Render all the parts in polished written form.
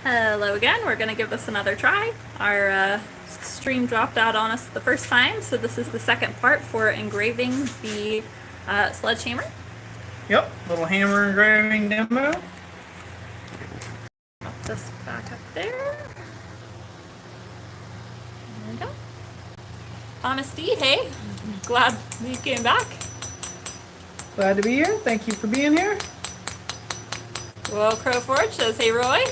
Hello again. We're going to give this another try. Our stream dropped out on us the first time, so this is the second part for engraving the sledgehammer. Yep, little hammer engraving demo. Pop this back up there. There we go. Honesty, hey, glad you came back. Glad to be here. Thank you for being here. Well, Crow Forge says, hey Roy.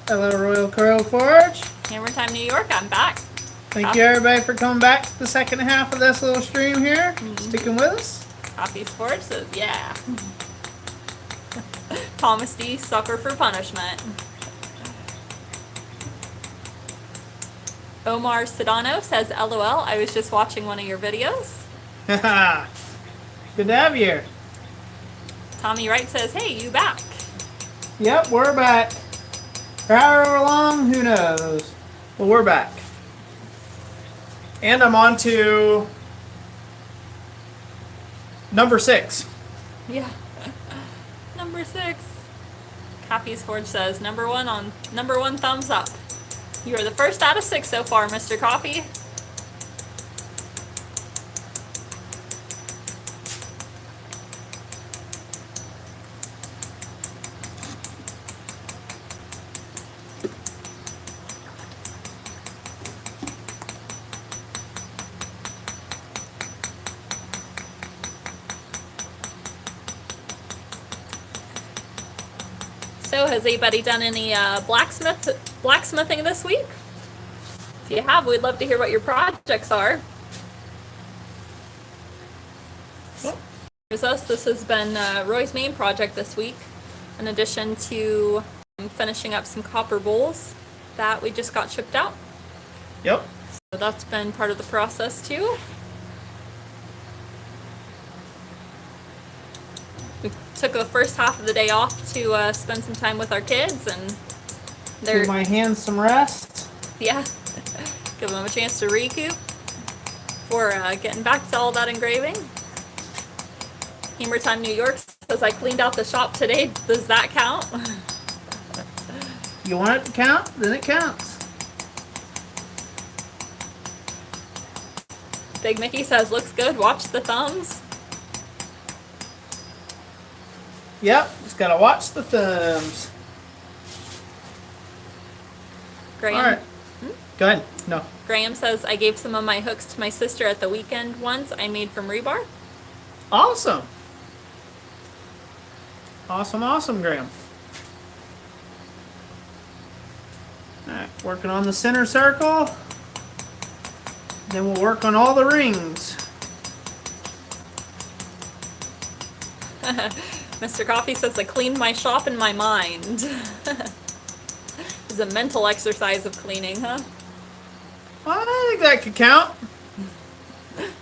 Hello, Royal Crow Forge. Hammer Time New York, I'm back. Thank you, everybody, for coming back to the second half of this little stream here. Sticking with us. Coffee Forge says, yeah. Thomas D, suffer for punishment. Omar Sedano says, LOL, I was just watching one of your videos. Haha. Good to have you here. Tommy Wright says, hey, you back. Yep, we're back. For however long, who knows? Well, we're back. And I'm on to number 6. Yeah. Number 6. Coffee's Forge says, number one thumbs up. You are the first out of 6 so far, Mr. Coffee. So has anybody done any blacksmithing this week? If you have, we'd love to hear what your projects are. Here's us. This has been Roy's main project this week, in addition to finishing up some copper bowls that we just got shipped out. Yep. So that's been part of the process too. We took the first half of the day off to spend some time with our kids, and Give my hands some rest. yeah, give them a chance to recoup before getting back to all that engraving. Hammer Time New York says, I cleaned out the shop today. Does that count? You want it to count? Then it counts. Big Mickey says, looks good. Watch the thumbs. Yep, just gotta watch the thumbs. Graham, All right. Go ahead. No. Graham says, I gave some of my hooks to my sister at the weekend ones I made from rebar. Awesome. Awesome, Graham. Alright, working on the center circle. Then we'll work on all the rings. Mr. Coffee says, I cleaned my shop in my mind. It's a mental exercise of cleaning, huh? Well, I think that could count.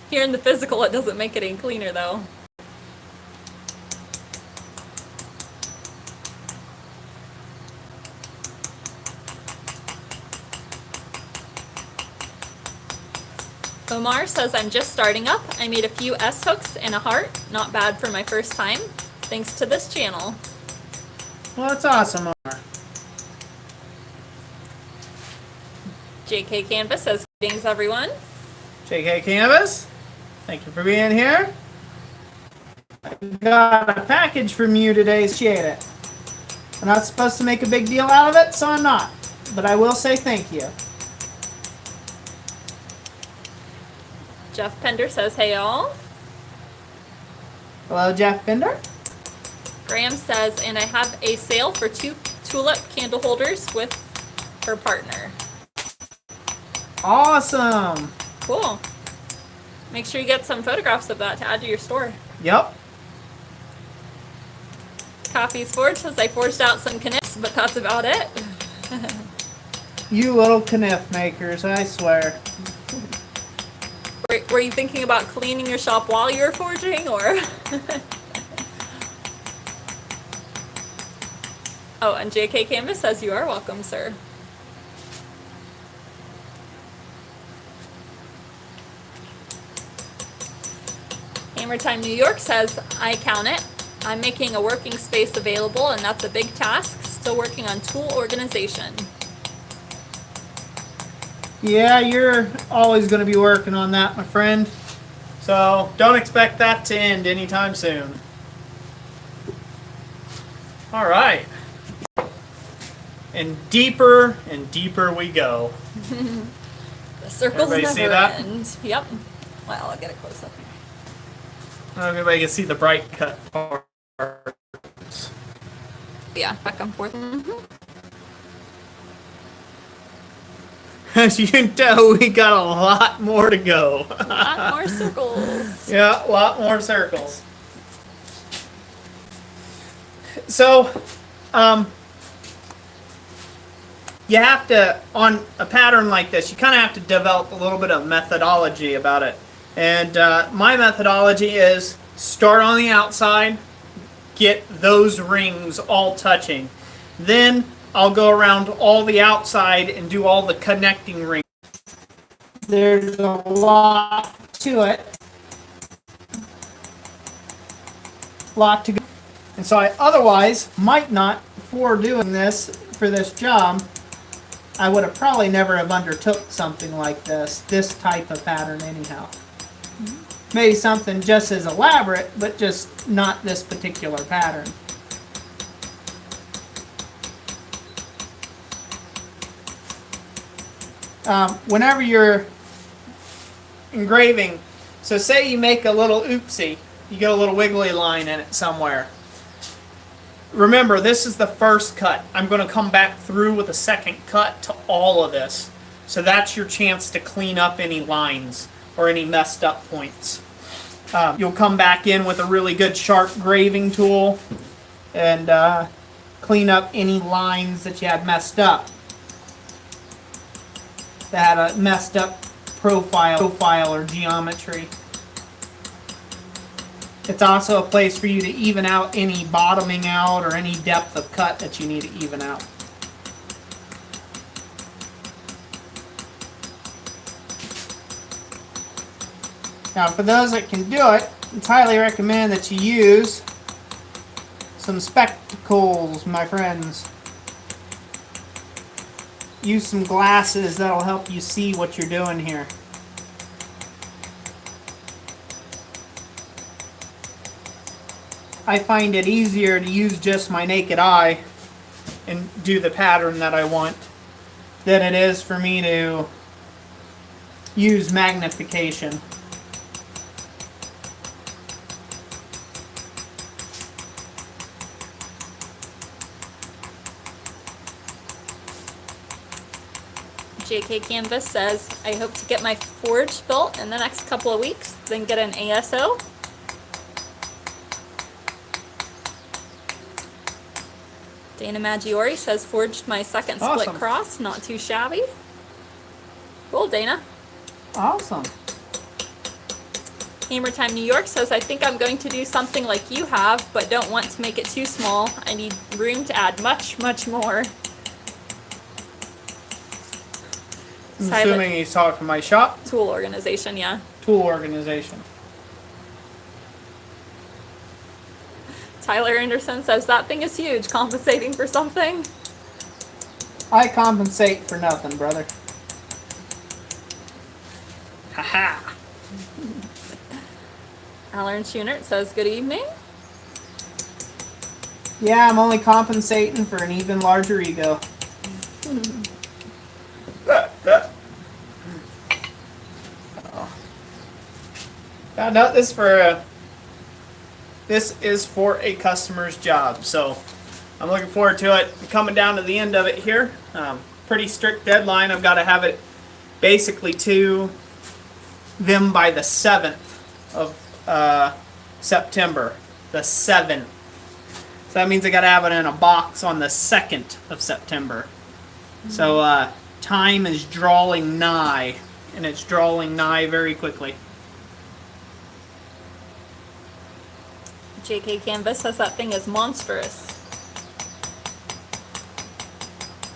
Here in the physical, it doesn't make it any cleaner, though. Omar says, I'm just starting up. I made a few S hooks and a heart. Not bad for my first time. Thanks to this channel. Well, that's awesome, Omar. JK Canvas says, greetings, everyone. JK Canvas, thank you for being here. I got a package from you today, appreciate it. I'm not supposed to make a big deal out of it, so I'm not. But I will say thank you. Jeff Pender says, hey all. Hello, Jeff Bender. Graham says, and I have a sale for 2 tulip candle holders with her partner. Awesome. Cool. Make sure you get some photographs of that to add to your store. Yep. Coffee's Forge says, I forged out some connects, but that's about it. You little kniff makers, I swear. Were you thinking about cleaning your shop while you were forging, or? Oh, and JK Canvas says, you are welcome, sir. Hammer Time New York says, I count it. I'm making a working space available, and that's a big task. Still working on tool organization. Yeah, you're always going to be working on that, my friend. So don't expect that to end anytime soon. All right. And deeper we go. The circles Everybody never see that? end. Yep. Well, I'll get it close up here. Everybody can see the bright cut parts. Yeah, back and forth. As you can tell, we got a lot more to go. A lot more circles. Yeah, a lot more circles. So, you have to, on a pattern like this, you kind of have to develop a little bit of methodology about it. And my methodology is start on the outside, get those rings all touching. Then I'll go around all the outside and do all the connecting rings. There's a lot to it. A lot to go. And so I otherwise might not, before doing this for this job, I would have probably never have undertook something like this type of pattern anyhow. Maybe something just as elaborate, but just not this particular pattern. Whenever you're engraving, so say you make a little oopsie, you get a little wiggly line in it somewhere. Remember, this is the first cut. I'm going to come back through with a second cut to all of this. So that's your chance to clean up any lines or any messed up points. You'll come back in with a really good sharp graving tool and clean up any lines that you had messed up. That had a messed up profile or geometry. It's also a place for you to even out any bottoming out or any depth of cut that you need to even out. Now, for those that can do it, it's highly recommend that you use some spectacles, my friends. Use some glasses that'll help you see what you're doing here. I find it easier to use just my naked eye and do the pattern that I want than it is for me to use magnification. JK Canvas says, I hope to get my forge built in the next couple of weeks, then get an ASO. Dana Maggiore says, forged my second split Awesome. cross, not too shabby. Cool, Dana. Awesome. Hammer Time New York says, I think I'm going to do something like you have, but don't want to make it too small. I need room to add much, much more. I'm Silent assuming he's talking my shop tool organization, yeah. tool organization. Tyler Anderson says, that thing is huge, compensating for something. I compensate for nothing, brother. Haha. Alan Schunert says, good evening. Yeah, I'm only compensating for an even larger ego. Found out this is for a customer's job, so I'm looking forward to it. Coming down to the end of it here. Pretty strict deadline. I've got to have it basically to them by the 7th of September. The 7th. So that means I got to have it in a box on the 2nd of September. So time is drawing nigh, and it's drawing nigh very quickly. JK Canvas says that thing is monstrous.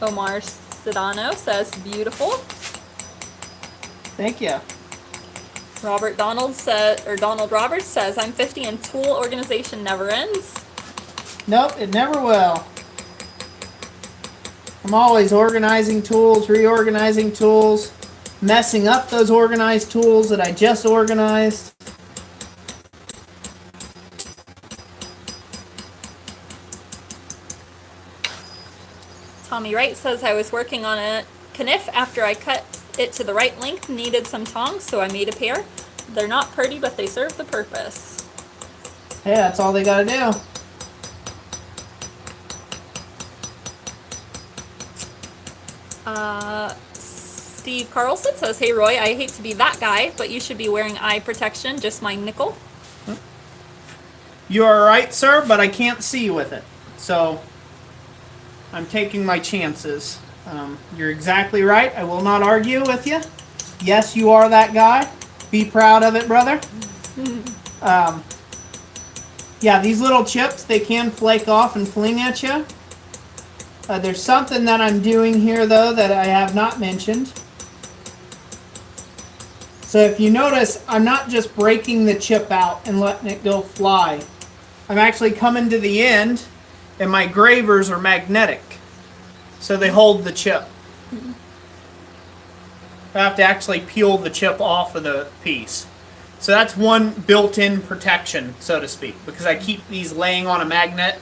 Omar Sedano says, beautiful. Thank you. Donald Roberts says, I'm 50 and tool organization never ends. Nope, it never will. I'm always organizing tools, reorganizing tools, messing up those organized tools that I just organized. Tommy Wright says, I was working on a kniff after I cut it to the right length, needed some tongs, so I made a pair. They're not pretty, but they serve the purpose. Hey, that's all they gotta do. Steve Carlson says, hey Roy, I hate to be that guy, but you should be wearing eye protection, just my nickel. You are right, sir, but I can't see with it. So, I'm taking my chances. You're exactly right. I will not argue with you. Yes, you are that guy. Be proud of it, brother. Yeah, these little chips, they can flake off and fling at you. There's something that I'm doing here, though, that I have not mentioned. So if you notice, I'm not just breaking the chip out and letting it go fly. I'm actually coming to the end, and my gravers are magnetic. So they hold the chip. I have to actually peel the chip off of the piece. So that's one built-in protection, so to speak, because I keep these laying on a magnet,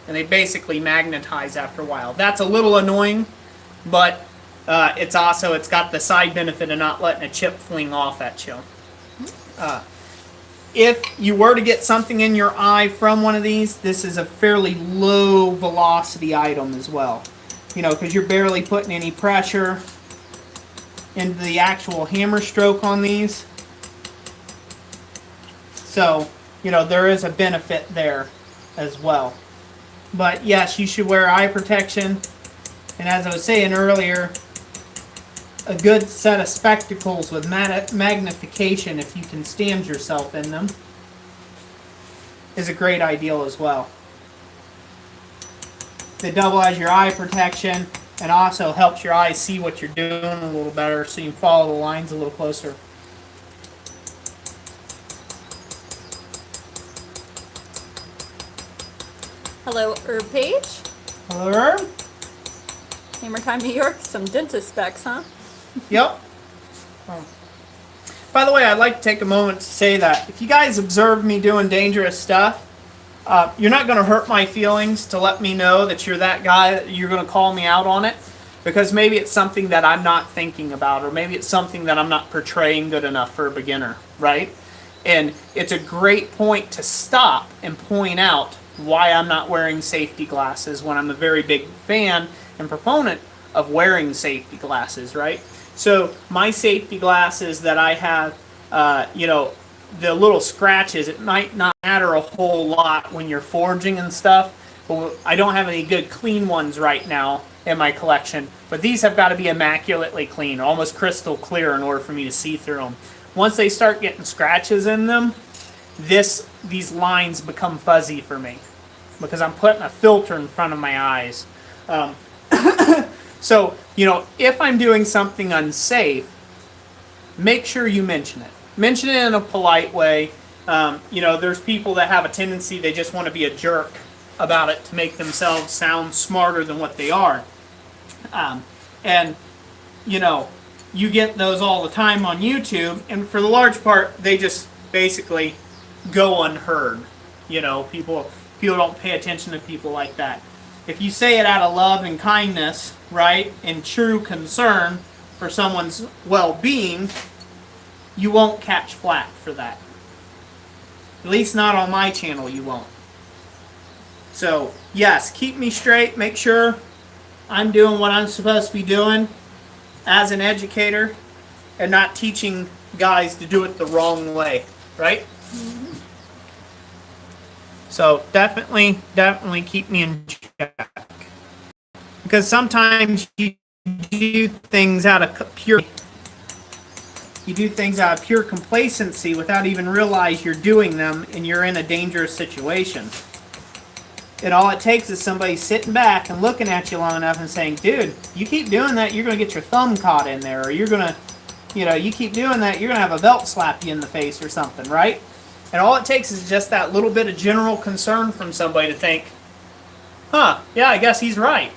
and they basically magnetize after a while. That's a little annoying, but it's got the side benefit of not letting a chip fling off at you. If you were to get something in your eye from one of these, this is a fairly low velocity item as well. You know, because you're barely putting any pressure into the actual hammer stroke on these. So, you know, there is a benefit there as well. But yes, you should wear eye protection. And as I was saying earlier, a good set of spectacles with magnification, if you can stand yourself in them, is a great ideal as well. They double as your eye protection and also helps your eyes see what you're doing a little better so you can follow the lines a little closer. Hello, Herb Page. Hello, Herb. Hammer Time New York, some dentist specs, huh? Yep. By the way, I'd like to take a moment to say that if you guys observe me doing dangerous stuff, you're not going to hurt my feelings to let me know that you're that guy, that you're going to call me out on it, because maybe it's something that I'm not thinking about, or maybe it's something that I'm not portraying good enough for a beginner, right? And it's a great point to stop and point out why I'm not wearing safety glasses when I'm a very big fan and proponent of wearing safety glasses, right? So my safety glasses that I have, you know, the little scratches, it might not matter a whole lot when you're forging and stuff. But I don't have any good clean ones right now in my collection. But these have got to be immaculately clean, almost crystal clear in order for me to see through them. Once they start getting scratches in them, these lines become fuzzy for me because I'm putting a filter in front of my eyes. So, you know, if I'm doing something unsafe, make sure you mention it. Mention it in a polite way. You know, there's people that have a tendency, they just want to be a jerk about it to make themselves sound smarter than what they are. And, you know, you get those all the time on YouTube, and for the large part, they just basically go unheard. You know, people don't pay attention to people like that. If you say it out of love and kindness, right, and true concern for someone's well-being, you won't catch flack for that. At least not on my channel, you won't. So, yes, keep me straight. Make sure I'm doing what I'm supposed to be doing as an educator and not teaching guys to do it the wrong way, right? Mm-hmm. So definitely keep me in check. Because sometimes you do things out of pure complacency without even realize you're doing them, and you're in a dangerous situation. And all it takes is somebody sitting back and looking at you long enough and saying, dude, you keep doing that, you're going to get your thumb caught in there, or you're going to, You know, you keep doing that, you're going to have a belt slap you in the face or something, right? And all it takes is just that little bit of general concern from somebody to think, huh, yeah, I guess he's right,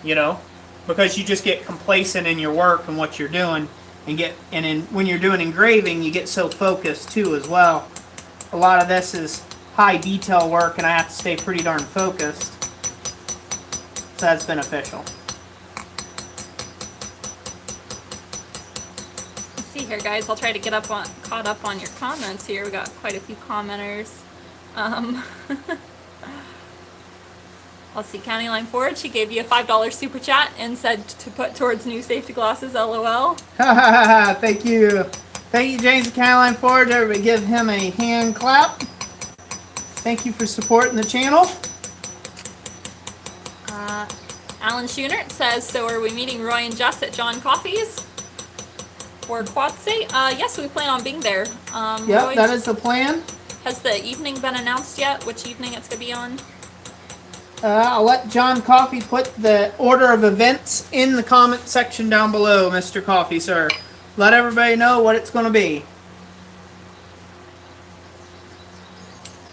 you know, because you just get complacent in your work and what you're doing, and when you're doing engraving, you get so focused too as well. A lot of this is high detail work, and I have to stay pretty darn focused, so that's beneficial. See here, guys, I'll try to get caught up on your comments here. We got quite a few commenters. Let's see, County Line Forward, she gave you a $5 super chat and said to put towards new safety glasses, LOL. Thank you. Thank you, James and County Line Forward. Everybody give him a hand clap. Thank you for supporting the channel. Alan Schoonert says, so are we meeting Roy and Jess at John Coffey's? Or Quatsy? Yes, we plan on being there. Yep, Roy, that is the plan. has the evening been announced yet? Which evening it's going to be on? I'll let John Coffey put the order of events in the comment section down below, Mr. Coffey, sir. Let everybody know what it's going to be.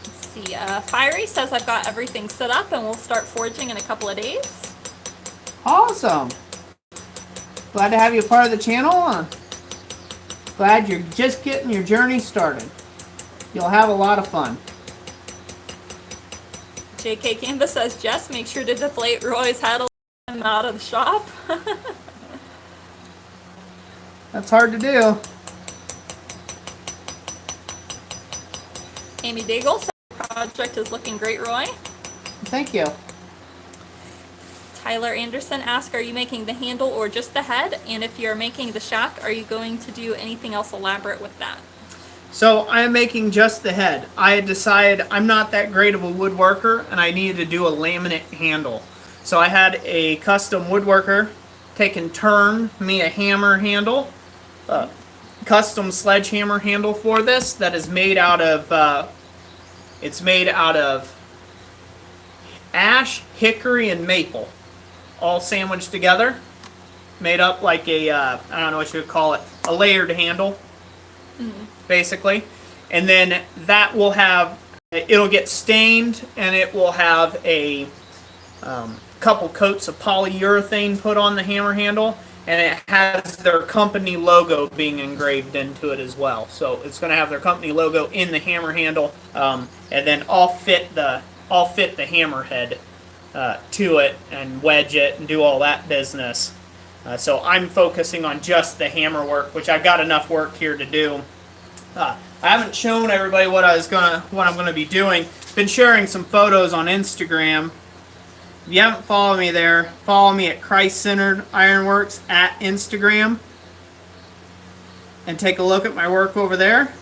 Let's see. Fiery says, I've got everything set up and we'll start forging in a couple of days. Awesome. Glad to have you a part of the channel. Glad you're just getting your journey started. You'll have a lot of fun. JK Canvas says, Jess, make sure to deflate Roy's head a little out of the shop. That's hard to do. Amy Daigle says, the project is looking great, Roy. Thank you. Tyler Anderson asks, are you making the handle or just the head? And if you're making the shaft, are you going to do anything else elaborate with that? So I am making just the head. I had decided I'm not that great of a woodworker and I needed to do a laminate handle. So I had a custom woodworker take and turn me a hammer handle, custom sledgehammer handle for this that is made out of, it's made out of ash, hickory, and maple, all sandwiched together, made up like a, I don't know what you would call it, a layered handle. Basically, and then that will have, it'll get stained and it will have a couple coats of polyurethane put on the hammer handle, and it has their company logo being engraved into it as well. So it's going to have their company logo in the hammer handle, and then I'll fit the hammerhead to it and wedge it and do all that business. So I'm focusing on just the hammer work, which I've got enough work here to do. I haven't shown everybody what I'm gonna be doing. Been sharing some photos on Instagram. If you haven't followed me there, follow me at Christ-Centered Ironworks at Instagram, and take a look at my work over there.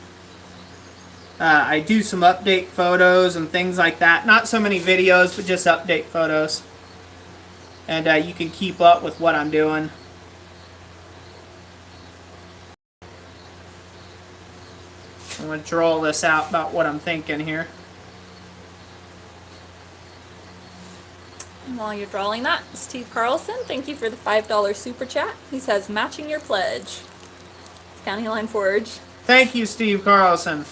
I do some update photos and things like that. Not so many videos, but just update photos. And you can keep up with what I'm doing. I'm going to draw this out about what I'm thinking here. And while you're drawing that, Steve Carlson, thank you for the $5 super chat. He says, matching your pledge. It's County Line Forge. Thank you, Steve Carlson.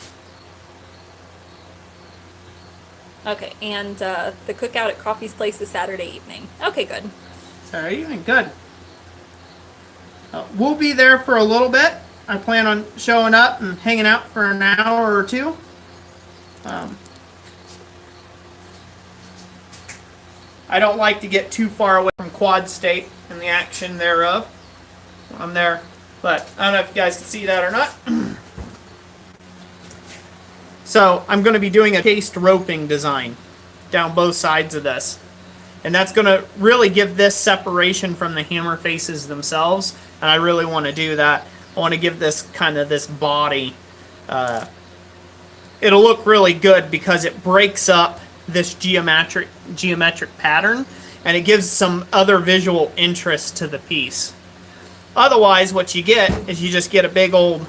Okay, and the cookout at Coffee's Place is Saturday evening. Okay, good. Saturday evening, good. We'll be there for a little bit. I plan on showing up and hanging out for an hour or two. I don't like to get too far away from Quad State and the action thereof. I'm there, but I don't know if you guys can see that or not. So I'm going to be doing a cased roping design down both sides of this. And that's going to really give this separation from the hammer faces themselves. And I really want to do that. I want to give this kind of this body. It'll look really good because it breaks up this geometric pattern. And it gives some other visual interest to the piece. Otherwise, what you get is you just get a big old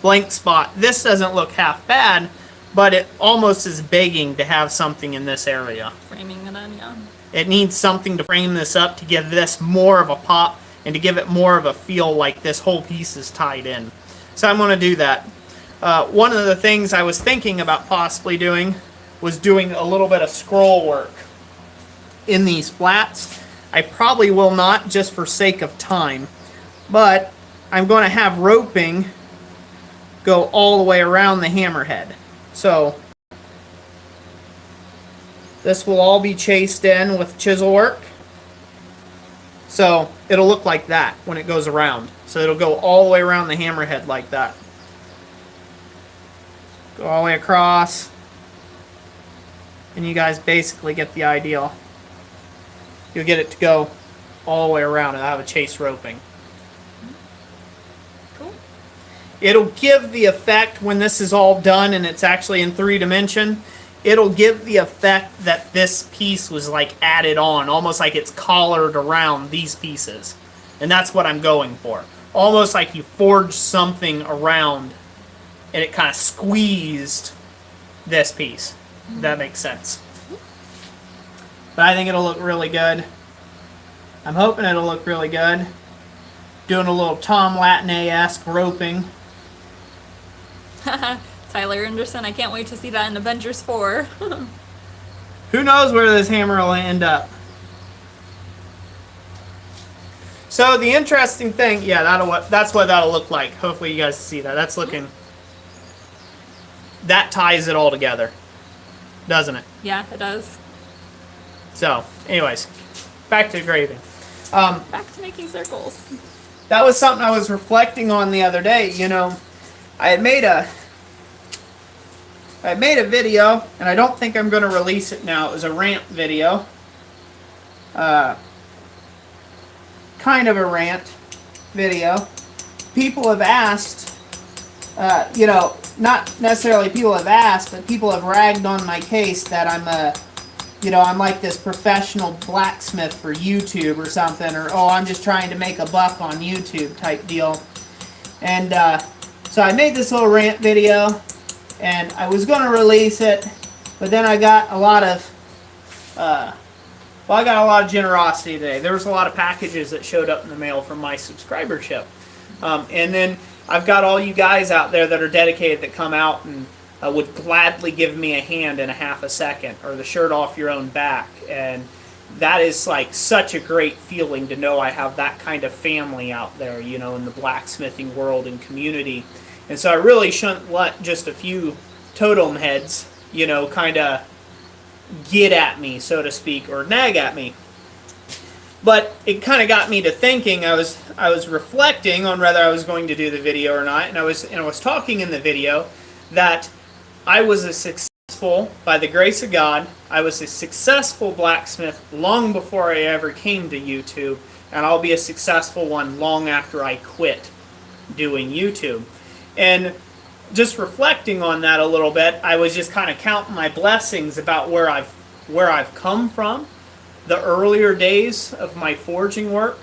blank spot. This doesn't look half bad, but it almost is begging to have something in this area. Framing it in, yeah. It needs something to frame this up to give this more of a pop and to give it more of a feel like this whole piece is tied in. So I'm going to do that. One of the things I was thinking about possibly doing was doing a little bit of scroll work in these flats. I probably will not, just for sake of time, but I'm going to have roping go all the way around the hammerhead. So this will all be chased in with chisel work. So it'll look like that when it goes around. So it'll go all the way around the hammerhead like that. Go all the way across. And you guys basically get the idea. You'll get it to go all the way around and have a chase roping. Cool. It'll give the effect when this is all done and it's actually in 3D. It'll give the effect that this piece was like added on, almost like it's collared around these pieces. And that's what I'm going for. Almost like you forged something around and it kind of squeezed this piece. If that makes sense. But I think it'll look really good. I'm hoping it'll look really good. Doing a little Tom Latine-esque roping. Tyler Anderson, I can't wait to see that in Avengers 4. Who knows where this hammer will end up. So the interesting thing, yeah, that's what that'll look like. Hopefully you guys see that. That's looking... That ties it all together. Doesn't it? Yeah, it does. So, anyways, back to engraving. Back to making circles. That was something I was reflecting on the other day. You know, I had made a video, and I don't think I'm going to release it now. It was a rant video. Kind of a rant video. People have asked, you know, not necessarily people have asked, but people have ragged on my case that I'm like this professional blacksmith for YouTube or something, or, oh, I'm just trying to make a buck on YouTube type deal. And so I made this little rant video, and I was going to release it, but then I got a lot of, I got a lot of generosity today. There was a lot of packages that showed up in the mail from my subscribership. And then I've got all you guys out there that are dedicated that come out and would gladly give me a hand in a half a second, or the shirt off your own back. And that is like such a great feeling to know I have that kind of family out there, you know, in the blacksmithing world and community. And so I really shouldn't let just a few totem heads, you know, kind of get at me, so to speak, or nag at me. But it kind of got me to thinking. I was reflecting on whether I was going to do the video or not, and I was talking in the video that I was a successful, by the grace of God, I was a successful blacksmith long before I ever came to YouTube, and I'll be a successful one long after I quit doing YouTube. And just reflecting on that a little bit, I was just kind of counting my blessings about where I've come from, the earlier days of my forging work,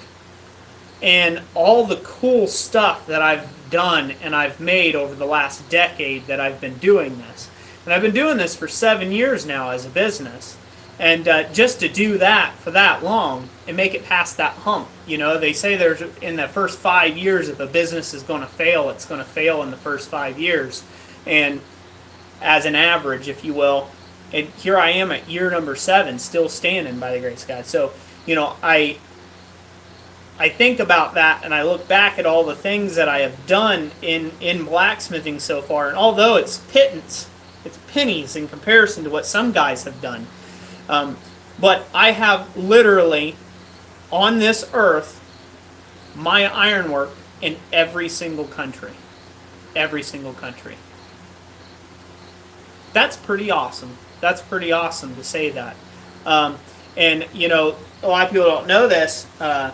and all the cool stuff that I've done and I've made over the last decade that I've been doing this. And I've been doing this for 7 years now as a business. And just to do that for that long and make it past that hump, you know, they say there's in the first 5 years, if a business is going to fail, it's going to fail in the first 5 years. And as an average, if you will, and here I am at year number 7, still standing by the grace of God. So, you know, I think about that and I look back at all the things that I have done in blacksmithing so far. And although it's pittance, it's pennies in comparison to what some guys have done. But I have literally, on this earth, my ironwork in every single country. Every single country. That's pretty awesome. That's pretty awesome to say that. And, you know, a lot of people don't know this. In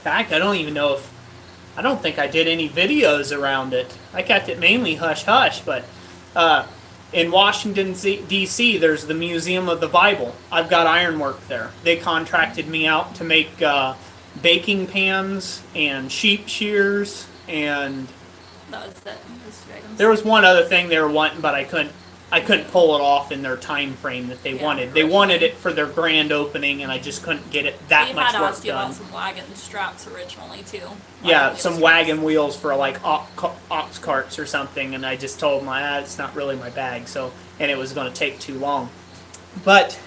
fact, I don't think I did any videos around it. I kept it mainly hush-hush, but in Washington, D.C., there's the Museum of the Bible. I've got ironwork there. They contracted me out to make baking pans and sheep shears, and That was it. Those dragons. there was one other thing they were wanting, but I I couldn't pull it off in their time frame that they wanted. They wanted it for their grand opening, and I just couldn't get it that much work done. We had asked you about some wagon straps originally too. Yeah, some wagon wheels for like ox carts or something, and I just told them it's not really my bag, so, and it was going to take too long. But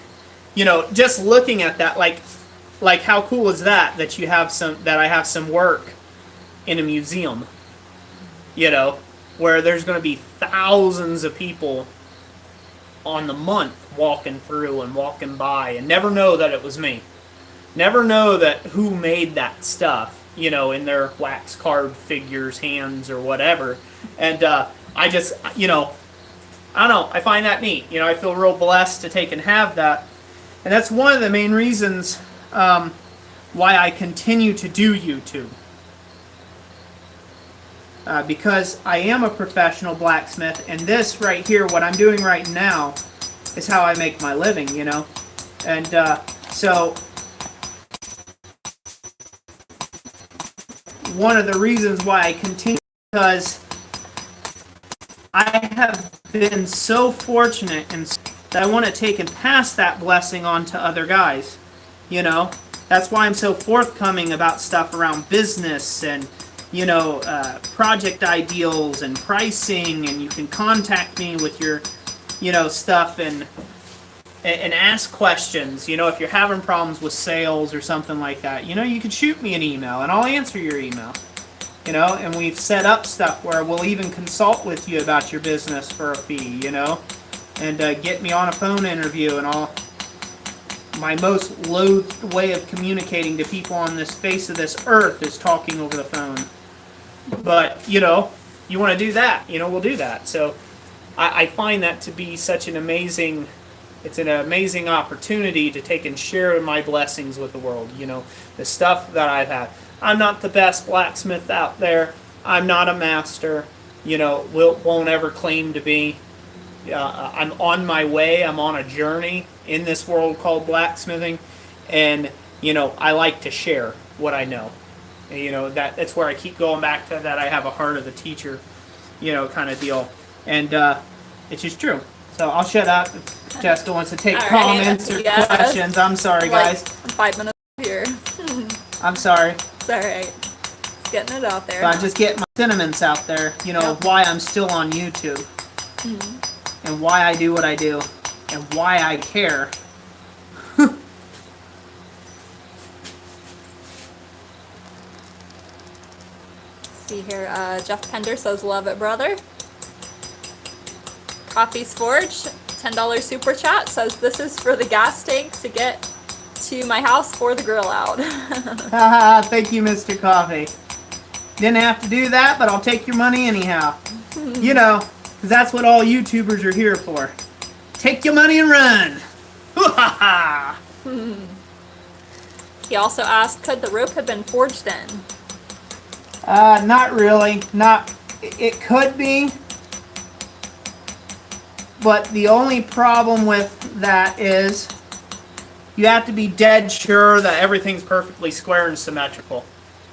you know, just looking at that, like how cool is that you have that I have some work in a museum, you know, where there's going to be thousands of people on the month walking through and walking by and never know that it was me. Never know that who made that stuff, you know, in their wax carved figures, hands, or whatever. And I just, you know, I don't know, I find that neat. You know, I feel real blessed to take and have that. And that's one of the main reasons why I continue to do YouTube. Because I am a professional blacksmith, and this right here, what I'm doing right now, is how I make my living, you know. And so, one of the reasons why I continue, because I have been so fortunate and that I want to take and pass that blessing on to other guys, you know. That's why I'm so forthcoming about stuff around business and, you know, project ideals and pricing, and you can contact me with your, you know, stuff and ask questions. You know, if you're having problems with sales or something like that, you know, you can shoot me an email and I'll answer your email. You know, and we've set up stuff where we'll even consult with you about your business for a fee, you know, and get me on a phone interview, and all. My most loathed way of communicating to people on this face of this earth is talking over the phone. But, you know, you want to do that, you know, we'll do that. So I find that to be such an amazing, it's an amazing opportunity to take and share my blessings with the world, you know, the stuff that I've had. I'm not the best blacksmith out there. I'm not a master, you know, won't ever claim to be. I'm on my way. I'm on a journey in this world called blacksmithing, and you know, I like to share what I know. And, you know, that's where I keep going back to that. I have a heart of a teacher, you know, kind of deal, and it's just true. So I'll shut up if Jessica wants to take comments or questions. I'm sorry, guys. Like 5 minutes here. I'm sorry. It's all right. Just getting it out there. So I just get my sentiments out there, you know, of why I'm still on YouTube. And why I do what I do, and why I care. See here, Jeff Pender says, love it, brother. Coffee's Forge, $10 super chat, says, this is for the gas tank to get to my house for the grill out. Haha, thank you, Mr. Coffee. Didn't have to do that, but I'll take your money anyhow. You know, because that's what all YouTubers are here for. Take your money and run. He also asked, could the rope have been forged in? Not really. It could be. But the only problem with that is you have to be dead sure that everything's perfectly square and symmetrical.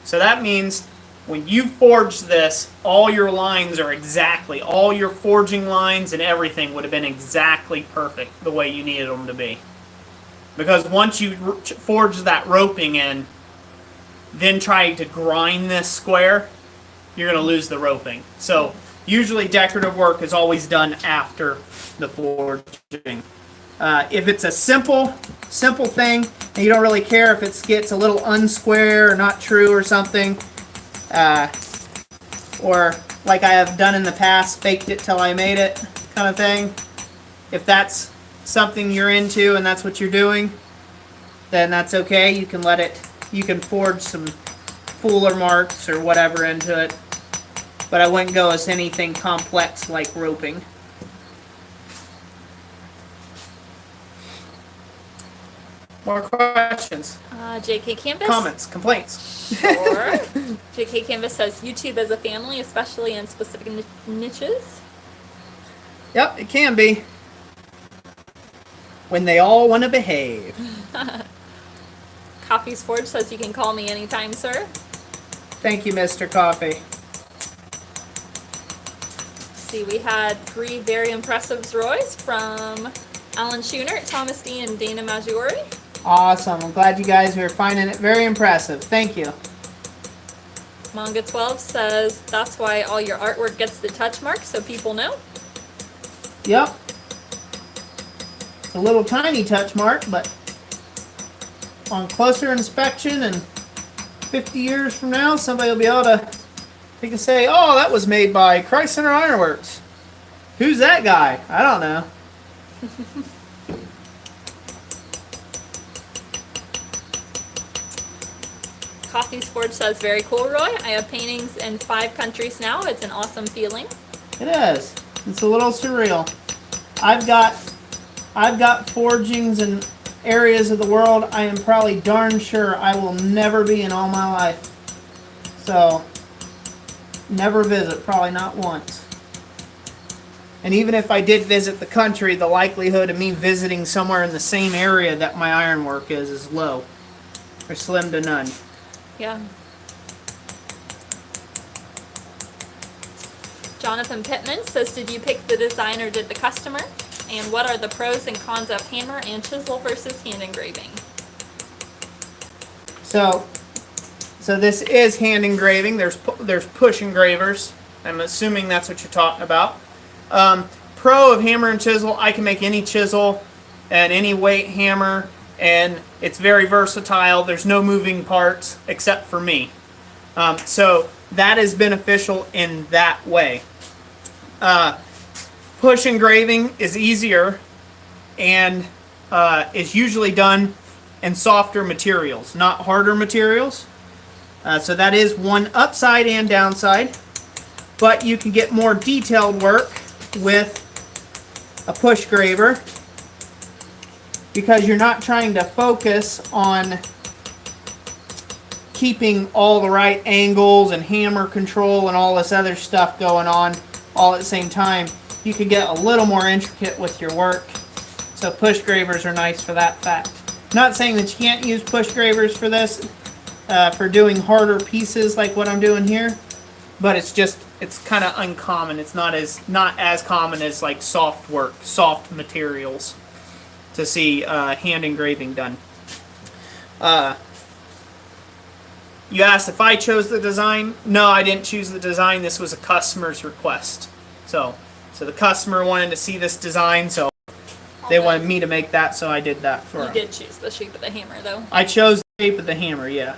So that means when you forge this, all your lines are exactly, all your forging lines and everything would have been exactly perfect the way you needed them to be. Because once you forge that roping in, then try to grind this square, you're going to lose the roping. So usually decorative work is always done after the forging. If it's a simple thing, and you don't really care if it gets a little unsquare or not true or something, or like I have done in the past, faked it till I made it kind of thing. If that's something you're into and that's what you're doing, then that's okay. You can let it, you can forge some fuller marks or whatever into it. But I wouldn't go as anything complex like roping. More questions? JK Canvas? Comments? Complaints? Sure. JK Canvas says, YouTube as a family, especially in specific niches. Yep, it can be. When they all want to behave. Coffee's Forge says, you can call me anytime, sir. Thank you, Mr. Coffee. see, we had 3 very impressive Roys from Alan Schoonert, Thomas D, and Dana Maggiore. Awesome. I'm glad you guys are finding it very impressive. Thank you. Manga 12 says that's why all your artwork gets the touch mark, so people know. Yep. It's a little tiny touch mark, but on closer inspection and 50 years from now, somebody will be able to, they can say, oh, that was made by Christ Center Ironworks. Who's that guy? I don't know. Coffee's Forge says, very cool, Roy. I have paintings in 5 countries now. It's an awesome feeling. It is. It's a little surreal. I've got forgings in areas of the world I am probably darn sure I will never be in all my life. So, never visit, probably not once. And even if I did visit the country, the likelihood of me visiting somewhere in the same area that my ironwork is low. Or slim to none. Yeah. Jonathan Pittman says, did you pick the design or did the customer? And what are the pros and cons of hammer and chisel versus hand engraving? So this is hand engraving. There's push engravers. I'm assuming that's what you're talking about. Pro of hammer and chisel, I can make any chisel and any weight hammer, and it's very versatile. There's no moving parts except for me. So that is beneficial in that way. Push engraving is easier and is usually done in softer materials, not harder materials. So that is one upside and downside. But you can get more detailed work with a push graver because you're not trying to focus on keeping all the right angles and hammer control and all this other stuff going on all at the same time. You can get a little more intricate with your work. So push gravers are nice for that fact. Not saying that you can't use push gravers for this, for doing harder pieces like what I'm doing here, but it's kind of uncommon. It's not as common as like soft work, soft materials to see hand engraving done. You asked if I chose the design. No, I didn't choose the design. This was a customer's request. So the customer wanted to see this design, so they wanted me to make that, so I did that for them. You did choose the shape of the hammer, though. I chose the shape of the hammer, yeah.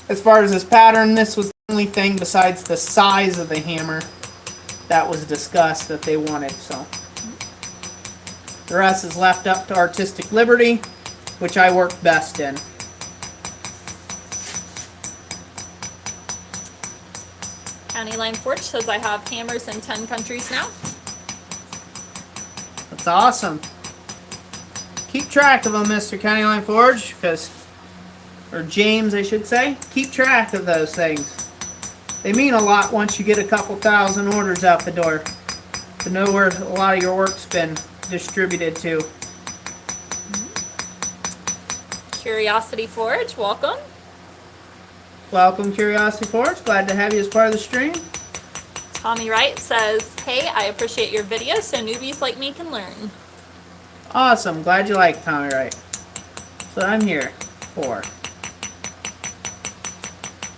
As far as this pattern, this was the only thing besides the size of the hammer that was discussed that they wanted, so. The rest is left up to artistic liberty, which I work best in. County Line Forge says, I have hammers in 10 countries now. That's awesome. Keep track of them, Mr. County Line Forge, or James, I should say. Keep track of those things. They mean a lot once you get a couple thousand orders out the door, to know where a lot of your work's been distributed to. Curiosity Forge, welcome. Welcome, Curiosity Forge. Glad to have you as part of the stream. Tommy Wright says, hey, I appreciate your video so newbies like me can learn. Awesome. Glad you like Tommy Wright. That's what I'm here for.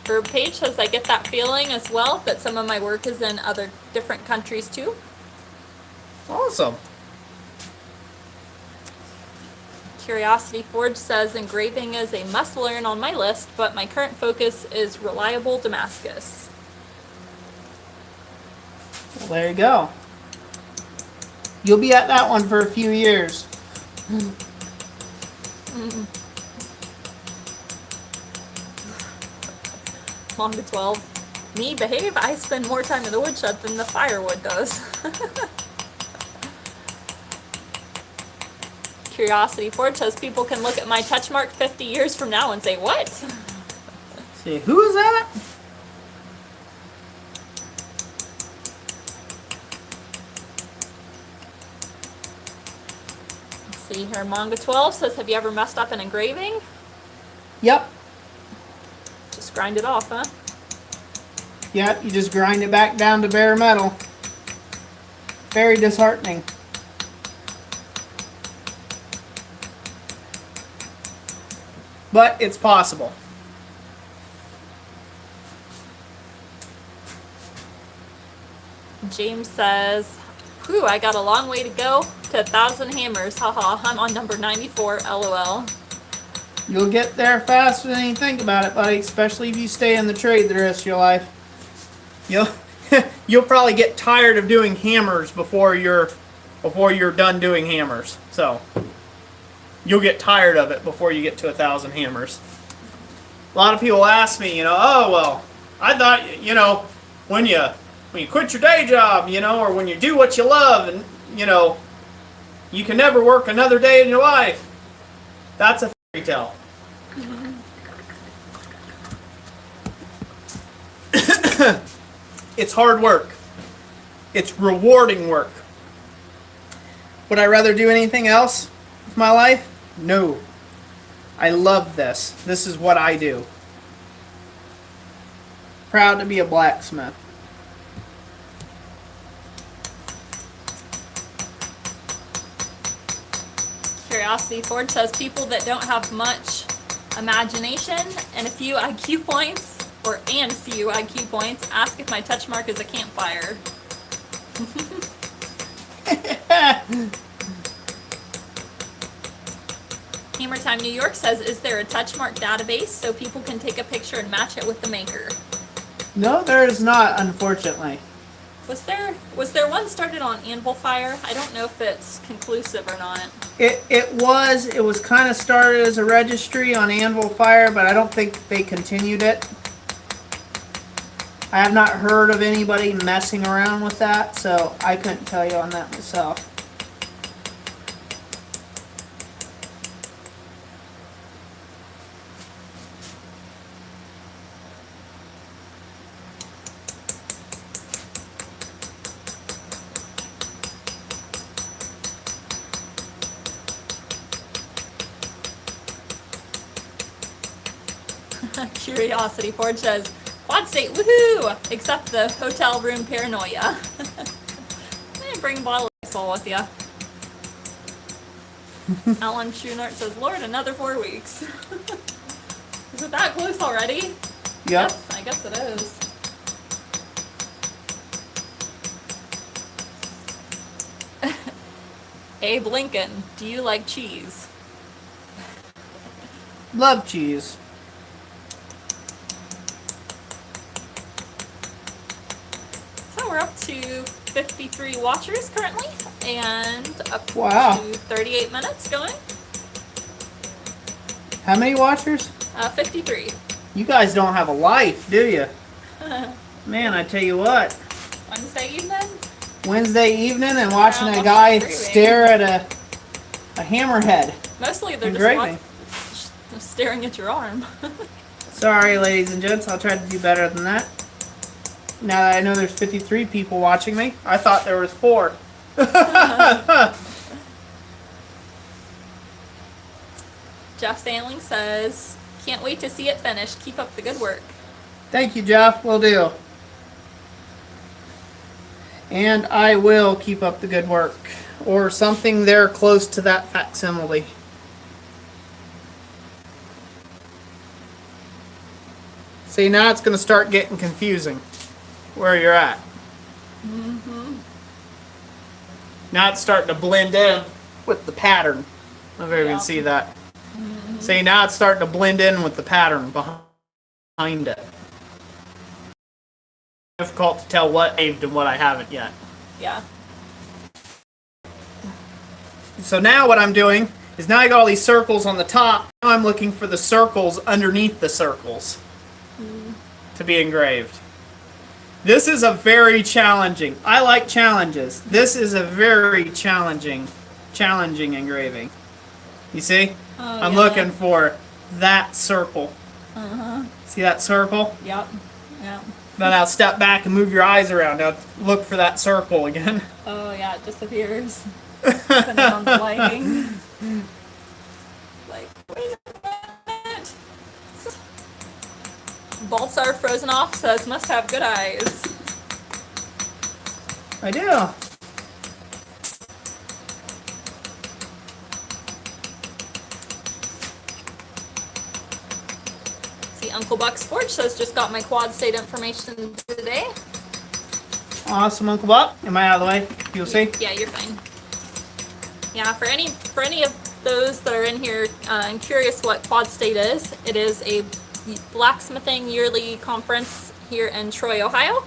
Herb Page says, I get that feeling as well, that some of my work is in other different countries too. Awesome. Curiosity Forge says, engraving is a must learn on my list, but my current focus is reliable Damascus. Well, there you go. You'll be at that one for a few years. Manga 12. Me, behave? I spend more time in the woodshed than the firewood does. Curiosity Forge says people can look at my touch mark 50 years from now and say, what? See, who is that? Let's see here. Manga 12 says, have you ever messed up an engraving? Yep. Just grind it off, huh? Yep, you just grind it back down to bare metal. Very disheartening. But it's possible. James says, whew, I got a long way to go to 1,000 hammers. Haha, I'm on number 94, lol. You'll get there faster than you think about it, buddy, especially if you stay in the trade the rest of your life. You'll probably get tired of doing hammers before you're done doing hammers. So you'll get tired of it before you get to 1,000 hammers. A lot of people ask me, oh well, I thought, when you quit your day job, or when you do what you love, and you can never work another day in your life. That's a fairy tale. It's hard work. It's rewarding work. Would I rather do anything else with my life? No. I love this. This is what I do. Proud to be a blacksmith. Curiosity Ford says people that don't have much imagination and a few IQ points, ask if my touch mark is a campfire. Hammer Time New York says, is there a touch mark database so people can take a picture and match it with the maker? No, there is not, unfortunately. Was there one started on Anvil Fire? I don't know if it's conclusive or not. It was kind of started as a registry on Anvil Fire, but I don't think they continued it. I have not heard of anybody messing around with that, so I couldn't tell you on that myself. Curiosity Ford says, Quad State, woohoo! Except the hotel room paranoia. Bring a bottle of soul with ya. Alan Schunart says, Lord, another 4 weeks. Is it that close already? Yep. Yes, I guess it is. Abe Lincoln, do you like cheese? Love cheese. So we're up to 53 watchers currently, and up Wow. to 38 minutes going. How many watchers? 53. You guys don't have a life, do you? Man, I tell you what. Wednesday evening? Wednesday evening and watching a watching guy engraving. stare at a hammerhead. Mostly they're Engraving. just staring at your arm. Sorry, ladies and gents. I'll try to do better than that. Now that I know there's 53 people watching me, I thought there was 4. Jeff Sandling says, can't wait to see it finished. Keep up the good work. Thank you, Jeff. Will do. And I will keep up the good work. Or something there close to that facsimile. See, now it's going to start getting confusing where you're at. Mm-hmm. Now it's starting to blend in with the pattern. I don't know if you Yeah. can see that. See, now it's starting to blend in with the pattern behind it. Difficult to tell what I've and what I haven't yet. Yeah. So now what I'm doing is now I got all these circles on the top. Now I'm looking for the circles underneath the circles to be engraved. This is a very challenging. I like challenges. This is a very challenging engraving. You see? Oh, I'm yeah. looking for that circle. Uh-huh. See that circle? Yep. Yep. Then I'll step back and move your eyes around. Now look for that circle again. Oh, yeah, it disappears. Depending on the lighting. Like, wait a minute. Baltzar Frozen Off says, must have good eyes. I do. See, Uncle Buck's Forge says, just got my quad state information today. Awesome, Uncle Buck. Am I out of the way? You'll see. Yeah, you're fine. Yeah, for any of those that are in here and curious what quad state is, it is a blacksmithing yearly conference here in Troy, Ohio,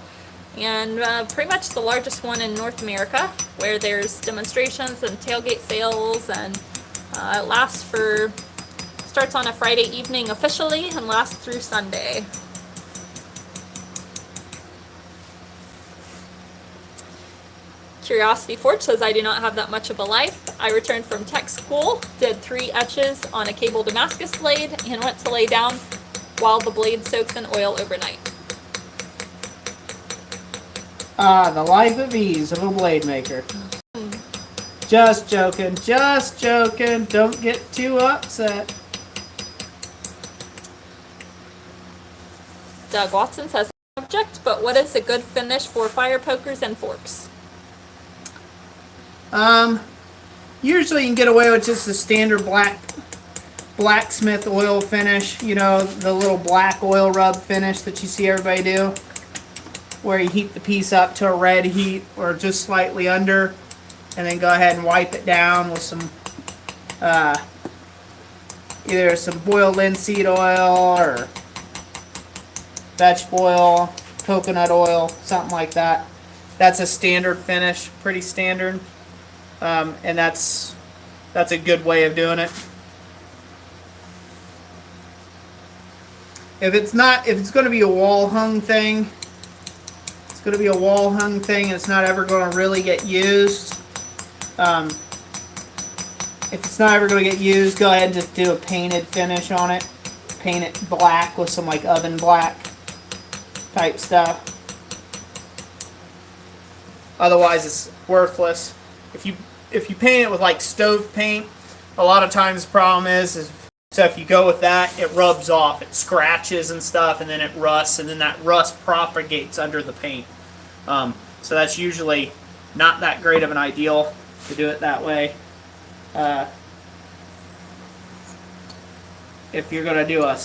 and pretty much the largest one in North America, where there's demonstrations and tailgate sales, and it starts on a Friday evening officially and lasts through Sunday. Curiosity Forge says, I do not have that much of a life. I returned from tech school, did 3 etches on a cable Damascus blade, and went to lay down while the blade soaks in oil overnight. Ah, the life of ease of a blade maker. Just joking, just joking. Don't get too upset. Doug Watson says, subject, but what is a good finish for fire pokers and forks? Usually you can get away with just the standard blacksmith oil finish, you know, the little black oil rub finish that you see everybody do, where you heat the piece up to a red heat or just slightly under, and then go ahead and wipe it down with some either some boiled linseed oil or vegetable oil, coconut oil, something like that. That's a standard finish, pretty standard. And that's a good way of doing it. If it's going to be a wall hung thing, and it's not ever going to really get used. If it's not ever going to get used, go ahead and just do a painted finish on it. Paint it black with some like oven black type stuff. Otherwise, it's worthless. If you paint it with like stove paint, a lot of times the problem is so if you go with that, it rubs off, it scratches and stuff, and then it rusts, and then that rust propagates under the paint. So that's usually not that great of an ideal to do it that way. If you're going to do a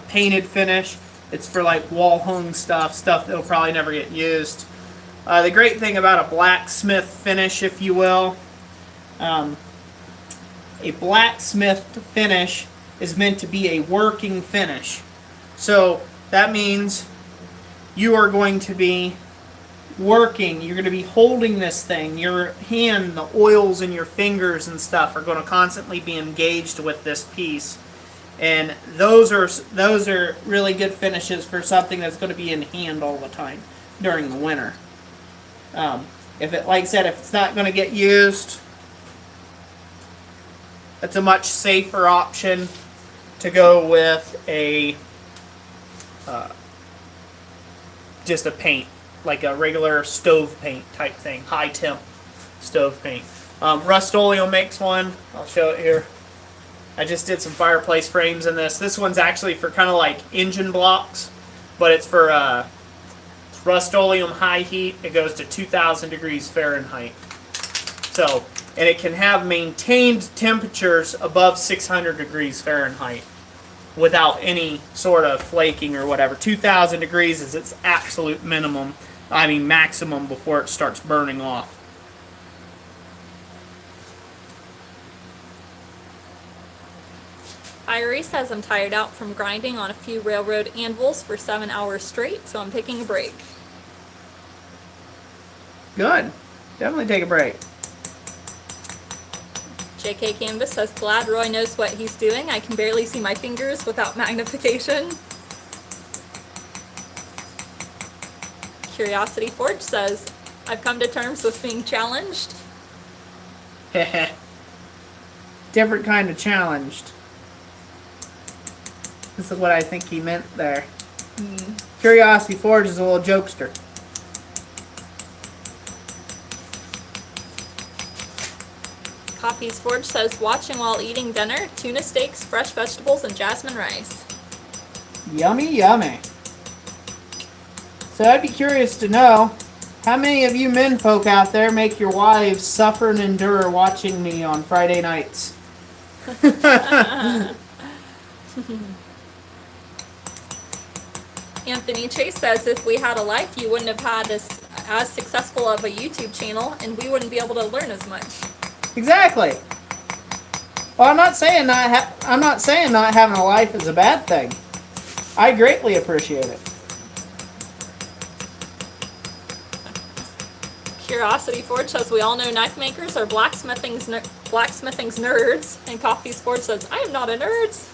painted finish, it's for like wall hung stuff that'll probably never get used. The great thing about a blacksmith finish, if you will, a blacksmith finish is meant to be a working finish. So that means you are going to be working, you're going to be holding this thing, your hand, the oils in your fingers and stuff are going to constantly be engaged with this piece. And those are really good finishes for something that's going to be in hand all the time during the winter. Like I said, if it's not going to get used, it's a much safer option to go with just a paint, like a regular stove paint type thing, high temp stove paint. Rust-Oleum makes one. I'll show it here. I just did some fireplace frames in this. This one's actually for kind of like engine blocks, but it's for Rust-Oleum high heat. It goes to 2,000 degrees Fahrenheit. So, and it can have maintained temperatures above 600 degrees Fahrenheit without any sort of flaking or whatever. 2,000 degrees is its absolute maximum before it starts burning off. Irie says, I'm tired out from grinding on a few railroad anvils for 7 hours straight, so I'm taking a break. Good. Definitely take a break. JK Canvas says, glad Roy knows what he's doing. I can barely see my fingers without magnification. Curiosity Forge says, I've come to terms with being challenged. Different kind of challenged. This is what I think he meant there. Curiosity Forge is a little jokester. Copies Forge says, watching while eating dinner, tuna steaks, fresh vegetables, and jasmine rice. Yummy, yummy. So I'd be curious to know, how many of you men folk out there make your wives suffer and endure watching me on Friday nights? Anthony Chase says, if we had a life, you wouldn't have had as successful of a YouTube channel, and we wouldn't be able to learn as much. Exactly. Well, I'm not saying not having a life is a bad thing. I greatly appreciate it. Curiosity Forge says, we all know knife makers are blacksmithing's nerds, and Coffee Sports says, I am not a nerd.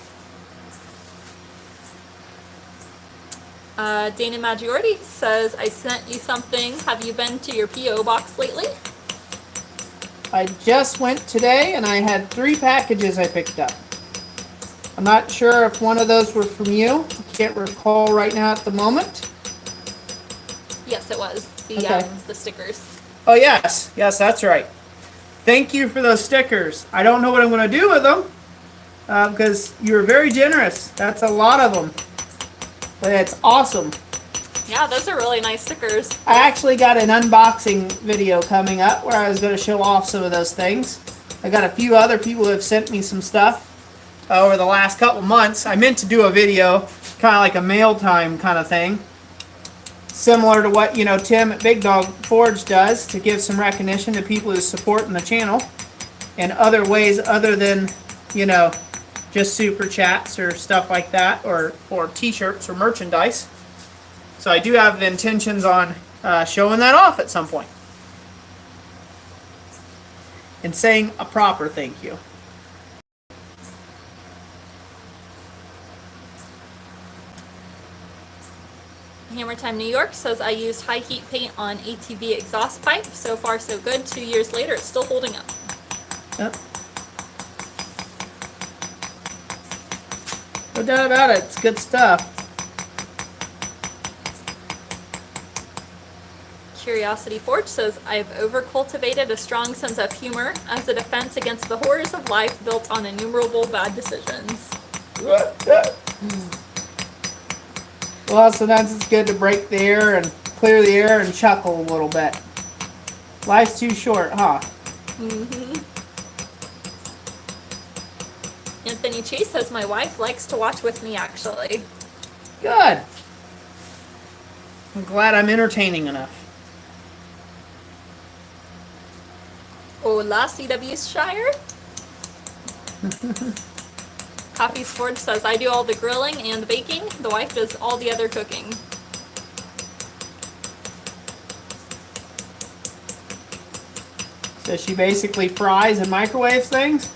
Dana Maggiority says, I sent you something. Have you been to your P.O. box lately? I just went today and I had 3 packages I picked up. I'm not sure if one of those were from you. I can't recall right now at the moment. Yes, it was. The stickers. Oh, yes. Yes, that's right. Thank you for those stickers. I don't know what I'm going to do with them because you were very generous. That's a lot of them. But it's awesome. Yeah, those are really nice stickers. I actually got an unboxing video coming up where I was going to show off some of those things. I got a few other people who have sent me some stuff over the last couple months. I meant to do a video, kind of like a mail time kind of thing. Similar to what, Tim at Big Dog Forge does to give some recognition to people who support in the channel in other ways other than, just super chats or stuff like that or t-shirts or merchandise. So I do have the intentions on showing that off at some point. And saying a proper thank you. Hammer Time New York says, I used high heat paint on ATV exhaust pipe. So far so good. 2 years later, it's still holding up. Yep. No doubt about it. It's good stuff. Curiosity Forge says, I've overcultivated a strong sense of humor as a defense against the horrors of life built on innumerable bad decisions. Well, sometimes it's good to break the air and clear the air and chuckle a little bit. Life's too short, huh? Mm-hmm. Anthony Chase says, my wife likes to watch with me, actually. Good. I'm glad I'm entertaining enough. Hola, CW Shire. Coffee Forge says, I do all the grilling and the baking. The wife does all the other cooking. So she basically fries and microwaves things?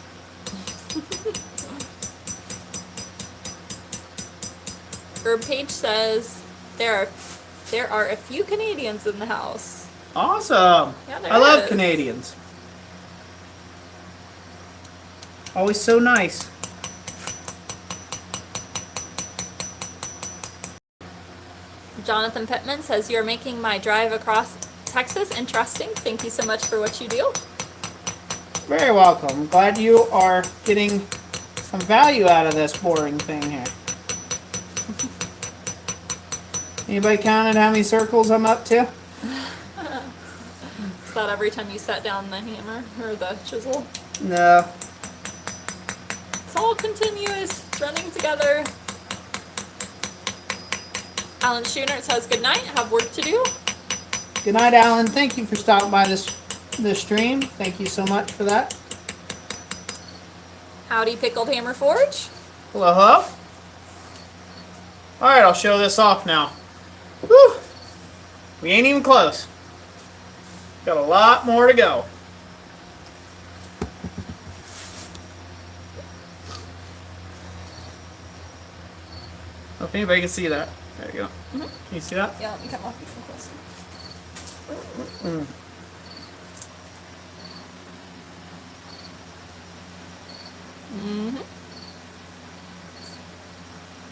Herb Page says, there are a few Canadians in the house. Awesome. Yeah, there I love is. Canadians. Always so nice. Jonathan Pittman says, you're making my drive across Texas interesting. Thank you so much for what you do. Very welcome. Glad you are getting some value out of this boring thing here. Anybody counted how many circles I'm up to? Is that every time you set down the hammer or the chisel? No. It's all continuous, running together. Alan Schooner says, good night, have work to do. Good night, Alan. Thank you for stopping by this stream. Thank you so much for that. Howdy, Pickled Hammer Forge. Hello, hello. Alright, I'll show this off now. Whew. We ain't even close. Got a lot more to go. I don't know if anybody can see that. There you go. Mm-hmm. Can you see that? Yeah, let me come off you from close. Mm-hmm.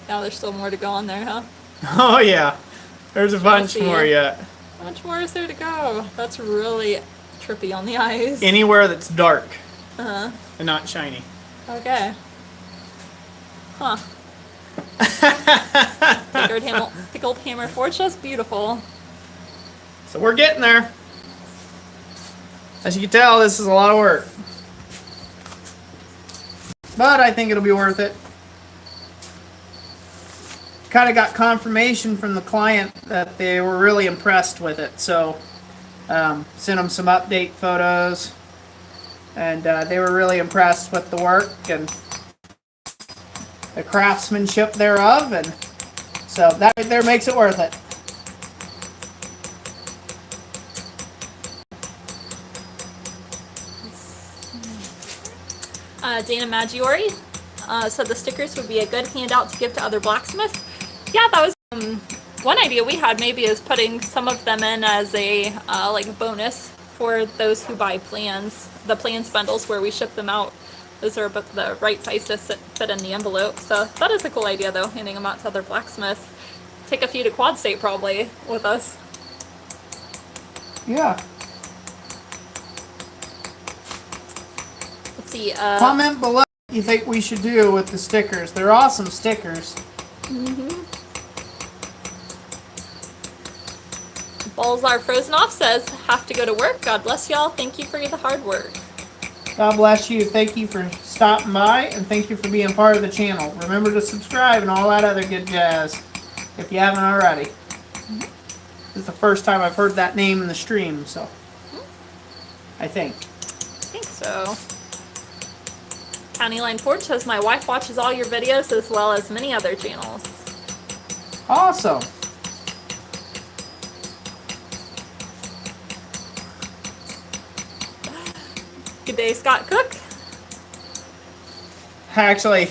Now there's still more to go on there, huh? Oh yeah. There's a bunch see more it. yet. How much more is there to go? That's really trippy on the eyes. Anywhere that's dark Uh-huh. and not shiny. Okay. Huh. Pickled hammer forged, that's beautiful. So we're getting there. As you can tell, this is a lot of work. But I think it'll be worth it. Kind of got confirmation from the client that they were really impressed with it. So sent them some update photos. And they were really impressed with the work and the craftsmanship thereof. And so that right there makes it worth it. Dana Maggiore said the stickers would be a good handout to give to other blacksmiths. Yeah, that was one idea we had. Maybe is putting some of them in as a like a bonus for those who buy plans. The plans bundles where we ship them out. Those are about the right size to fit in the envelope. So that is a cool idea, though, handing them out to other blacksmiths. Take a few to Quad State probably with us. Yeah. Let's see. Comment below what you think we should do with the stickers. They're awesome stickers. Balzar Frozen Off says, have to go to work. God bless y'all. Thank you for the hard work. God bless you. Thank you for stopping by, and thank you for being part of the channel. Remember to subscribe and all that other good jazz if you haven't already. This is the first time I've heard that name in the stream, so I think. I think so. County Line Forge says, my wife watches all your videos as well as many other channels. Awesome. Good day, Scott Cook. Actually,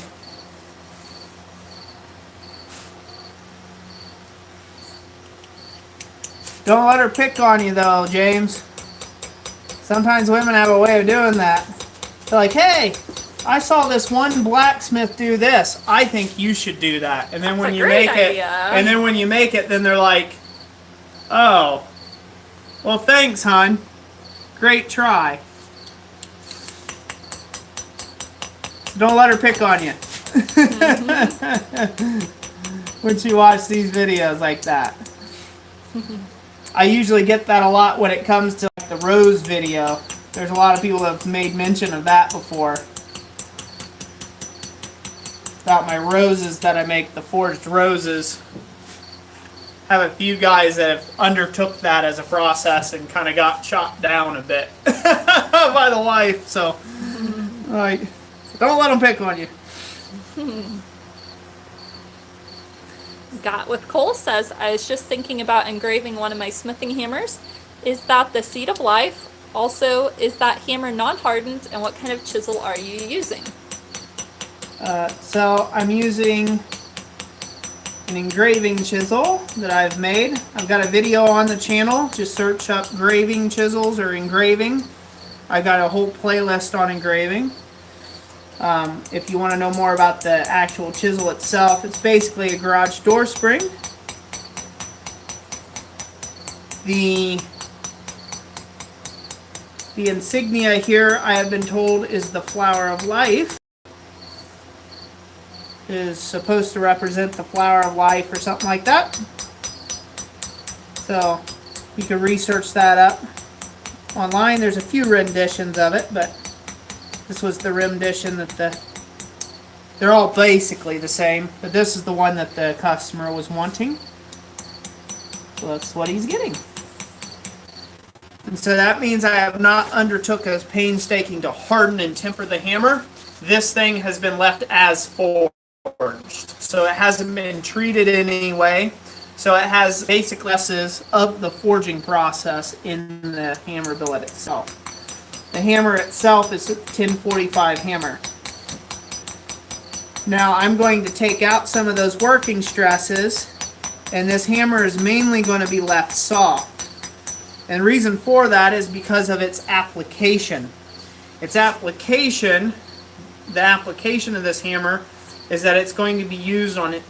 don't let her pick on you though, James. Sometimes women have a way of doing that. They're like, hey, I saw this one blacksmith do this. I think you should do that. And then when you make it, then they're like, oh, well, thanks, hon. Great try. Don't let her pick on you. When she watches these videos like that. I usually get that a lot when it comes to like the rose video. There's a lot of people that have made mention of that before. About my roses that I make, the forged roses. I have a few guys that have undertook that as a process and kind of got chopped down a bit by the wife. So, like, don't let them pick on you. Got with Cole says, I was just thinking about engraving one of my smithing hammers. Is that the seed of life? Also, is that hammer non-hardened, and what kind of chisel are you using? So I'm using an engraving chisel that I've made. I've got a video on the channel. Just search up graving chisels or engraving. I've got a whole playlist on engraving. If you want to know more about the actual chisel itself, it's basically a garage door spring. The insignia here, I have been told, is the flower of life. It is supposed to represent the flower of life or something like that. So you can research that up online. There's a few renditions of it, but this was the rendition that they're all basically the same, but this is the one that the customer was wanting. So that's what he's getting. And so that means I have not undertook as painstaking to harden and temper the hammer. This thing has been left as forged. So it hasn't been treated in any way. So it has basic lessons of the forging process in the hammer billet itself. The hammer itself is a 1045 hammer. Now I'm going to take out some of those working stresses, and this hammer is mainly going to be left soft. And the reason for that is because of its application. The application of this hammer is that it's going to be used on it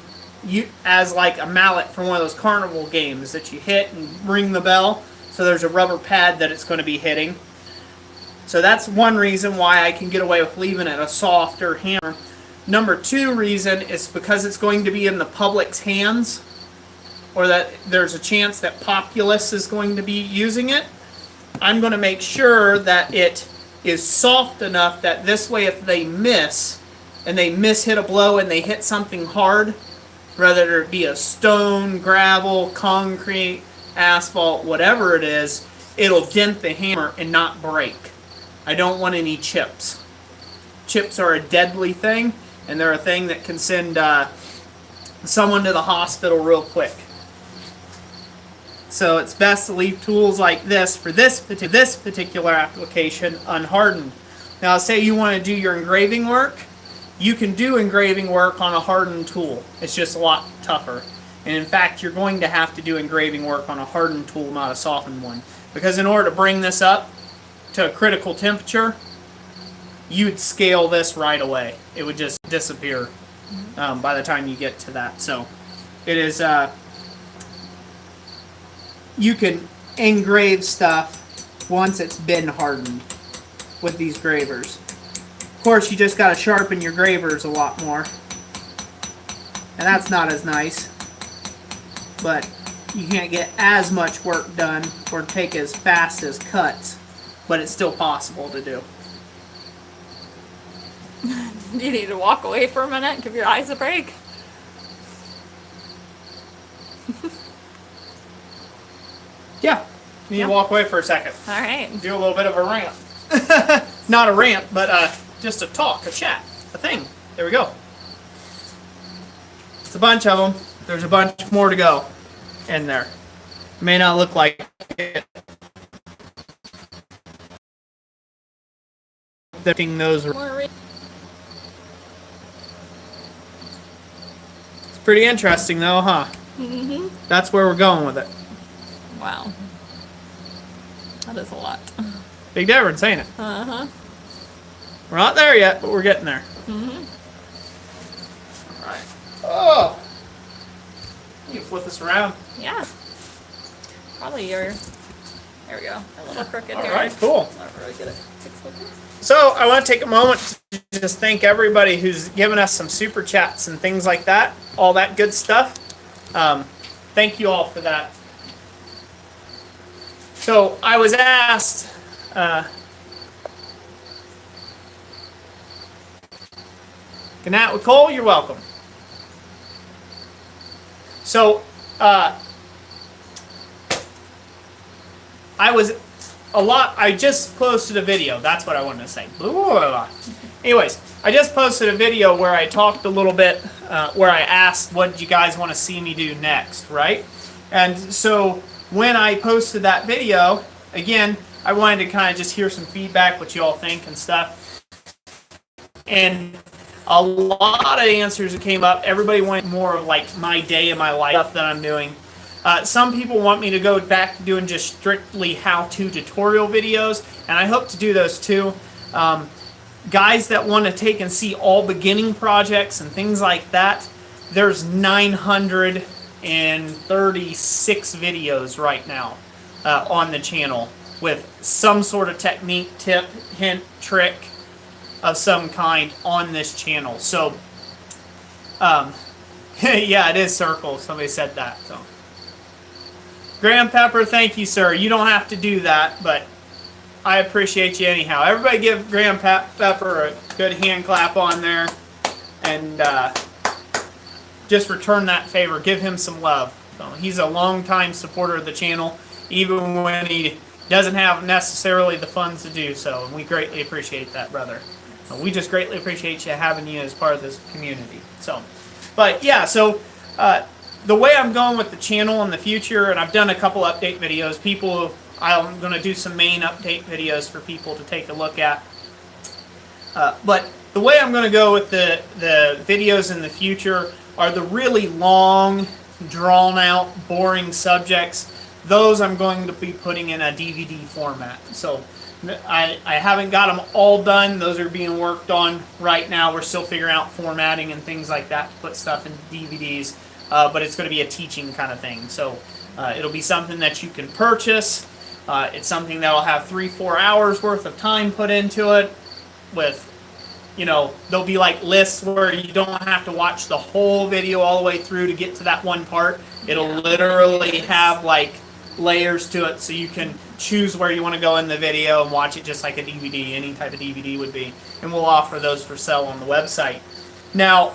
as like a mallet for one of those carnival games that you hit and ring the bell. So there's a rubber pad that it's going to be hitting. So that's one reason why I can get away with leaving it a softer hammer. Number 2 reason is because it's going to be in the public's hands, or that there's a chance that populace is going to be using it. I'm going to make sure that it is soft enough that this way if they miss, and they hit a blow and they hit something hard, whether it be a stone, gravel, concrete, asphalt, whatever it is, it'll dent the hammer and not break. I don't want any chips. Chips are a deadly thing, and they're a thing that can send someone to the hospital real quick. So it's best to leave tools like this for this particular application unhardened. Now say you want to do your engraving work, you can do engraving work on a hardened tool. It's just a lot tougher. And in fact, you're going to have to do engraving work on a hardened tool, not a softened one. Because in order to bring this up to a critical temperature, you'd scale this right away. It would just disappear by the time you get to that. So it is, you can engrave stuff once it's been hardened with these gravers. Of course, you just got to sharpen your gravers a lot more. And that's not as nice. But you can't get as much work done or take as fast as cuts. But it's still possible to do. You need to walk away for a minute, give your eyes a break. Yeah. You need to walk away for a second. All right. Do a little bit of a rant. Not a rant, but just a talk, a chat, a thing. There we go. It's a bunch of them. There's a bunch more to go in there. It may not look like it. Those are it's pretty interesting though, huh? Mm-hmm. That's where we're going with it. Wow. That is a lot. Big difference, ain't it? Uh-huh. We're not there yet, but we're getting there. Mm-hmm. Alright. Oh! You can flip this around. Yeah. Probably your... There we go. A little crooked here. Alright, cool. Not really get it fixed with it. So, I want to take a moment to just thank everybody who's given us some super chats and things like that. All that good stuff. Thank you all for that. So, I was asked... Gnat with Cole, you're welcome. So, I just posted a video. That's what I wanted to say. Blah, blah, blah, blah. Anyways, I just posted a video where I talked a little bit, where I asked what did you guys want to see me do next, right? And so when I posted that video, again, I wanted to kind of just hear some feedback, what you all think and stuff. And a lot of answers that came up, everybody wanted more of like my day and my life stuff that I'm doing. Some people want me to go back to doing just strictly how-to tutorial videos, and I hope to do those too. Guys that want to take and see all beginning projects and things like that, there's 936 videos right now on the channel with some sort of technique, tip, hint, trick of some kind on this channel. So, yeah, it is circle. Somebody said that. So, Graham Pepper, thank you, sir. You don't have to do that, but I appreciate you anyhow. Everybody give Graham Pepper a good hand clap on there, and just return that favor. Give him some love. So, he's a longtime supporter of the channel, even when he doesn't have necessarily the funds to do so, and we greatly appreciate that, brother. We just greatly appreciate you having you as part of this community. So, but yeah, so the way I'm going with the channel in the future, and I've done a couple update videos. I'm going to do some main update videos for people to take a look at. But the way I'm going to go with the videos in the future are the really long, drawn-out, boring subjects. Those I'm going to be putting in a DVD format. So I haven't got them all done. Those are being worked on right now. We're still figuring out formatting and things like that to put stuff in DVDs. But it's going to be a teaching kind of thing. So it'll be something that you can purchase. It's something that will have 3-4 hours worth of time put into it with you know, there'll be like lists where you don't have to watch the whole video all the way through to get to that one part. It'll literally have like layers to it, so you can choose where you want to go in the video and watch it just like a DVD, any type of DVD would be. And we'll offer those for sale on the website. Now,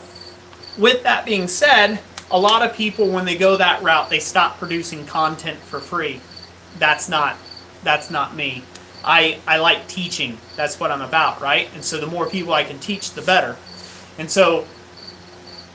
with that being said, a lot of people, when they go that route, they stop producing content for free. That's not me. I like teaching. That's what I'm about, right? And so the more people I can teach, the better. And so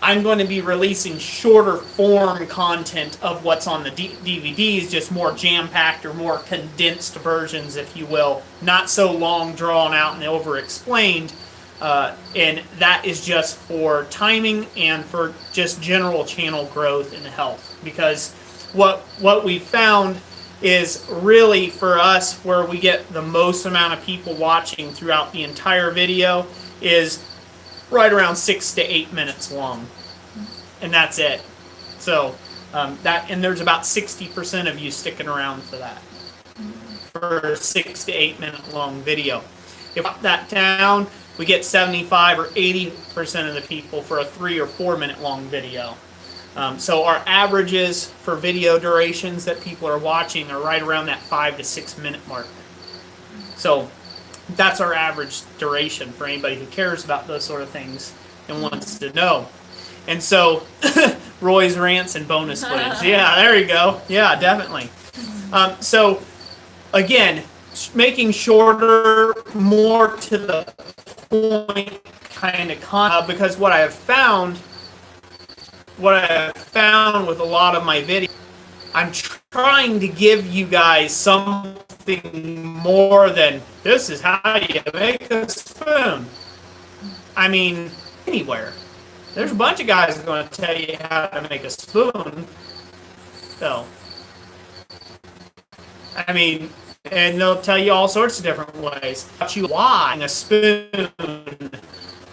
I'm going to be releasing shorter form content of what's on the DVDs, just more jam-packed or more condensed versions, if you will. Not so long, drawn out, and over-explained. And that is just for timing and for just general channel growth and health. Because what we found is really for us where we get the most amount of people watching throughout the entire video is right around 6 to 8 minutes long, and that's it. So and there's about 60% of you sticking around for that, for a 6 to 8 minute long video. If we drop that down, we get 75 or 80% of the people for a 3 or 4 minute long video. So our averages for video durations that people are watching are right around that 5 to 6 minute mark. So that's our average duration for anybody who cares about those sort of things and wants to know. And so Roy's rants and bonus footage. Yeah, there you go. Yeah, definitely. So again, making shorter, more to the point kind of content, because what I have found with a lot of my videos, I'm trying to give you guys something more than this is how you make a spoon. I mean, anywhere. There's a bunch of guys going to tell you how to make a spoon. So, I mean, and they'll tell you all sorts of different ways. Why a spoon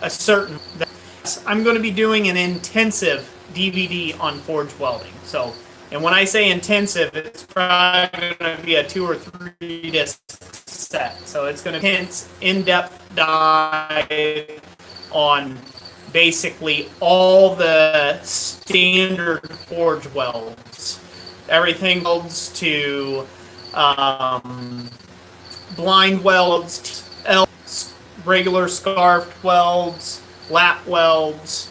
a certain. I'm going to be doing an intensive DVD on forge welding. So, and when I say intensive, it's probably going to be a 2 or 3 disc set. So it's going to be in-depth dive on basically all the standard forge welds. Everything welds to blind welds, regular scarfed welds, lap welds,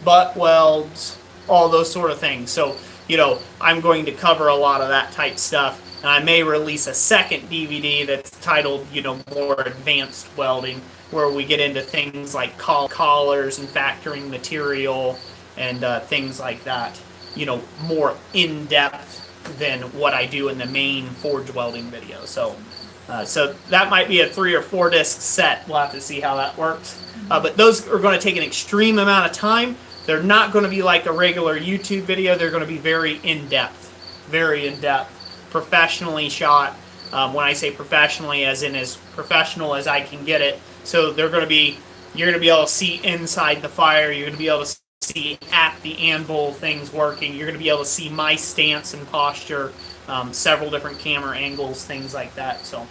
butt welds, all those sort of things. So, you know, I'm going to cover a lot of that type stuff. And I may release a second DVD that's titled, you know, more advanced welding, where we get into things like collars and factoring material and things like that. You know, more in-depth than what I do in the main forge welding video. So that might be a 3 or 4 disc set. We'll have to see how that works. But those are going to take an extreme amount of time. They're not going to be like a regular YouTube video. They're going to be very in-depth, professionally shot. When I say professionally, as in as professional as I can get it. So they're going to be, you're going to be able to see inside the fire. You're going to be able to see at the anvil things working. You're going to be able to see my stance and posture, several different camera angles, things like that. So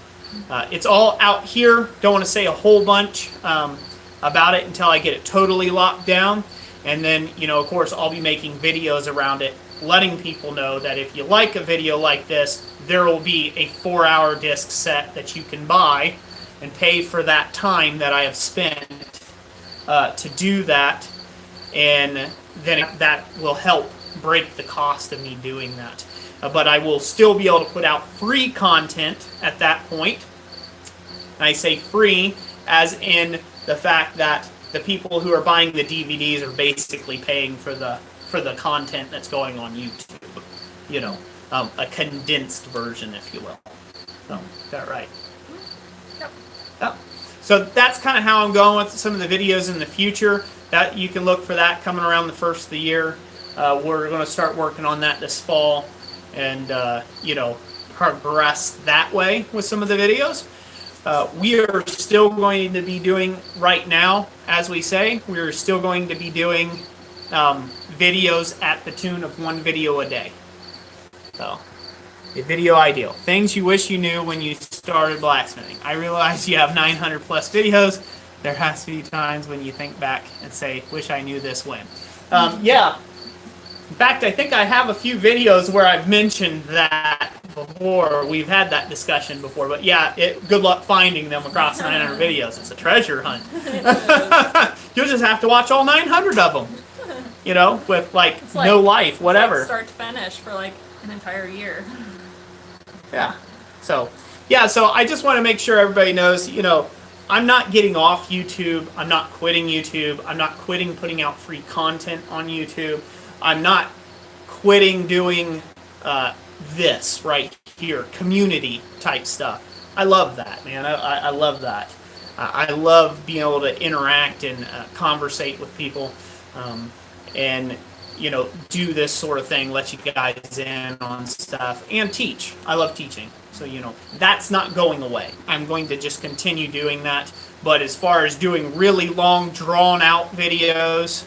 it's all out here. Don't want to say a whole bunch about it until I get it totally locked down. And then, you know, of course, I'll be making videos around it, letting people know that if you like a video like this, there will be a 4-hour disc set that you can buy and pay for that time that I have spent to do that. And then that will help break the cost of me doing that. But I will still be able to put out free content at that point. And I say free as in the fact that the people who are buying the DVDs are basically paying for the content that's going on YouTube. You know, a condensed version, if you will. So, is that right? Yep. Yep. So that's kind of how I'm going with some of the videos in the future. That you can look for that coming around the first of the year. We're going to start working on that this fall, and you know, progress that way with some of the videos. We are still going to be doing right now, as we say, we're still going to be doing videos at the tune of 1 video a day. So, a video ideal. Things you wish you knew when you started blacksmithing. I realize you have 900 plus videos. there has to be times when you think back and say, wish I knew this when. Yeah. In fact, I think I have a few videos where I've mentioned that before. We've had that discussion before. But yeah, good luck finding them across 900 videos. It's a treasure hunt. You'll just have to watch all 900 of them. You know, with like no life, whatever. It's like start to finish for like an entire year. Yeah. So I just want to make sure everybody knows, you know, I'm not getting off YouTube. I'm not quitting YouTube. I'm not quitting putting out free content on YouTube. I'm not quitting doing this right here, community type stuff. I love that, man. I love that. I love being able to interact and conversate with people. And you know, do this sort of thing, let you guys in on stuff, and teach. I love teaching. So, you know, that's not going away. I'm going to just continue doing that. But as far as doing really long, drawn-out videos,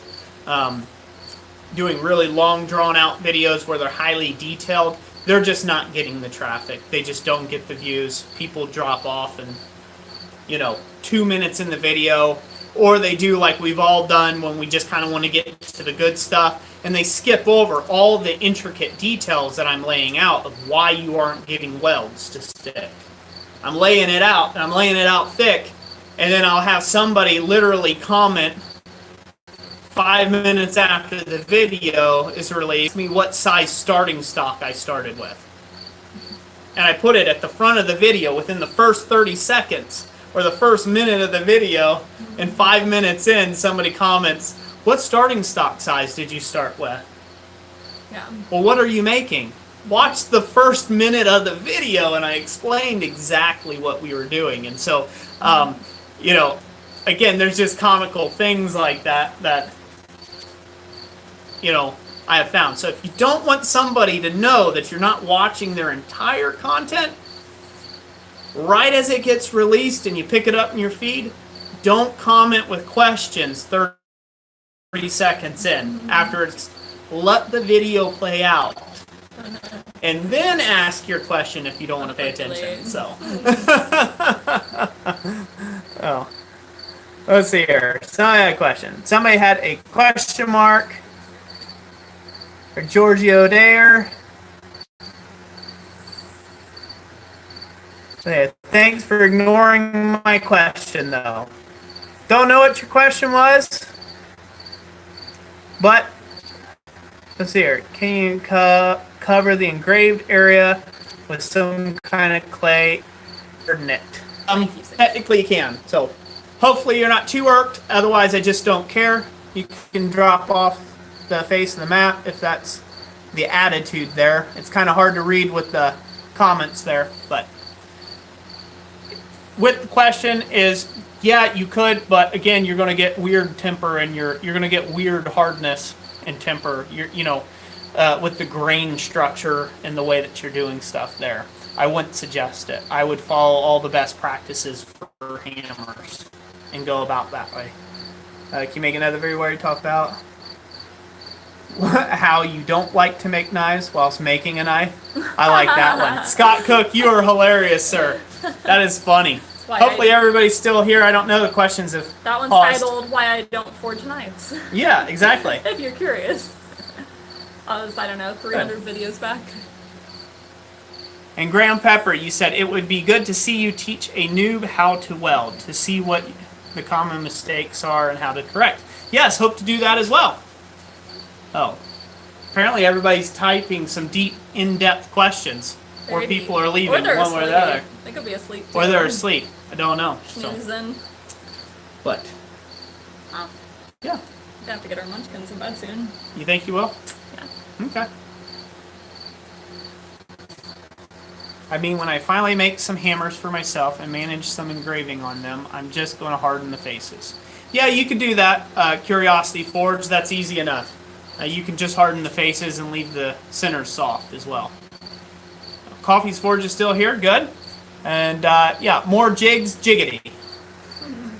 where they're highly detailed, they're just not getting the traffic. They just don't get the views. People drop off and, you know, 2 minutes in the video, or they do like we've all done when we just kind of want to get to the good stuff, and they skip over all the intricate details that I'm laying out of why you aren't getting welds to stick. I'm laying it out, and I'm laying it out thick, and then I'll have somebody literally comment 5 minutes after the video is released me what size starting stock I started with. And I put it at the front of the video within the first 30 seconds. Or the first minute of the video, and 5 minutes in, somebody comments, what starting stock size did you start with? Yeah. Well, what are you making? Watch the first minute of the video, and I explained exactly what we were doing. And so, you know, again, there's just comical things like that, you know, I have found. So if you don't want somebody to know that you're not watching their entire content, right as it gets released and you pick it up in your feed, don't comment with questions 30 seconds in. After it's, let the video play out. And then ask your question if you don't want to pay attention. So, oh. Let's see here. Somebody had a question. Somebody had a question mark for Giorgio there. Thanks for ignoring my question, though. Don't know what your question was, but let's see here. Can you cover the engraved area with some kind of clay or knit? Technically you can. So hopefully you're not too irked. Otherwise, I just don't care. You can drop off the face of the map if that's the attitude there. It's kind of hard to read with the comments there, but with the question is, yeah, you could, but again, you're going to get weird temper and you're going to get weird hardness and temper. You know, with the grain structure and the way that you're doing stuff there. I wouldn't suggest it. I would follow all the best practices for hammers and go about that way. Can you make another video where you talk about how you don't like to make knives whilst making a knife? I like that one. Scott Cook, you are hilarious, sir. That is funny. Hopefully everybody's still here. I don't know the questions if that one's paused. titled "Why I Don't Forge Knives." Yeah, exactly. If you're curious. I don't know, 300 videos back. And Graham Pepper, you said it would be good to see you teach a noob how to weld, to see what the common mistakes are and how to correct. Yes, hope to do that as well. Oh, apparently everybody's typing some deep, in-depth questions. Or people are leaving, one way or the other. They could be asleep too. Or they're asleep. I don't know. Snoozing. But, yeah. We have to get our munchkins in bed soon. You think you will? Yeah. Okay. I mean, when I finally make some hammers for myself and manage some engraving on them, I'm just going to harden the faces. Yeah, you could do that. Curiosity Forge, that's easy enough. You can just harden the faces and leave the centers soft as well. Coffee's Forge is still here, good. And yeah, more jigs, jiggity.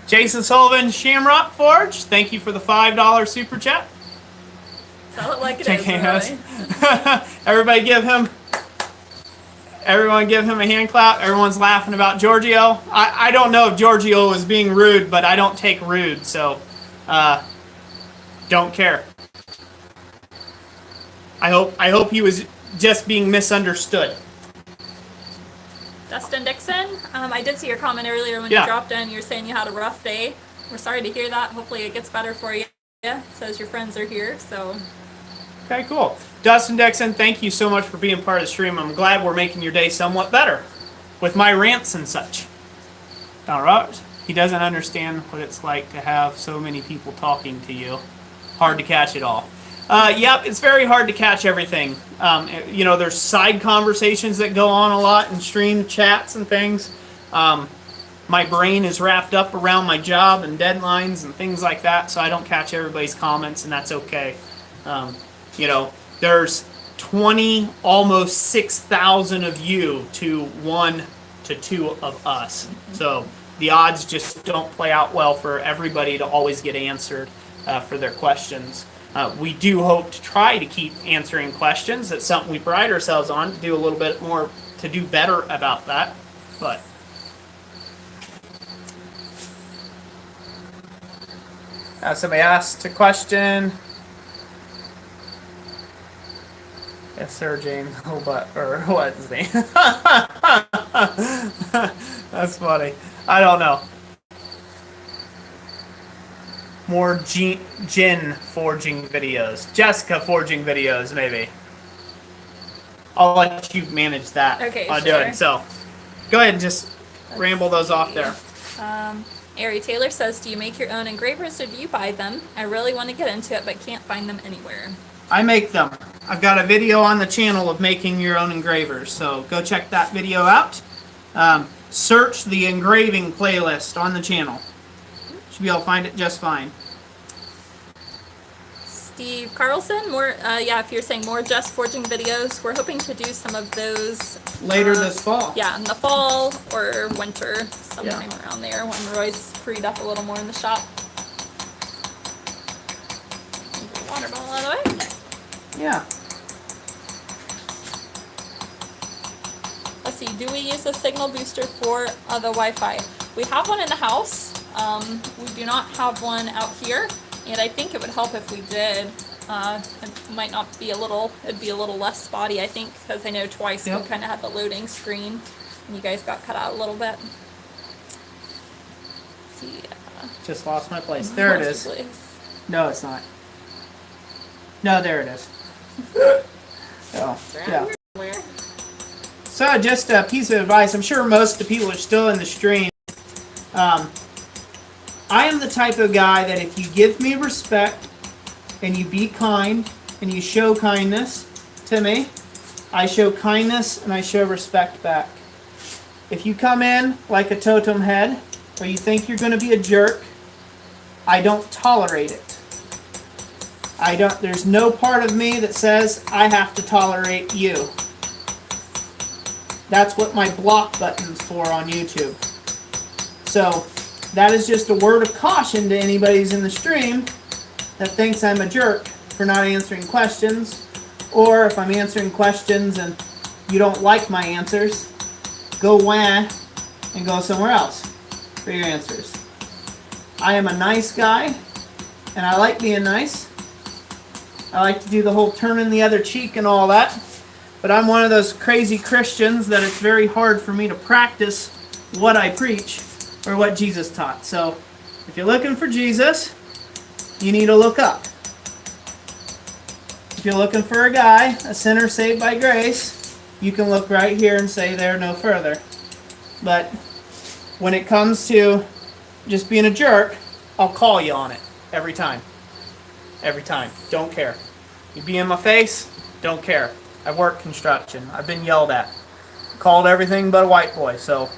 Jason Sullivan, Shamrock Forge, thank you for the $5 super chat. Tell it like it is, Everybody give him Everyone give him a hand clap. Everyone's laughing about Giorgio. I don't know if Giorgio was being rude, but I don't take rude, so don't care. I hope he was just being misunderstood. Dustin Dixon, I did see your comment earlier when you dropped in. You were saying you had a rough day. We're sorry to hear that. Hopefully it gets better for you. Yeah, says your friends are here, so. Okay, cool. Dustin Dixon, thank you so much for being part of the stream. I'm glad we're making your day somewhat better with my rants and such. All right. He doesn't understand what it's like to have so many people talking to you. Hard to catch it all. Yep, it's very hard to catch everything. There's side conversations that go on a lot in stream chats and things. My brain is wrapped up around my job and deadlines and things like that, so I don't catch everybody's comments, and that's okay. There's 20, almost 6,000 of you to 1 to 2 of us. So the odds just don't play out well for everybody to always get answered for their questions. We do hope to try to keep answering questions. That's something we pride ourselves on, to do a little bit more, to do better about that. But somebody asked a question. Yes, sir, James. Oh, or what's his name? That's funny. I don't know. More Jen forging videos. Jessica forging videos, maybe. I'll let you manage that. Okay, I'll do it. So, go ahead and just ramble those off there. Ari Taylor says, do you make your own engravers or do you buy them? I really want to get into it, but can't find them anywhere. I make them. I've got a video on the channel of making your own engravers, so go check that video out. Search the engraving playlist on the channel. Should be able to find it just fine. Steve Carlson, if you're saying more Just Forging videos, we're hoping to do some of those later this fall. Yeah, in the fall or winter, sometime around there when Roy's freed up a little more in the shop. Water bottle out of the way. Yeah. Let's see, do we use a signal booster for the Wi-Fi? We have one in the house. We do not have one out here, and I think it would help if we did. It might not be it'd be a little less spotty, I think, because I know twice we kind of had the loading screen, and you guys got cut out a little bit. Let's see. Just lost my place. There it is. Place. No, it's not. No, there it is. So, just a piece of advice. I'm sure most of the people are still in the stream. I am the type of guy that if you give me respect and you be kind and you show kindness to me, I show kindness and I show respect back. If you come in like a totem head or you think you're going to be a jerk, I don't tolerate it. There's no part of me that says I have to tolerate you. That's what my block button's for on YouTube. So, that is just a word of caution to anybody who's in the stream that thinks I'm a jerk for not answering questions, or if I'm answering questions and you don't like my answers, go wah and go somewhere else for your answers. I am a nice guy, and I like being nice. I like to do the whole turning the other cheek and all that, but I'm one of those crazy Christians that it's very hard for me to practice what I preach or what Jesus taught. So, if you're looking for Jesus, you need to look up. If you're looking for a guy, a sinner saved by grace, you can look right here and say there no further. But when it comes to just being a jerk, I'll call you on it every time. Every time. Don't care. You be in my face, don't care. I've worked construction. I've been yelled at. Called everything but a white boy, so.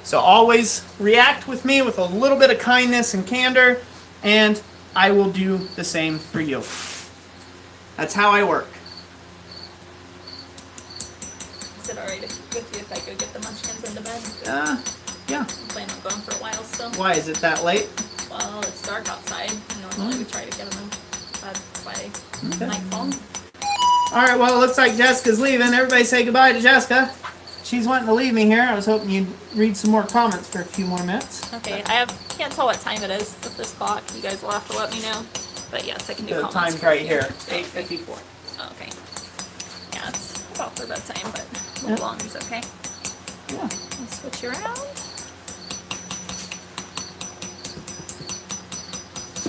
So always react with me with a little bit of kindness and candor, and I will do the same for you. That's how I work. Is it alright with you if I go get the munchkins into bed? Yeah. I'm planning on going for a while still. Why, is it that late? Well, it's dark outside. Normally we try to get them in. by nightfall. All right, well, it looks like Jessica's leaving. Everybody say goodbye to Jessica. She's wanting to leave me here. I was hoping you'd read some more comments for a few more minutes. Okay, can't tell what time it is with this clock. You guys will have to let me know. But yes, I can do The comments. time's right here, 8:54. Okay. Yeah, it's about for bedtime, but a little longer is okay. Yeah. Let's switch you around.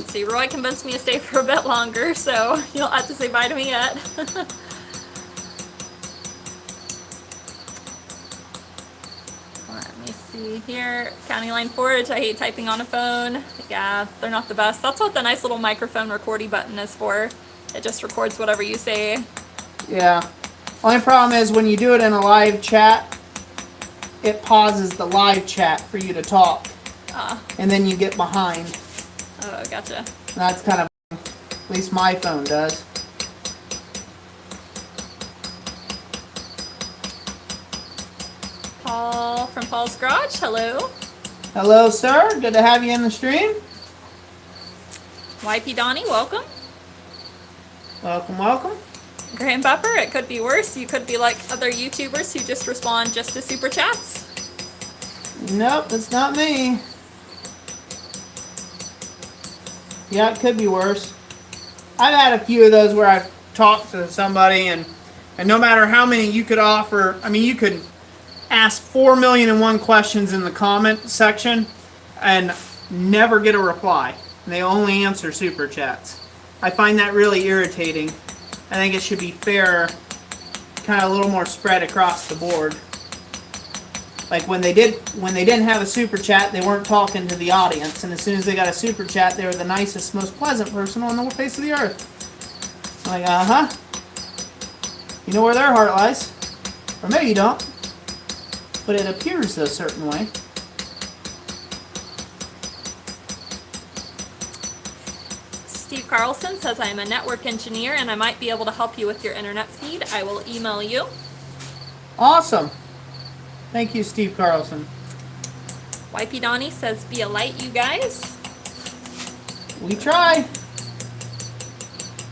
See, Roy convinced me to stay for a bit longer, so you don't have to say bye to me yet. Let me see here. County Line Forage, I hate typing on a phone. Yeah, they're not the best. That's what the nice little microphone recording button is for. It just records whatever you say. Yeah. Only problem is when you do it in a live chat, it pauses the live chat for you to talk. And then you get behind. Oh, gotcha. That's kind of, at least my phone does. Paul from Paul's Garage, hello. Hello, sir. Good to have you in the stream. YP Donnie, welcome. Welcome, welcome. Graham Pepper, it could be worse. You could be like other YouTubers who just respond just to super chats. Nope, that's not me. Yeah, it could be worse. I've had a few of those where I've talked to somebody and no matter how many you could offer, I mean, you could ask 4,000,001 questions in the comment section and never get a reply. And they only answer super chats. I find that really irritating. I think it should be fair, kind of a little more spread across the board. Like when they didn't have a super chat, they weren't talking to the audience, and as soon as they got a super chat, they were the nicest, most pleasant person on the face of the earth. I'm like, you know where their heart lies, or maybe you don't, but it appears a certain way. Steve Carlson says, I'm a network engineer and I might be able to help you with your internet feed. I will email you. Awesome. Thank you, Steve Carlson. YP Donnie says, be a light, you guys. We try.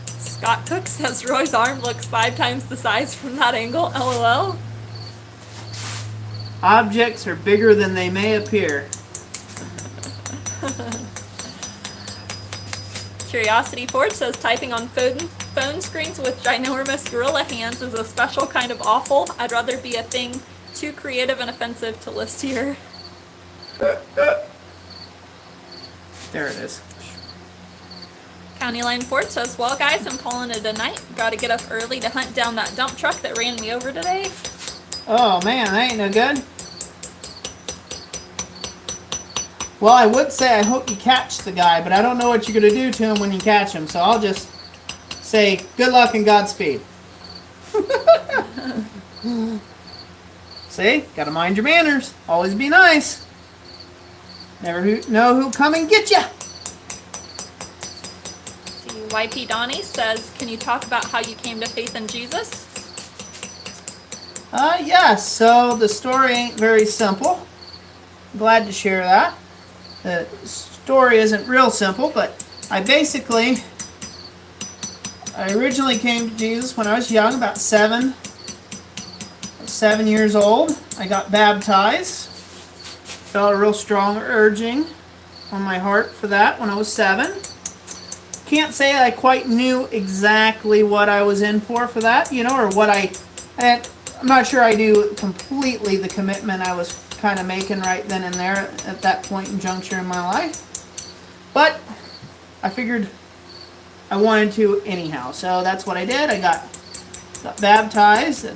Scott Cook says, Roy's arm looks 5 times the size from that angle. LOL. Objects are bigger than they may appear. Curiosity Forge says, typing on phone screens with ginormous gorilla hands is a special kind of awful. I'd rather be a thing too creative and offensive to list here. There it is. County Line Forge says, well guys, I'm calling it a night. Gotta get up early to hunt down that dump truck that ran me over today. Oh man, that ain't no good. Well, I would say I hope you catch the guy, but I don't know what you're going to do to him when you catch him, so I'll just say good luck and Godspeed. See? Gotta mind your manners. Always be nice. Never know who'll come and get ya. YP Donnie says, can you talk about how you came to faith in Jesus? Yes. So the story ain't very simple. Glad to share that. The story isn't real simple, but I originally came to Jesus when I was young, about 7 years old. I got baptized. Felt a real strong urging on my heart for that when I was 7. Can't say I quite knew exactly what I was in for that, or what I'm not sure I do completely the commitment I was kind of making right then and there at that point in juncture in my life. But I figured I wanted to anyhow, so that's what I did. I got baptized,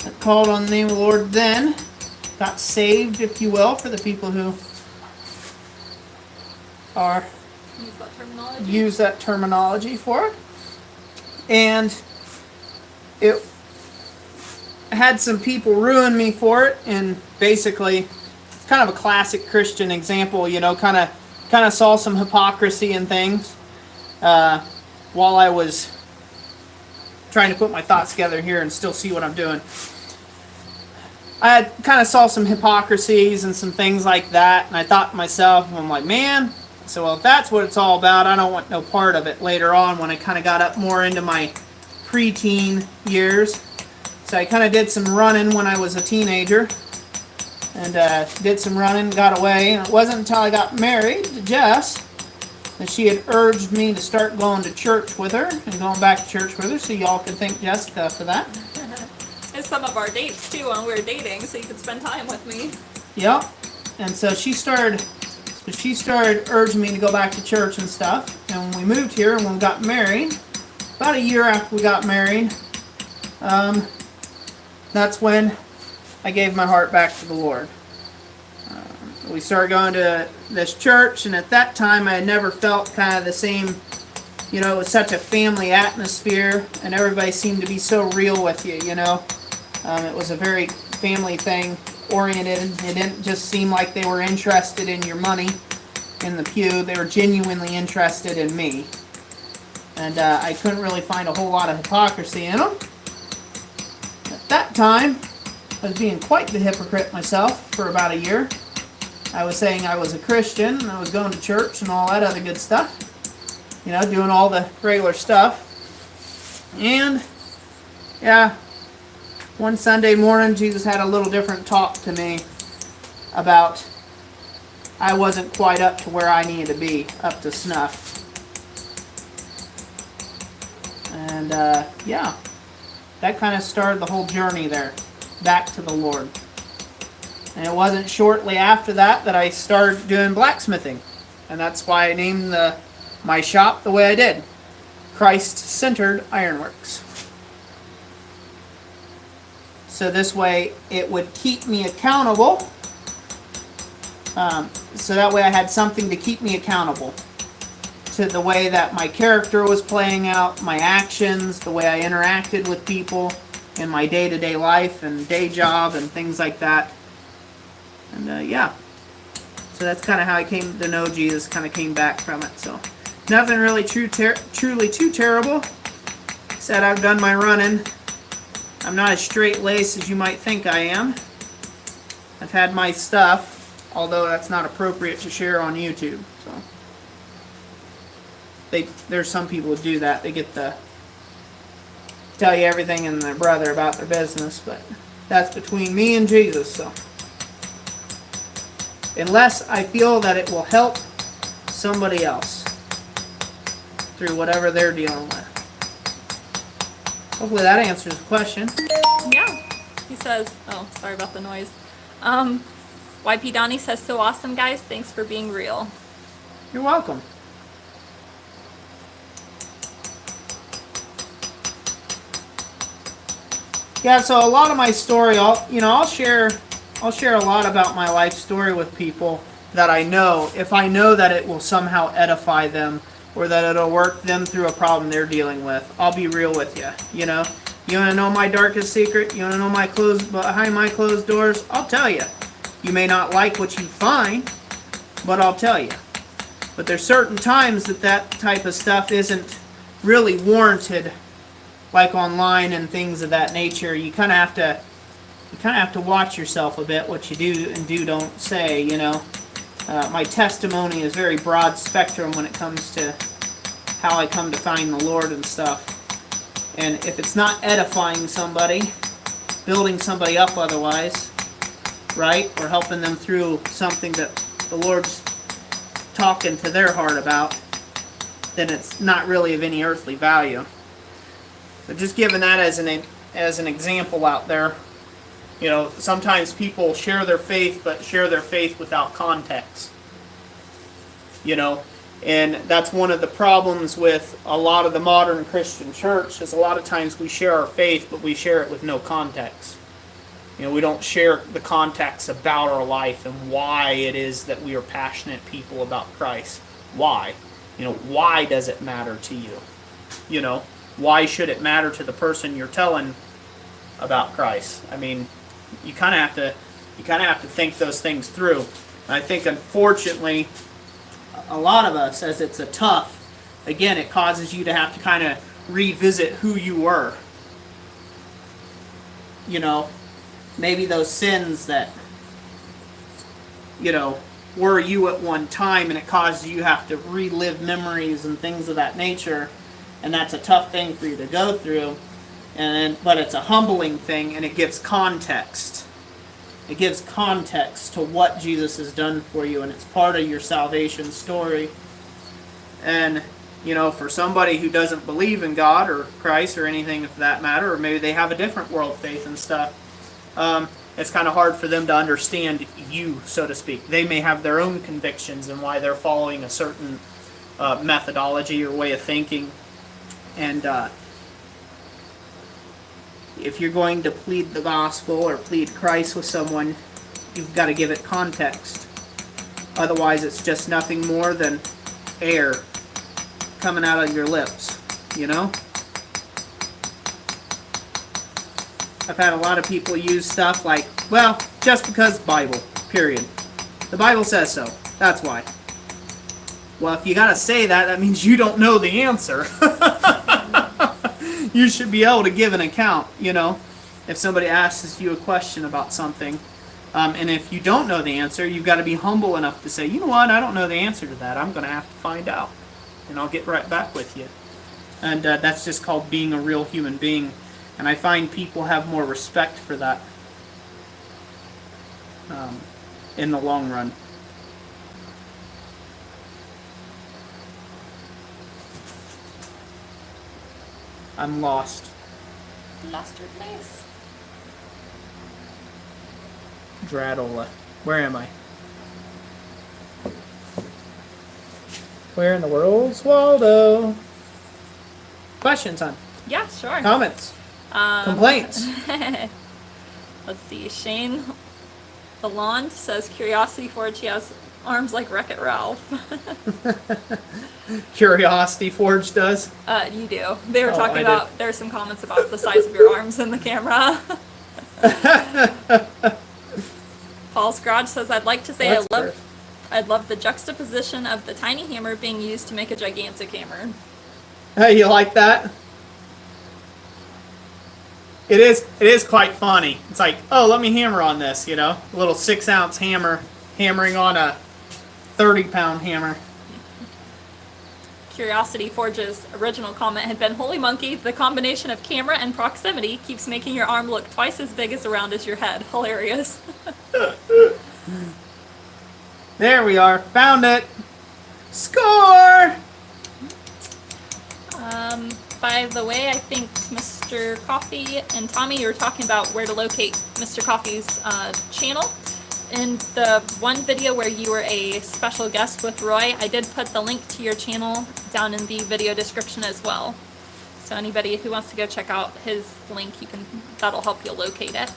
I called on the name of the Lord then, got saved, if you will, for the people who are use that terminology for it. And it had some people ruin me for it, and basically it's kind of a classic Christian example, kind of saw some hypocrisy and things while I was trying to put my thoughts together here and still see what I'm doing. I kind of saw some hypocrisies and some things like that, and I thought to myself, I'm like, man, So if that's what it's all about, I don't want no part of it later on when I kind of got up more into my preteen years. So I kind of did some running when I was a teenager, and did some running, got away. And it wasn't until I got married to Jess that she had urged me to start going to church with her and going back to church with her, so y'all can thank Jessica for that. And some of our dates too when we were dating, so you could spend time with me. Yep. And so she started urging me to go back to church and stuff. And when we moved here and when we got married, about a year after we got married, that's when I gave my heart back to the Lord. We started going to this church, and at that time I had never felt kind of the same, you know, it was such a family atmosphere, and everybody seemed to be so real with you, you know. It was a very family thing oriented. It didn't just seem like they were interested in your money in the pew. They were genuinely interested in me. And I couldn't really find a whole lot of hypocrisy in them. At that time, I was being quite the hypocrite myself for about a year. I was saying I was a Christian, and I was going to church and all that other good stuff. You know, doing all the regular stuff. And, yeah, one Sunday morning, Jesus had a little different talk to me about I wasn't quite up to where I needed to be, up to snuff. And, yeah, that kind of started the whole journey there, back to the Lord. And it wasn't shortly after that that I started doing blacksmithing. And that's why I named my shop the way I did. Christ-Centered Ironworks. So this way it would keep me accountable. So that way I had something to keep me accountable to the way that my character was playing out, my actions, the way I interacted with people in my day-to-day life and day job and things like that. And yeah, so that's kind of how I came to know Jesus, kind of came back from it. So nothing really truly too terrible. Said I've done my running. I'm not as straight-laced as you might think I am. I've had my stuff, although that's not appropriate to share on YouTube. So there's some people who do that. They get to tell you everything and their brother about their business, but that's between me and Jesus. So unless I feel that it will help somebody else through whatever they're dealing with. Hopefully that answers the question. Yeah. He says, oh, sorry about the noise. YP Donnie says, so awesome, guys. Thanks for being real. You're welcome. Yeah, so a lot of my story, I'll share a lot about my life story with people that I know, if I know that it will somehow edify them or that it'll work them through a problem they're dealing with. I'll be real with you, you know. You want to know my darkest secret? You want to know my behind my closed doors? I'll tell you. You may not like what you find, but I'll tell you. But there's certain times that type of stuff isn't really warranted, like online and things of that nature. You kind of have to watch yourself a bit, what you do and don't say, you know. My testimony is very broad spectrum when it comes to how I come to find the Lord and stuff. And if it's not edifying somebody, building somebody up otherwise, right, or helping them through something that the Lord's talking to their heart about, then it's not really of any earthly value. So just giving that as an example out there. You know, sometimes people share their faith, but share their faith without context. You know, and that's one of the problems with a lot of the modern Christian church, is a lot of times we share our faith, but we share it with no context. You know, we don't share the context about our life and why it is that we are passionate people about Christ. Why? You know, why does it matter to you? You know, why should it matter to the person you're telling about Christ? I mean, you kind of have to think those things through. And I think, unfortunately, a lot of us, as it's a tough, again, it causes you to have to kind of revisit who you were. You know, maybe those sins that, you know, were you at one time, and it causes you have to relive memories and things of that nature, and that's a tough thing for you to go through. But it's a humbling thing, and it gives context. It gives context to what Jesus has done for you, and it's part of your salvation story. And, you know, for somebody who doesn't believe in God or Christ or anything for that matter, or maybe they have a different world faith and stuff, it's kind of hard for them to understand you, so to speak. They may have their own convictions and why they're following a certain methodology or way of thinking. And if you're going to plead the gospel or plead Christ with someone, you've got to give it context. Otherwise, it's just nothing more than air coming out of your lips, you know? I've had a lot of people use stuff like, well, just because Bible, period. The Bible says so. That's why. Well, if you got to say that, that means you don't know the answer. You should be able to give an account, you know, if somebody asks you a question about something. And if you don't know the answer, you've got to be humble enough to say, you know what, I don't know the answer to that. I'm going to have to find out. And I'll get right back with you. And that's just called being a real human being. And I find people have more respect for that in the long run. I'm lost. Lost your place. Dradola. Where am I? Where in the world's Waldo? Questions, hon? Yeah, sure. Comments? Complaints? Let's see. Shane Lalonde says Curiosity Forge, he has arms like Wreck-It Ralph. Curiosity Forge does? You do. They were talking I about, did. there's some comments about the size of your arms in the camera. Paul Scrooge says, I'd like to say I'd love the juxtaposition of the tiny hammer being used to make a gigantic hammer. Hey, you like that? It is quite funny. It's like, oh, let me hammer on this, you know? A little 6-ounce hammer hammering on a 30-pound hammer. Curiosity Forge's original comment had been, Holy monkey, the combination of camera and proximity keeps making your arm look twice as big as around as your head. Hilarious. There we are. Found it. Score! By the way, I think Mr. Coffee and Tommy, you were talking about where to locate Mr. Coffee's channel. In the one video where you were a special guest with Roy, I did put the link to your channel down in the video description as well. So anybody who wants to go check out his link, that'll help you locate it.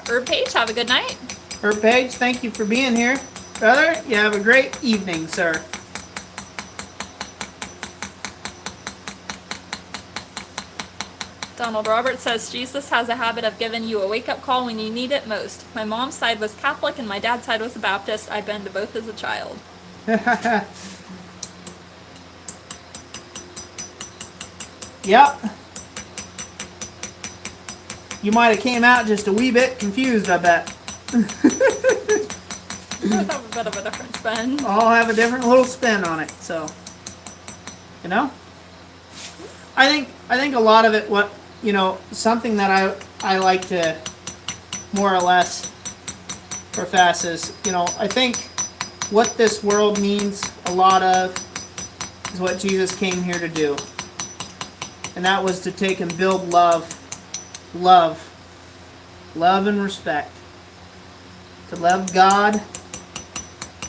Herb Page, have a good night. Herb Page, thank you for being here. Brother, you have a great evening, sir. Donald Roberts says, Jesus has a habit of giving you a wake-up call when you need it most. My mom's side was Catholic and my dad's side was a Baptist. I've been to both as a child. Yep. You might have came out just a wee bit confused, I bet. Both have a bit of a different spin. All have a different little spin on it, so, you know. I think a lot of it, something that I like to more or less profess is, I think what this world needs a lot of is what Jesus came here to do. And that was to take and build love and respect. To love God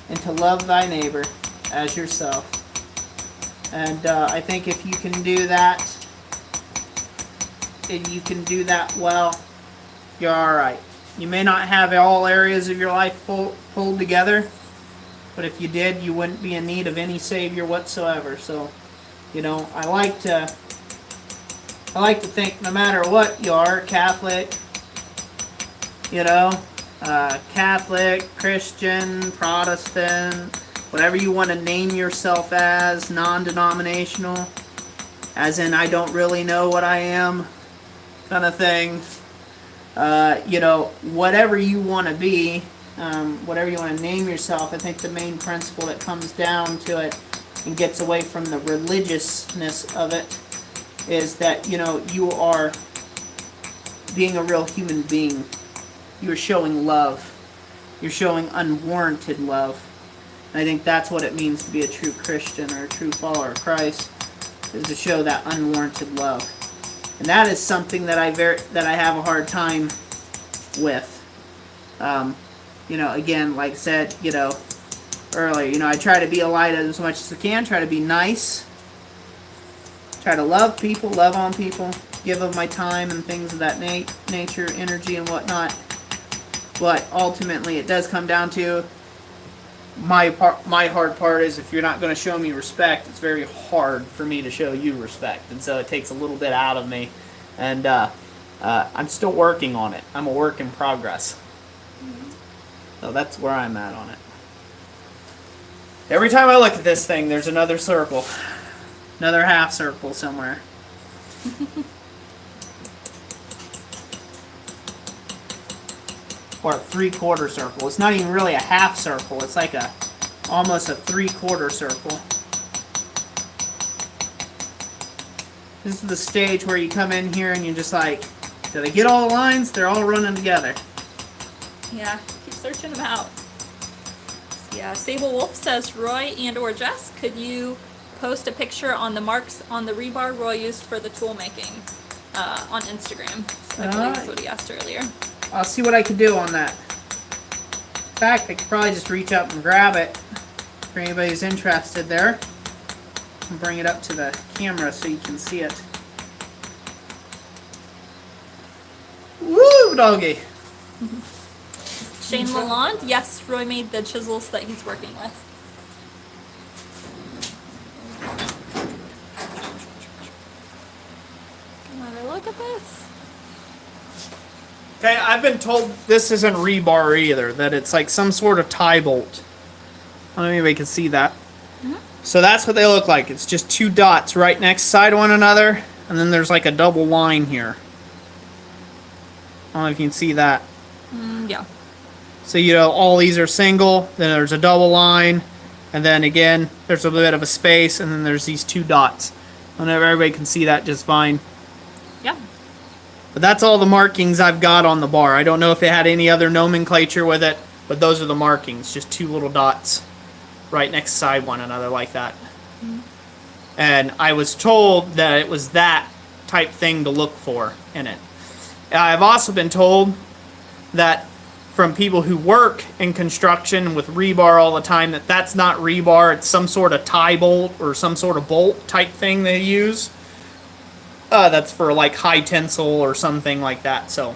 and to love thy neighbor as yourself. And I think if you can do that, and you can do that well, you're alright. You may not have all areas of your life pulled together, but if you did, you wouldn't be in need of any Savior whatsoever. So, I like to think no matter what you are, Catholic, Catholic, Christian, Protestant, whatever you want to name yourself as, non-denominational, as in I don't really know what I am, kind of thing. You know, whatever you want to be, whatever you want to name yourself, I think the main principle that comes down to it and gets away from the religiousness of it is that, you know, you are being a real human being. You're showing love. You're showing unwarranted love. And I think that's what it means to be a true Christian or a true follower of Christ, is to show that unwarranted love. And that is something that I have a hard time with. You know, again, like I said, you know, earlier, you know, I try to be a light as much as I can, try to be nice, try to love people, love on people, give of my time and things of that nature, energy and whatnot. But ultimately, it does come down to my hard part is if you're not going to show me respect, it's very hard for me to show you respect. And so it takes a little bit out of me. And I'm still working on it. I'm a work in progress. So that's where I'm at on it. Every time I look at this thing, there's another circle. Another half circle somewhere. Or a 3/4 circle. It's not even really a half circle. It's like almost a 3/4 circle. This is the stage where you come in here and you're just like, did I get all the lines? They're all running together. Yeah, keep searching them out. Yeah, Sable Wolf says, Roy and or Jess, could you post a picture on the marks on the rebar Roy used for the tool making on Instagram? So I believe that's what he asked earlier. I'll see what I can do on that. In fact, I could probably just reach up and grab it for anybody who's interested there. And bring it up to the camera so you can see it. Woo, doggy! Shane Lalonde, yes, Roy made the chisels that he's working with. Another look at this. Okay, I've been told this isn't rebar either, that it's like some sort of tie bolt. I don't know if anybody can see that. So that's what they look like. It's just two dots right next side one another, and then there's like a double line here. I don't know if you can see that. Yeah. So, you know, all these are single, then there's a double line, and then again, there's a bit of a space, and then there's these two dots. I don't know if everybody can see that just fine. Yeah. But that's all the markings I've got on the bar. I don't know if it had any other nomenclature with it, but those are the markings, just two little dots right next side one another like that. And I was told that it was that type thing to look for in it. I've also been told that from people who work in construction with rebar all the time that that's not rebar, it's some sort of tie bolt or some sort of bolt type thing they use. That's for like high tensile or something like that. So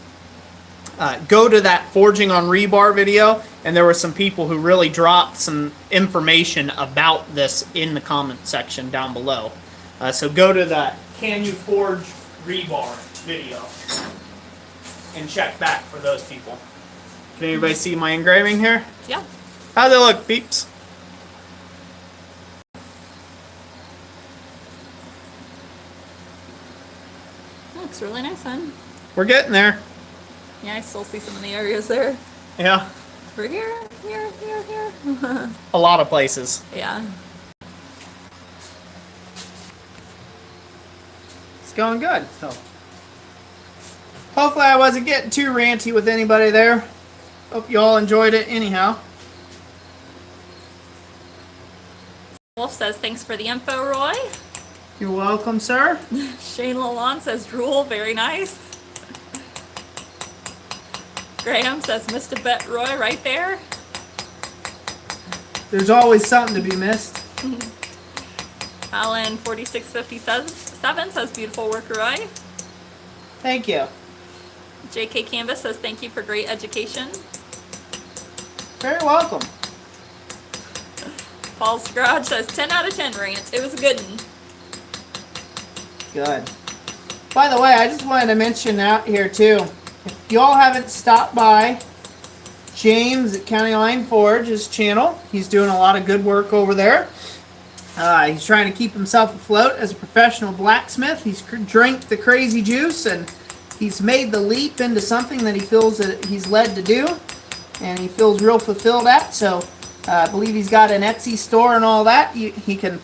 go to that Forging on Rebar video, and there were some people who really dropped some information about this in the comment section down below. So go to that Can You Forge Rebar video and check back for those people. Can anybody see my engraving here? Yeah. How's it look, peeps? Looks really nice, hon. We're getting there. Yeah, I still see some of the areas there. Yeah. We're here. A lot of places. Yeah. It's going good. So hopefully I wasn't getting too ranty with anybody there. Hope you all enjoyed it anyhow. Wolf says, thanks for the info, Roy. You're welcome, sir. Shane Lalonde says, drool, very nice. Graham says, missed a bet, Roy, right there. There's always something to be missed. Alan 4657 says, beautiful work, Roy. Thank you. JK Canvas says, thank you for great education. Very welcome. Paul's Garage says, 10 out of 10 rant. It was a good one. Good. By the way, I just wanted to mention out here too, if y'all haven't stopped by James at County Line Forge, his channel, he's doing a lot of good work over there. He's trying to keep himself afloat as a professional blacksmith. He's drank the crazy juice and he's made the leap into something that he feels that he's led to do, and he feels real fulfilled at. So I believe he's got an Etsy store and all that. He can,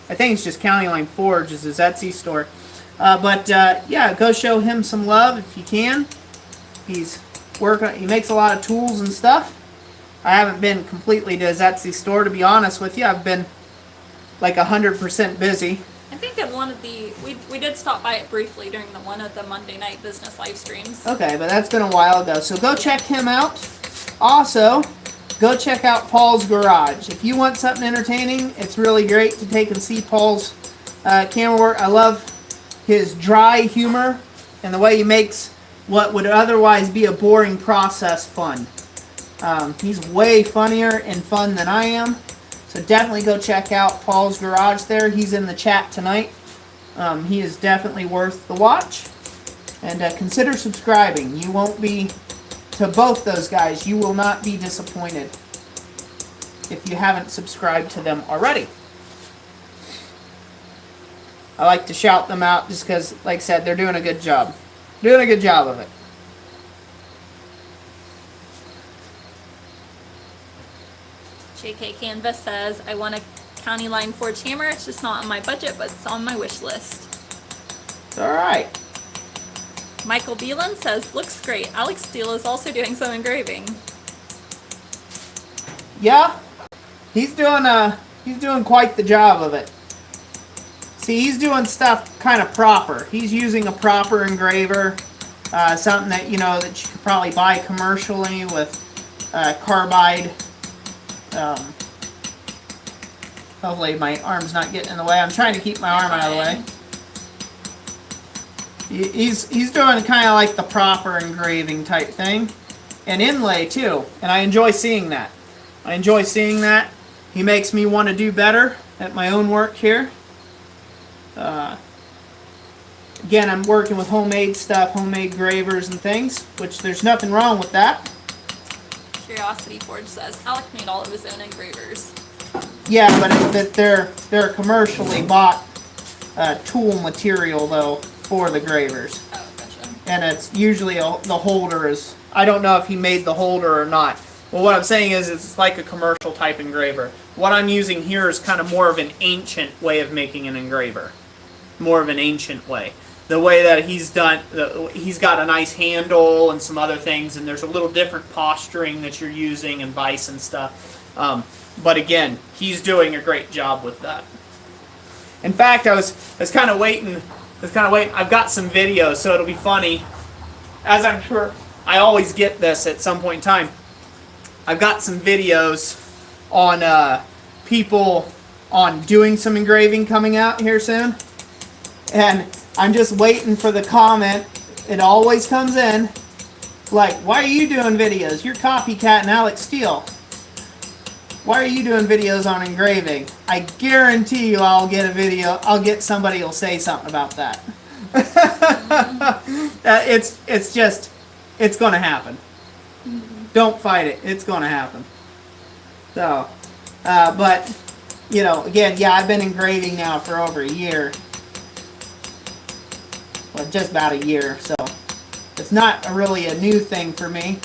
I think it's just County Line Forge is his Etsy store. Yeah, go show him some love if you can. He's working. He makes a lot of tools and stuff. I haven't been completely to his Etsy store, to be honest with you. I've been like 100% busy. I think at one of the we did stop by it briefly during one of the Monday night business live streams. Okay, but that's been a while ago. So go check him out. Also, go check out Paul's Garage. If you want something entertaining, it's really great to take and see Paul's camera work. I love his dry humor and the way he makes what would otherwise be a boring process fun. He's way funnier and fun than I am. So definitely go check out Paul's Garage there. He's in the chat tonight. He is definitely worth the watch. And consider subscribing. You won't be, to both those guys, you will not be disappointed if you haven't subscribed to them already. I like to shout them out just because, like I said, they're doing a good job. Doing a good job of it. JK Canvas says, I want a County Line Forge hammer. It's just not on my budget, but it's on my wish list. It's alright. Michael Beelan says, looks great. Alex Steele is also doing some engraving. Yeah, he's doing quite the job of it. See, he's doing stuff kind of proper. He's using a proper engraver, something that, you know, that you could probably buy commercially with carbide. Hopefully my arm's not getting in the way. I'm trying to keep my arm out of the way. He's doing kind of like the proper engraving type thing. And inlay too. And I enjoy seeing that. I enjoy seeing that. He makes me want to do better at my own work here. Again, I'm working with homemade stuff, homemade gravers and things, which there's nothing wrong with that. Curiosity Forge says, Alec made all of his own engravers. Yeah, but they're commercially bought tool material though for the gravers. Oh, gotcha. And it's usually the holder is, I don't know if he made the holder or not. Well, what I'm saying is it's like a commercial type engraver. What I'm using here is kind of more of an ancient way of making an engraver. More of an ancient way. The way that he's done, he's got a nice handle and some other things, and there's a little different posturing that you're using and vise and stuff. But again, he's doing a great job with that. In fact, I was kind of waiting. I've got some videos, so it'll be funny. As I'm sure I always get this at some point in time. I've got some videos on people on doing some engraving coming out here soon. And I'm just waiting for the comment. It always comes in. Like, why are you doing videos? You're copycatting Alex Steele. Why are you doing videos on engraving? I guarantee you I'll get a video. I'll get somebody who'll say something about that. It's going to happen. Don't fight it. It's going to happen. So, but, you know, again, yeah, I've been engraving now for over a year. Well, just about a year, so it's not really a new thing for me.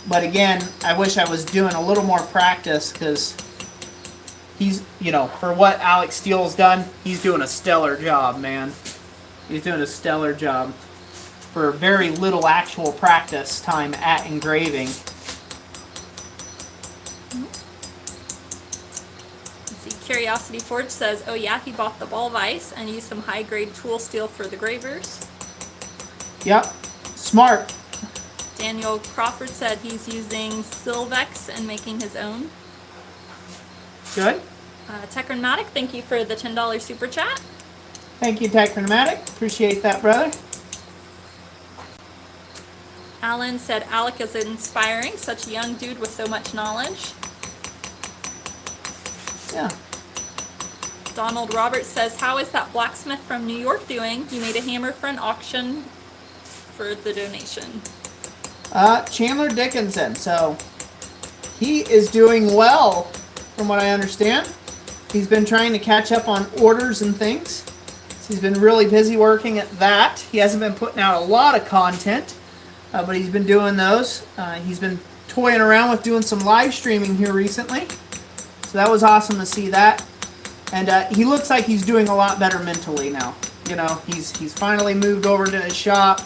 But again, I wish I was doing a little more practice because he's, you know, for what Alex Steele's done, he's doing a stellar job, man. He's doing a stellar job for very little actual practice time at engraving. Curiosity Forge says, oh yeah, he bought the ball vise and used some high-grade tool steel for the gravers. Yep, smart. Daniel Crawford said he's using Silvex and making his own. Good. Technomatic, thank you for the $10 super chat. Thank you, Technomatic. Appreciate that, brother. Alan said, Alec is inspiring, such a young dude with so much knowledge. Yeah. Donald Roberts says, how is that blacksmith from New York doing? He made a hammer for an auction for the donation. Chandler Dickinson. So he is doing well, from what I understand. He's been trying to catch up on orders and things. So he's been really busy working at that. He hasn't been putting out a lot of content, but he's been doing those. He's been toying around with doing some live streaming here recently. So that was awesome to see that. And he looks like he's doing a lot better mentally now. You know, he's finally moved over to his shop.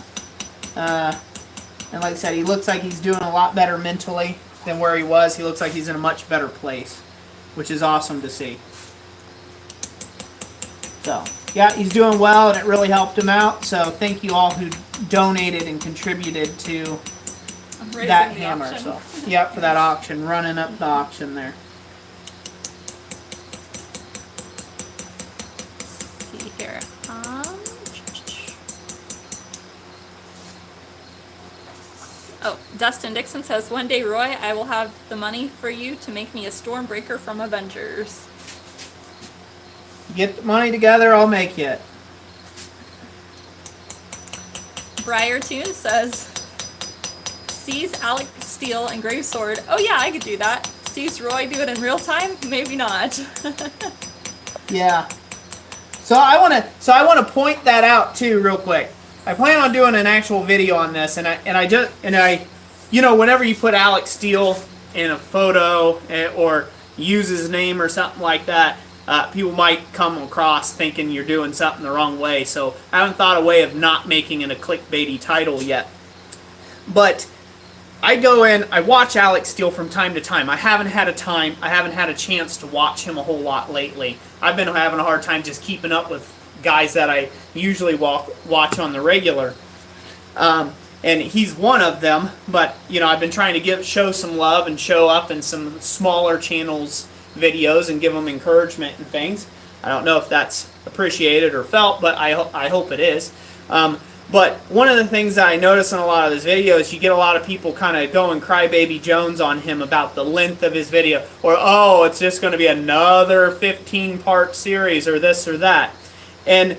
And like I said, he looks like he's doing a lot better mentally than where he was. He looks like he's in a much better place, which is awesome to see. So, yeah, he's doing well, and it really helped him out. So thank you all who donated and contributed to that hammer. Auction. So, yep, for that auction, running up the auction there. Let's see here. Oh, Dustin Dixon says, one day, Roy, I will have the money for you to make me a Stormbreaker from Avengers. Get the money together, I'll make it. Briar Tune says, sees Alex Steele engrave sword. Oh yeah, I could do that. Sees Roy do it in real time? Maybe not. Yeah. So I want to point that out too, real quick. I plan on doing an actual video on this, and I, you know, whenever you put Alex Steele in a photo or use his name or something like that, people might come across thinking you're doing something the wrong way. So I haven't thought a way of not making it a clickbaity title yet. But I go in, I watch Alex Steele from time to time. I haven't had a chance to watch him a whole lot lately. I've been having a hard time just keeping up with guys that I usually watch on the regular. And he's one of them, but you know, I've been trying to show some love and show up in some smaller channels videos and give them encouragement and things. I don't know if that's appreciated or felt, but I hope it is. But one of the things that I notice in a lot of his videos, you get a lot of people kind of going crybaby Jones on him about the length of his video, or oh, it's just going to be another 15-part series or this or that. And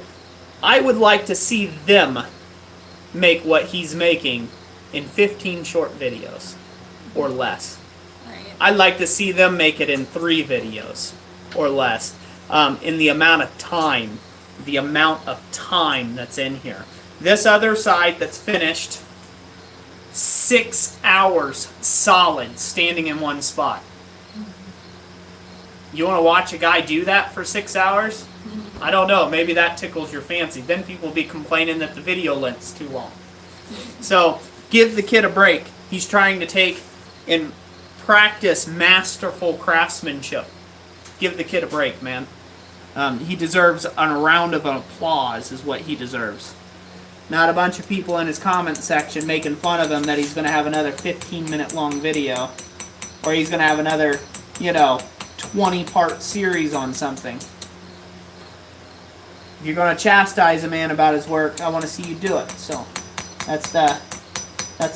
I would like to see them make what he's making in 15 short videos or less. I'd like to see them make it in 3 videos or less, in the amount of time that's in here. This other side that's finished, 6 hours solid standing in one spot. You want to watch a guy do that for 6 hours? I don't know, maybe that tickles your fancy. Then people will be complaining that the video length's too long. So give the kid a break. He's trying to take and practice masterful craftsmanship. Give the kid a break, man. He deserves a round of applause is what he deserves. Not a bunch of people in his comment section making fun of him that he's going to have another 15-minute long video. Or he's going to have another, 20-part series on something. If you're going to chastise a man about his work, I want to see you do it. So that's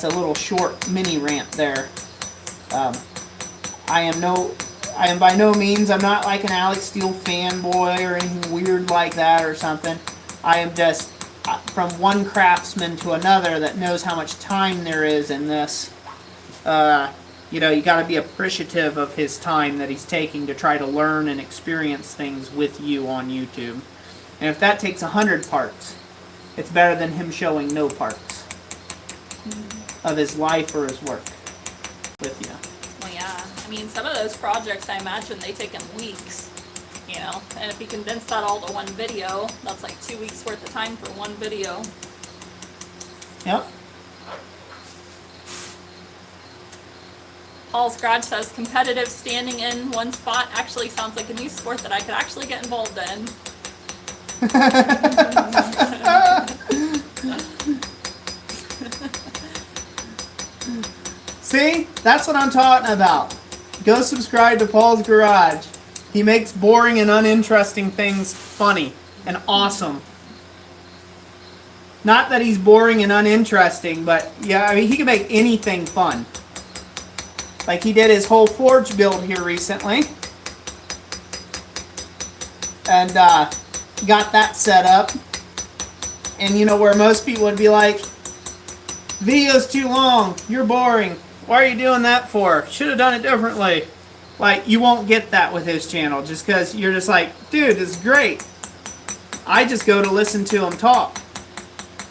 a little short mini rant there. I am by no means, I'm not like an Alex Steele fanboy or anything weird like that or something. I am just from one craftsman to another that knows how much time there is in this. You got to be appreciative of his time that he's taking to try to learn and experience things with you on YouTube. And if that takes 100 parts, it's better than him showing no parts of his life or his work with you. Well, yeah. I mean, some of those projects, I imagine they take him weeks, and if you condense that all to one video, that's like 2 weeks worth of time for one video. Yep. Paul's Garage says, competitive standing in one spot actually sounds like a new sport that I could actually get involved in. See? That's what I'm talking about. Go subscribe to Paul's Garage. He makes boring and uninteresting things funny and awesome. Not that he's boring and uninteresting, but yeah, I mean, he can make anything fun. Like he did his whole forge build here recently. And got that set up. And where most people would be like, video's too long, you're boring. Why are you doing that for? Should have done it differently. Like, you won't get that with his channel just because you're just like, dude, this is great. I just go to listen to him talk.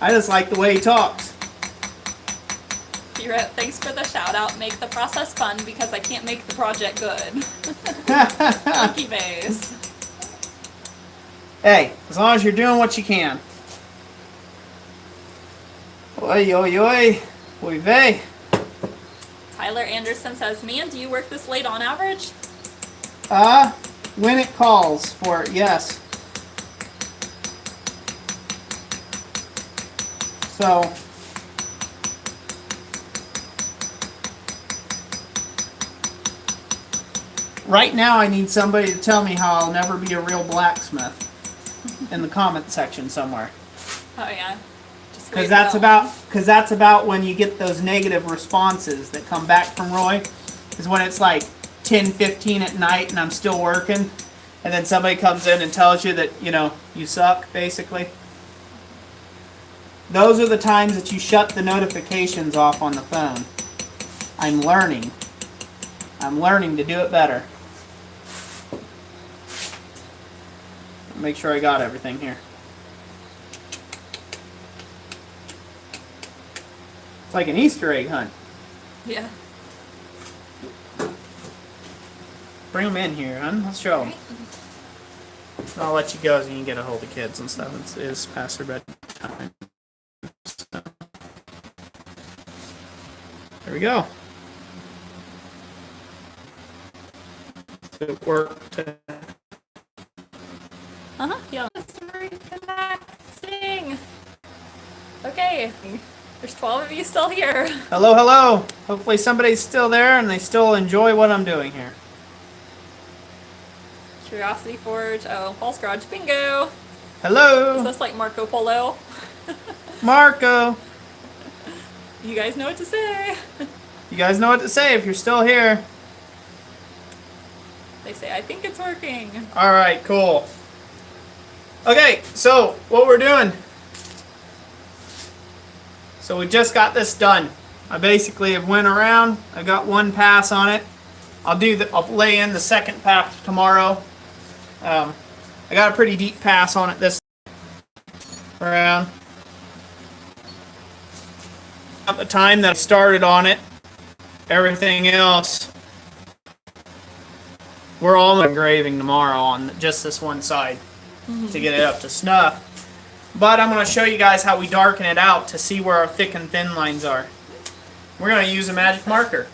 I just like the way he talks. You wrote, thanks for the shout out. Make the process fun because I can't make the project good. Monkey face. Hey, as long as you're doing what you can. Oi, oi, oi. Oy vey. Tyler Anderson says, man, do you work this late on average? When it calls for it, yes. So, right now I need somebody to tell me how I'll never be a real blacksmith in the comment section somewhere. Oh yeah. Because that's about when you get those negative responses that come back from Roy, is when it's like 10:15 at night and I'm still working, and then somebody comes in and tells you that, you know, you suck, basically. Those are the times that you shut the notifications off on the phone. I'm learning. I'm learning to do it better. Make sure I got everything here. It's like an Easter egg hunt. Yeah. Bring them in here, hon. Let's show them. I'll let you go so you can get a hold of kids and stuff. It is past their bedtime. So. There we go. It worked. Yeah. It's reconnecting. Okay. There's 12 of you still here. Hello, hello. Hopefully somebody's still there and they still enjoy what I'm doing here. Curiosity Forge. Oh, False Garage Bingo. Hello. Is this like Marco Polo? Marco. You guys know what to say. You guys know what to say if you're still here. They say, I think it's working. Alright, cool. Okay, so what we're doing. So we just got this done. I basically have went around. I got one pass on it. I'll lay in the second pass tomorrow. I got a pretty deep pass on it this around. At the time that I started on it, everything else, we're all engraving tomorrow on just this one side to get it up to snuff. But I'm going to show you guys how we darken it out to see where our thick and thin lines are. We're going to use a magic marker.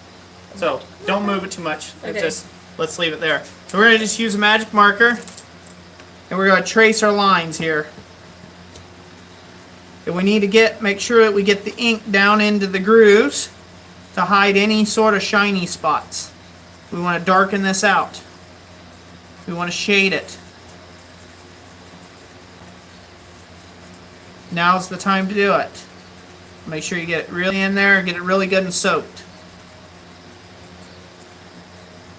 So don't move it too much. Okay. Let's leave it there. So we're going to just use a magic marker and we're going to trace our lines here. And we need to make sure that we get the ink down into the grooves to hide any sort of shiny spots. We want to darken this out. We want to shade it. Now's the time to do it. Make sure you get it really in there, get it really good and soaked.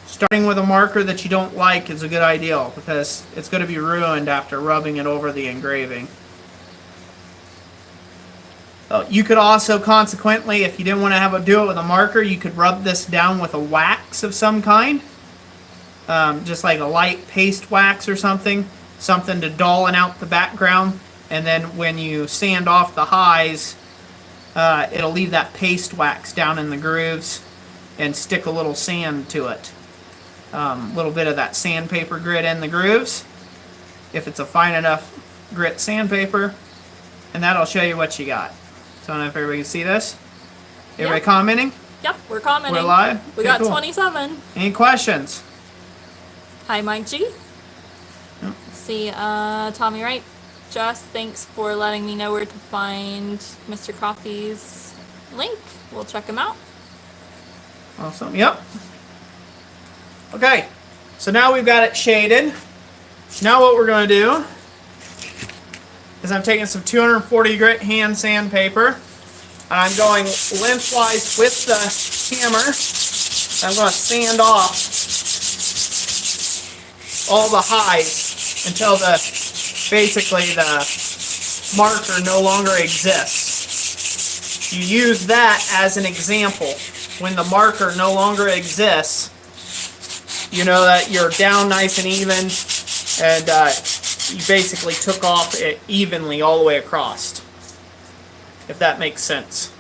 Starting with a marker that you don't like is a good idea because it's going to be ruined after rubbing it over the engraving. You could also, consequently, if you didn't want to do it with a marker, you could rub this down with a wax of some kind. Just like a light paste wax or something. Something to dullin out the background. And then when you sand off the highs, it'll leave that paste wax down in the grooves and stick a little sand to it. A little bit of that sandpaper grit in the grooves, if it's a fine enough grit sandpaper, and that'll show you what you got. So I don't know if everybody can see this. Everybody commenting? Yep, we're commenting. We're live? We Okay, got cool. 27. Any questions? Hi, Mike G. Let's see, Tommy Wright. Just thanks for letting me know where to find Mr. Coffee's link. We'll check him out. Awesome. Yep. Okay. So now we've got it shaded. Now what we're going to do is I'm taking some 240 grit hand sandpaper and I'm going lengthwise with the hammer. I'm going to sand off all the highs until basically the marker no longer exists. You use that as an example. When the marker no longer exists, you know that you're down nice and even, and you basically took off it evenly all the way across, if that makes sense.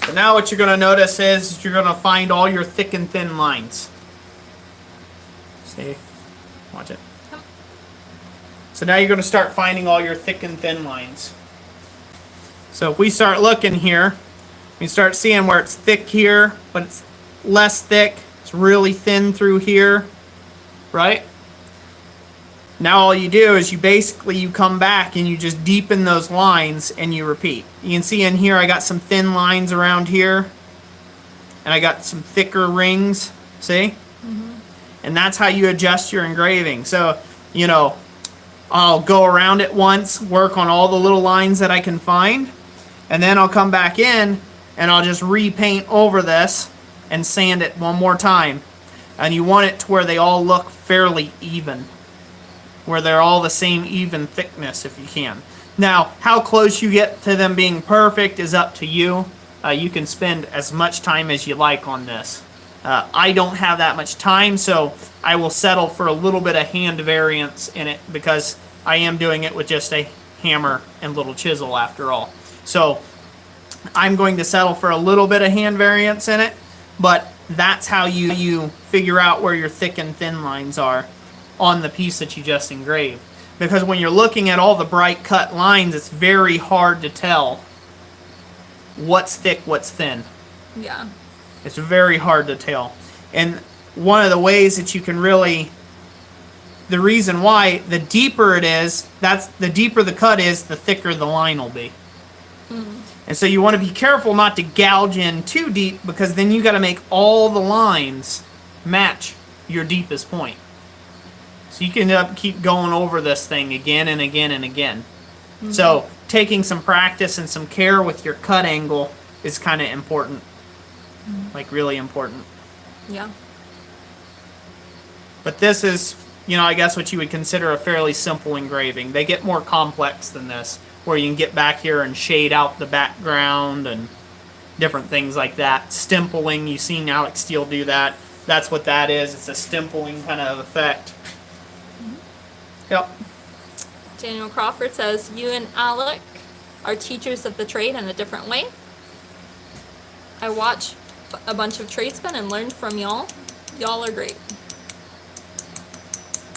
So now what you're going to notice is you're going to find all your thick and thin lines. See? Watch it. So now you're going to start finding all your thick and thin lines. So if we start looking here, we start seeing where it's thick here, but it's less thick. It's really thin through here, right? Now all you do is you come back and you just deepen those lines and you repeat. You can see in here I got some thin lines around here, and I got some thicker rings, see? Mm-hmm. And that's how you adjust your engraving. So, you know, I'll go around it once, work on all the little lines that I can find, and then I'll come back in and I'll just repaint over this and sand it one more time. And you want it to where they all look fairly even, where they're all the same even thickness if you can. Now, how close you get to them being perfect is up to you. You can spend as much time as you like on this. I don't have that much time, so I will settle for a little bit of hand variance in it because I am doing it with just a hammer and little chisel after all. So I'm going to settle for a little bit of hand variance in it, but that's how you figure out where your thick and thin lines are on the piece that you just engraved. Because when you're looking at all the bright cut lines, it's very hard to tell what's thick, what's thin. Yeah. It's very hard to tell. And one of the ways that you can really, the reason why, the deeper it is, the deeper the cut is, the thicker the line will be. Mm-hmm. And so you want to be careful not to gouge in too deep, because then you got to make all the lines match your deepest point. So you can end up keep going over this thing again and again and again. Mm-hmm. So taking some practice and some care with your cut angle is kind of important. Mm-hmm. Like really important. Yeah. But this is, you know, I guess what you would consider a fairly simple engraving. They get more complex than this, where you can get back here and shade out the background and different things like that. Stimpling, you've seen Alex Steele do that. That's what that is. It's a stimpling kind of effect. Mm-hmm. Yep. Daniel Crawford says, you and Alec are teachers of the trade in a different way. I watch a bunch of tradesmen and learn from y'all. Y'all are great.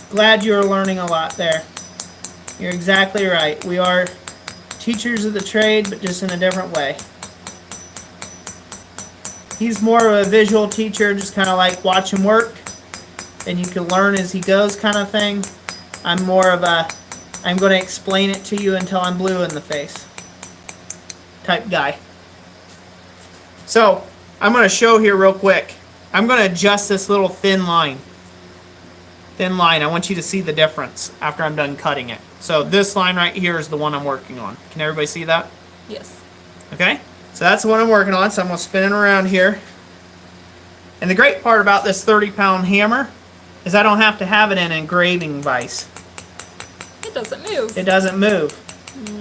Glad you're learning a lot there. You're exactly right. We are teachers of the trade, but just in a different way. He's more of a visual teacher, just kind of like watch him work, and you can learn as he goes kind of thing. I'm more of a, I'm going to explain it to you until I'm blue in the face type guy. So, I'm going to show here real quick. I'm going to adjust this little thin line. Thin line. I want you to see the difference after I'm done cutting it. So this line right here is the one I'm working on. Can everybody see that? Yes. Okay? So that's the one I'm working on. So I'm going to spin it around here. And the great part about this 30-pound hammer is I don't have to have it in an engraving vise. It doesn't move. It doesn't move.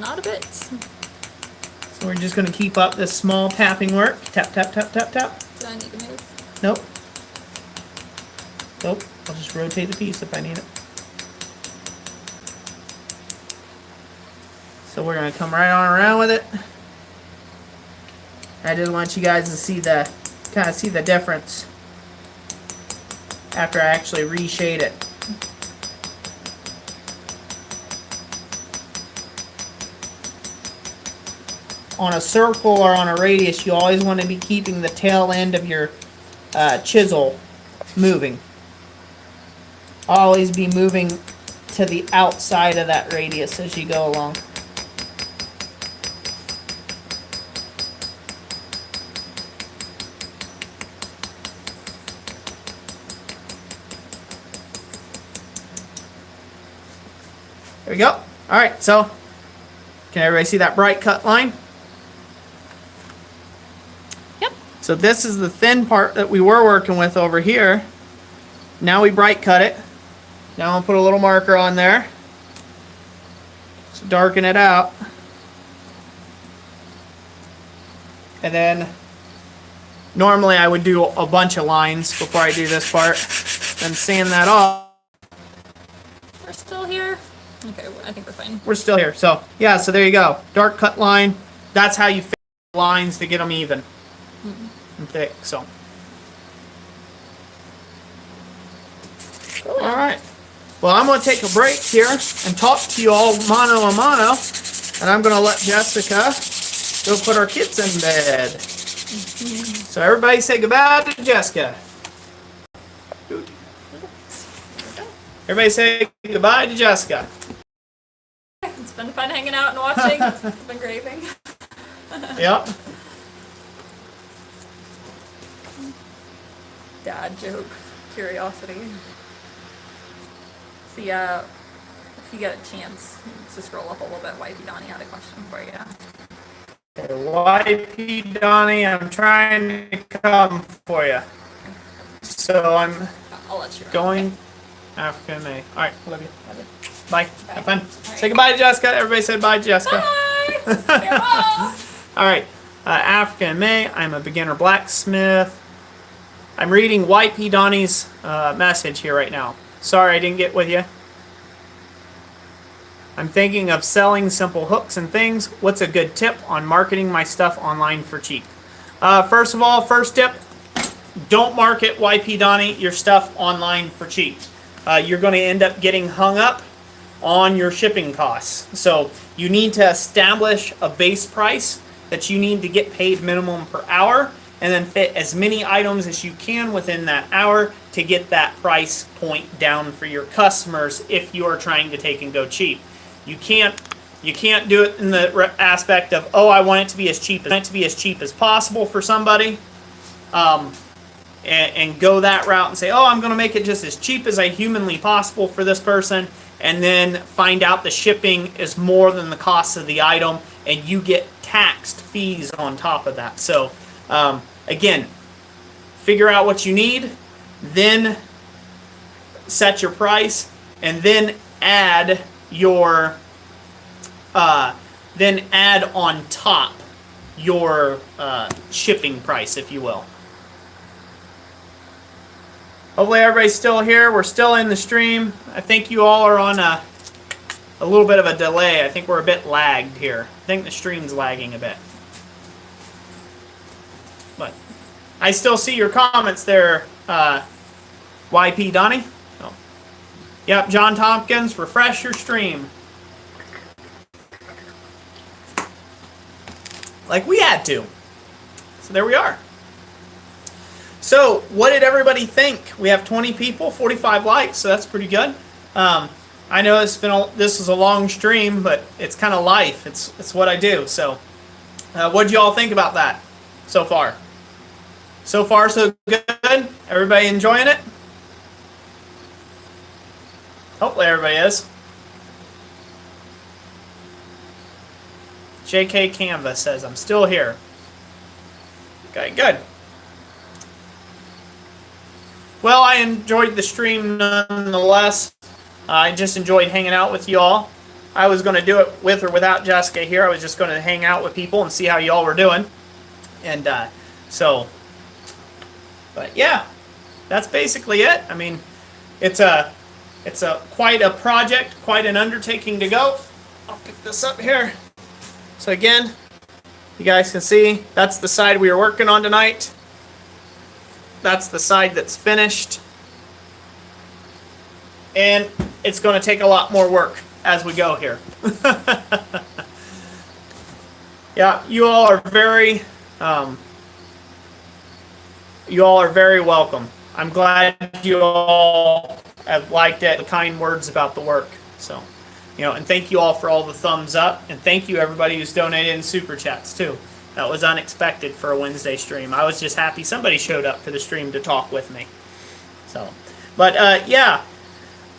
Not a bit. So we're just going to keep up this small tapping work. Tap, tap, tap, tap, tap. Do I need to move? Nope. Nope. I'll just rotate the piece if I need it. So we're going to come right on around with it. I just want you guys to see the, kind of see the difference after I actually reshade it. On a circle or on a radius, you always want to be keeping the tail end of your chisel moving. Always be moving to the outside of that radius as you go along. There we go. Alright, so can everybody see that bright cut line? Yep. So this is the thin part that we were working with over here. Now we bright cut it. Now I'll put a little marker on there. So darken it out. And then normally I would do a bunch of lines before I do this part. Then sand that off. We're still Okay, well, I think we're fine. We're still here. So, yeah, so there you go. Dark cut line. That's how you fit lines to get them even and thick. So, Cool. all right. Well, I'm going to take a break here and talk to you all mano a mano. And I'm going to let Jessica go put our kids in bed. So, everybody say goodbye to Jessica. Everybody say goodbye to Jessica. It's been fun hanging out and watching. Engraving. Yep. Dad joke. Curiosity. See, if you get a chance to scroll up a little bit, Wifey Donnie had a question for you. YP Donnie, I'm trying to come for you. So I'm I'll let you run. going African May. All right, love you. Love you. Bye. Bye. Have fun. All right. Say goodbye to Jessica. Everybody say bye to Jessica. Bye! Farewell! All right, African May. I'm a beginner blacksmith. I'm reading YP Donnie's message here right now. Sorry I didn't get with you. I'm thinking of selling simple hooks and things. What's a good tip on marketing my stuff online for cheap? First of all, first tip, don't market YP Donnie your stuff online for cheap. You're going to end up getting hung up on your shipping costs. So you need to establish a base price that you need to get paid minimum per hour, and then fit as many items as you can within that hour to get that price point down for your customers if you are trying to take and go cheap. You can't do it in the aspect of, oh, I want it to be as cheap as possible for somebody, and go that route and say, oh, I'm going to make it just as cheap as I humanly possible for this person, and then find out the shipping is more than the cost of the item, and you get taxed fees on top of that. So, again, figure out what you need, then set your price, and then add your, then add on top your shipping price, if you will. Hopefully everybody's still here. We're still in the stream. I think you all are on a little bit of a delay. I think we're a bit lagged here. I think the stream's lagging a bit. But I still see your comments there, YP Donnie. Oh. Yep, John Tompkins, refresh your stream. Like we had to. So there we are. So, what did everybody think? We have 20 people, 45 likes, so that's pretty good. I know this is a long stream, but it's kind of life. It's what I do. So, what did you all think about that so far? So far, so good. Everybody enjoying it? Hopefully, everybody is. JK Canva says, I'm still here. Okay, good. Well, I enjoyed the stream nonetheless. I just enjoyed hanging out with you all. I was going to do it with or without Jessica here. I was just going to hang out with people and see how you all were doing. And but yeah, that's basically it. I mean, it's quite a project, quite an undertaking to go. I'll pick this up here. So again, you guys can see that's the side we were working on tonight. That's the side that's finished. And it's going to take a lot more work as we go here. Yeah, you all are very welcome. I'm glad you all have liked it, the kind words about the work. So, and thank you all for all the thumbs up, and thank you everybody who's donated in super chats too. That was unexpected for a Wednesday stream. I was just happy somebody showed up for the stream to talk with me. So, but yeah,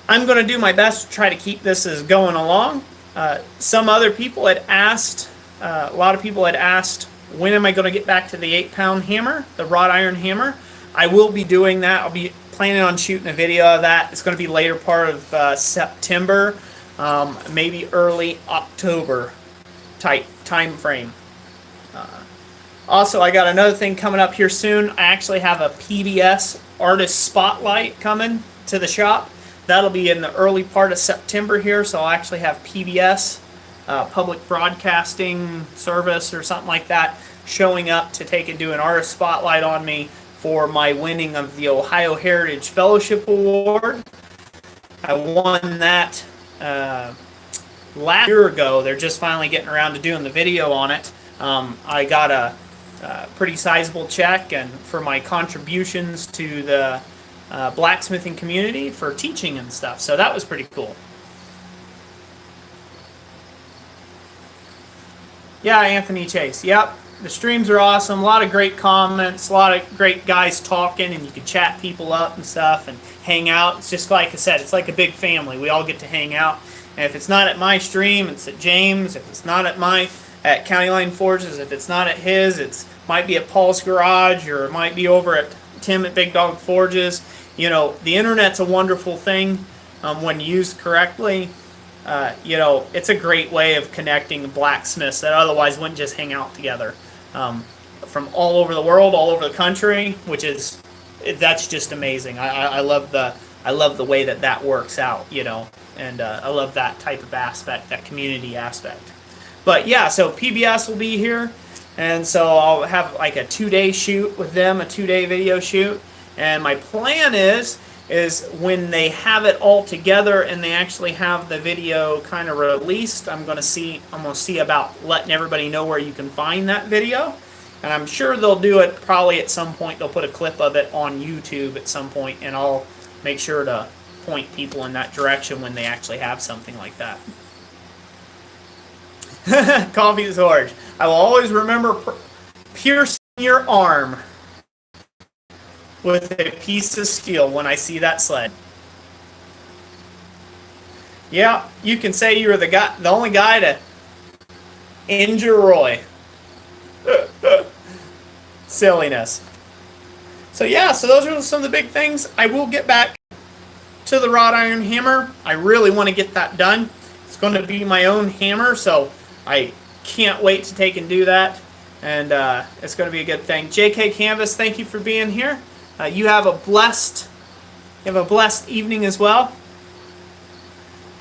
I'm going to do my best to try to keep this as going along. Some other people had asked, a lot of people had asked, when am I going to get back to the 8-pound hammer, the wrought iron hammer? I will be doing that. I'll be planning on shooting a video of that. It's going to be later part of September, maybe early October type time frame. Also, I got another thing coming up here soon. I actually have a PBS artist spotlight coming to the shop that'll be in the early part of September here, so I'll actually have PBS, Public Broadcasting Service or something like that, showing up to take and do an artist spotlight on me for my winning of the Ohio Heritage Fellowship Award. I won that last year ago. They're just finally getting around to doing the video on it. I got a pretty sizable check and for my contributions to the blacksmithing community for teaching and stuff. So that was pretty cool. Yeah, Anthony Chase. Yep. The streams are awesome. A lot of great comments, a lot of great guys talking, and you can chat people up and stuff and hang out. It's just like I said, it's like a big family. We all get to hang out. And if it's not at my stream, it's at James. If it's not at County Line Forges, if it's not at his, it might be at Paul's Garage, or it might be over at Tim at Big Dog Forges. You know, the internet's a wonderful thing when used correctly. You know, it's a great way of connecting blacksmiths that otherwise wouldn't just hang out together from all over the world, all over the country, that's just amazing. I love the way that works out, you know, and I love that type of aspect, that community aspect. But yeah, so PBS will be here, and so I'll have like a 2-day shoot with them, a 2-day video shoot, and my plan is when they have it all together and they actually have the video kind of released, I'm gonna see about letting everybody know where you can find that video. And I'm sure they'll do it probably at some point. They'll put a clip of it on YouTube at some point, and I'll make sure to point people in that direction when they actually have something like that. Coffee's Orange. I will always remember piercing your arm with a piece of steel when I see that sled. Yeah, you can say you were the only guy to injure Roy. Silliness. So yeah, so those are some of the big things. I will get back to the wrought iron hammer. I really want to get that done. It's going to be my own hammer, so I can't wait to take and do that. And it's going to be a good thing. JK Canvas, thank you for being here. You have a blessed evening as well.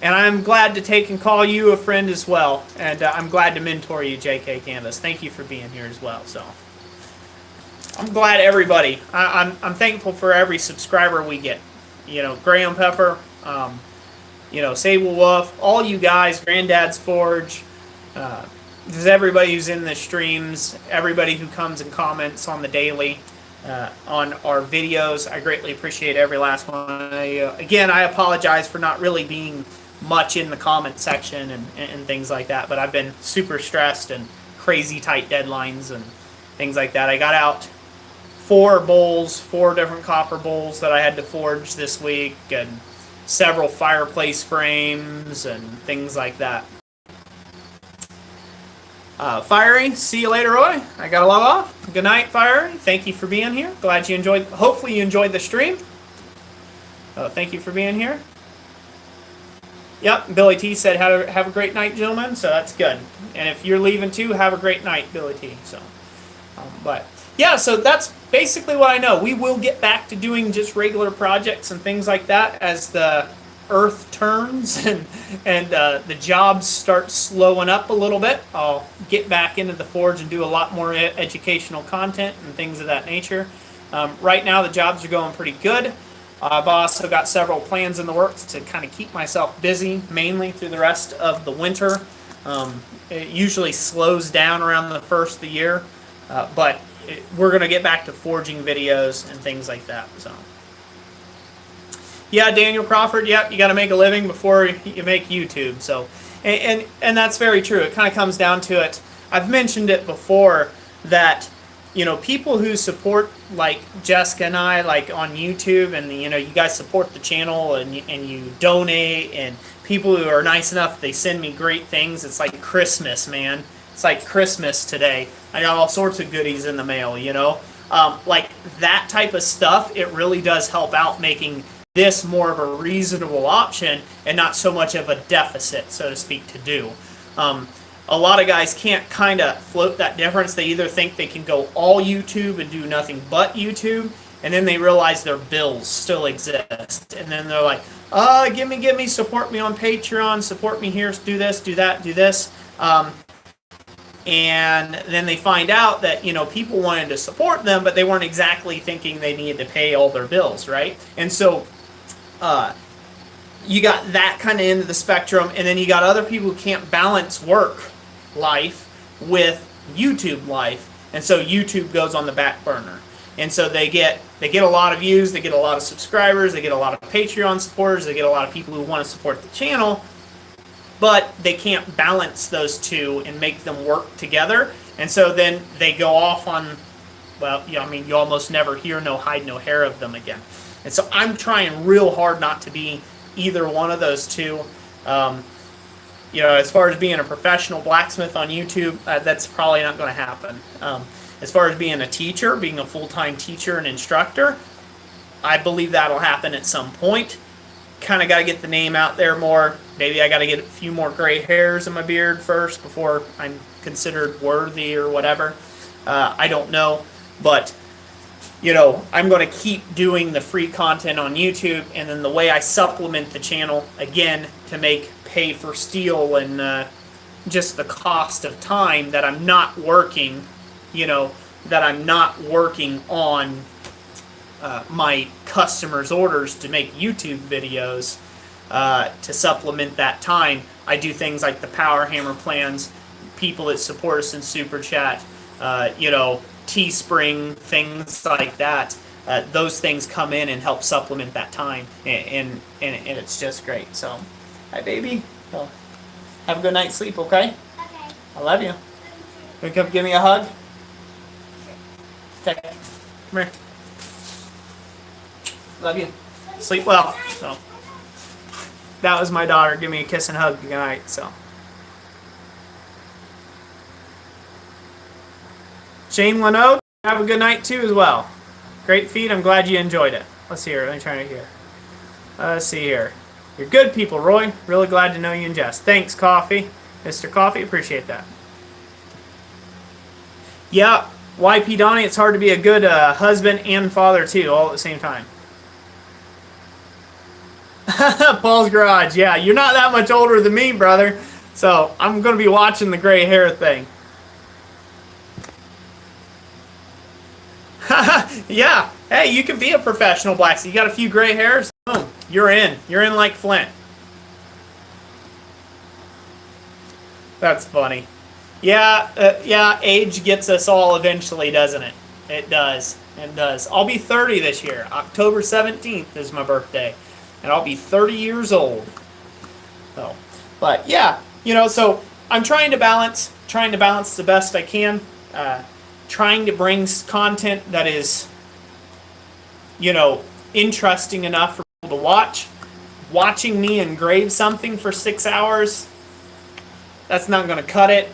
And I'm glad to take and call you a friend as well. And I'm glad to mentor you, JK Canvas. Thank you for being here as well. So I'm glad everybody. I'm thankful for every subscriber we get. You know, Graham Pepper, you know, Sable Wolf, all you guys, Granddad's Forge. There's everybody who's in the streams, everybody who comes and comments on the daily. On our videos. I greatly appreciate every last one. Again, I apologize for not really being much in the comment section and things like that, but I've been super stressed and crazy tight deadlines and things like that. I got out 4 different copper bowls that I had to forge this week, and several fireplace frames and things like that. Fiery, see you later, Roy. I gotta log off. Good night, Fiery. Thank you for being here. Glad you enjoyed. Hopefully you enjoyed the stream. Thank you for being here. Yep, Billy T said have a great night, gentlemen. So that's good. And if you're leaving too, have a great night, Billy T. So, but yeah, so that's basically what I know. We will get back to doing just regular projects and things like that as the earth turns and the jobs start slowing up a little bit. I'll get back into the forge and do a lot more educational content and things of that nature. Right now the jobs are going pretty good. I've also got several plans in the works to kind of keep myself busy, mainly through the rest of the winter. It usually slows down around the first of the year, but we're going to get back to forging videos and things like that. So. Yeah, Daniel Crawford, yep, you got to make a living before you make YouTube. So, and that's very true. It kind of comes down to it. I've mentioned it before that, you know, people who support, like Jessica and I, like on YouTube, and, you know, you guys support the channel and you donate, and people who are nice enough, they send me great things. It's like Christmas, man. It's like Christmas today. I got all sorts of goodies in the mail, you know. Like that type of stuff, it really does help out making this more of a reasonable option and not so much of a deficit, so to speak, to do. A lot of guys can't kind of float that difference. They either think they can go all YouTube and do nothing but YouTube, and then they realize their bills still exist, and then they're like, give me, support me on Patreon, support me here, do this, do that, do this. And then they find out that, people wanted to support them, but they weren't exactly thinking they needed to pay all their bills, right? And so you got that kind of end of the spectrum, and then you got other people who can't balance work life with YouTube life, and so YouTube goes on the back burner. And so they get a lot of views, they get a lot of subscribers, they get a lot of Patreon supporters, they get a lot of people who want to support the channel, but they can't balance those two and make them work together. And so then they go off on, well, you almost never hear no hide, no hair of them again. And so I'm trying real hard not to be either one of those two. As far as being a professional blacksmith on YouTube, that's probably not going to happen. As far as being a teacher, being a full-time teacher and instructor, I believe that'll happen at some point. Kind of got to get the name out there more. Maybe I got to get a few more gray hairs in my beard first before I'm considered worthy or whatever. I don't know. But, I'm going to keep doing the free content on YouTube, and then the way I supplement the channel, again, to make pay for steel and just the cost of time that I'm not working, that I'm not working on my customers' orders to make YouTube videos. To supplement that time, I do things like the Power Hammer plans, people that support us in Super Chat, Teespring, things like that. Those things come in and help supplement that time, and it's just great. So, hi, baby. Well, have a good night's sleep, okay? Okay. I love you. You come give me a hug? Okay. Come here. Love you. Sleep well. So, that was my daughter. Give me a kiss and hug good night. So, Shane Leno, have a good night too as well. Great feed. I'm glad you enjoyed it. Let's see here. Let me try to hear. Let's see here. You're good people, Roy. Really glad to know you and Jess. Thanks, Coffee. Mr. Coffee, appreciate that. Yeah, YP Donnie, it's hard to be a good husband and father too, all at the same time. Paul's Garage, yeah, you're not that much older than me, brother. So I'm going to be watching the gray hair thing. Yeah, hey, you can be a professional blacksmith. You got a few gray hairs? Boom, you're in. You're in like Flint. That's funny. Yeah, age gets us all eventually, doesn't it? It does. It does. I'll be 30 this year. October 17th is my birthday. And I'll be 30 years old. So, but yeah, so I'm trying to balance the best I can. Trying to bring content that is, interesting enough for people to watch. Watching me engrave something for 6 hours, that's not going to cut it.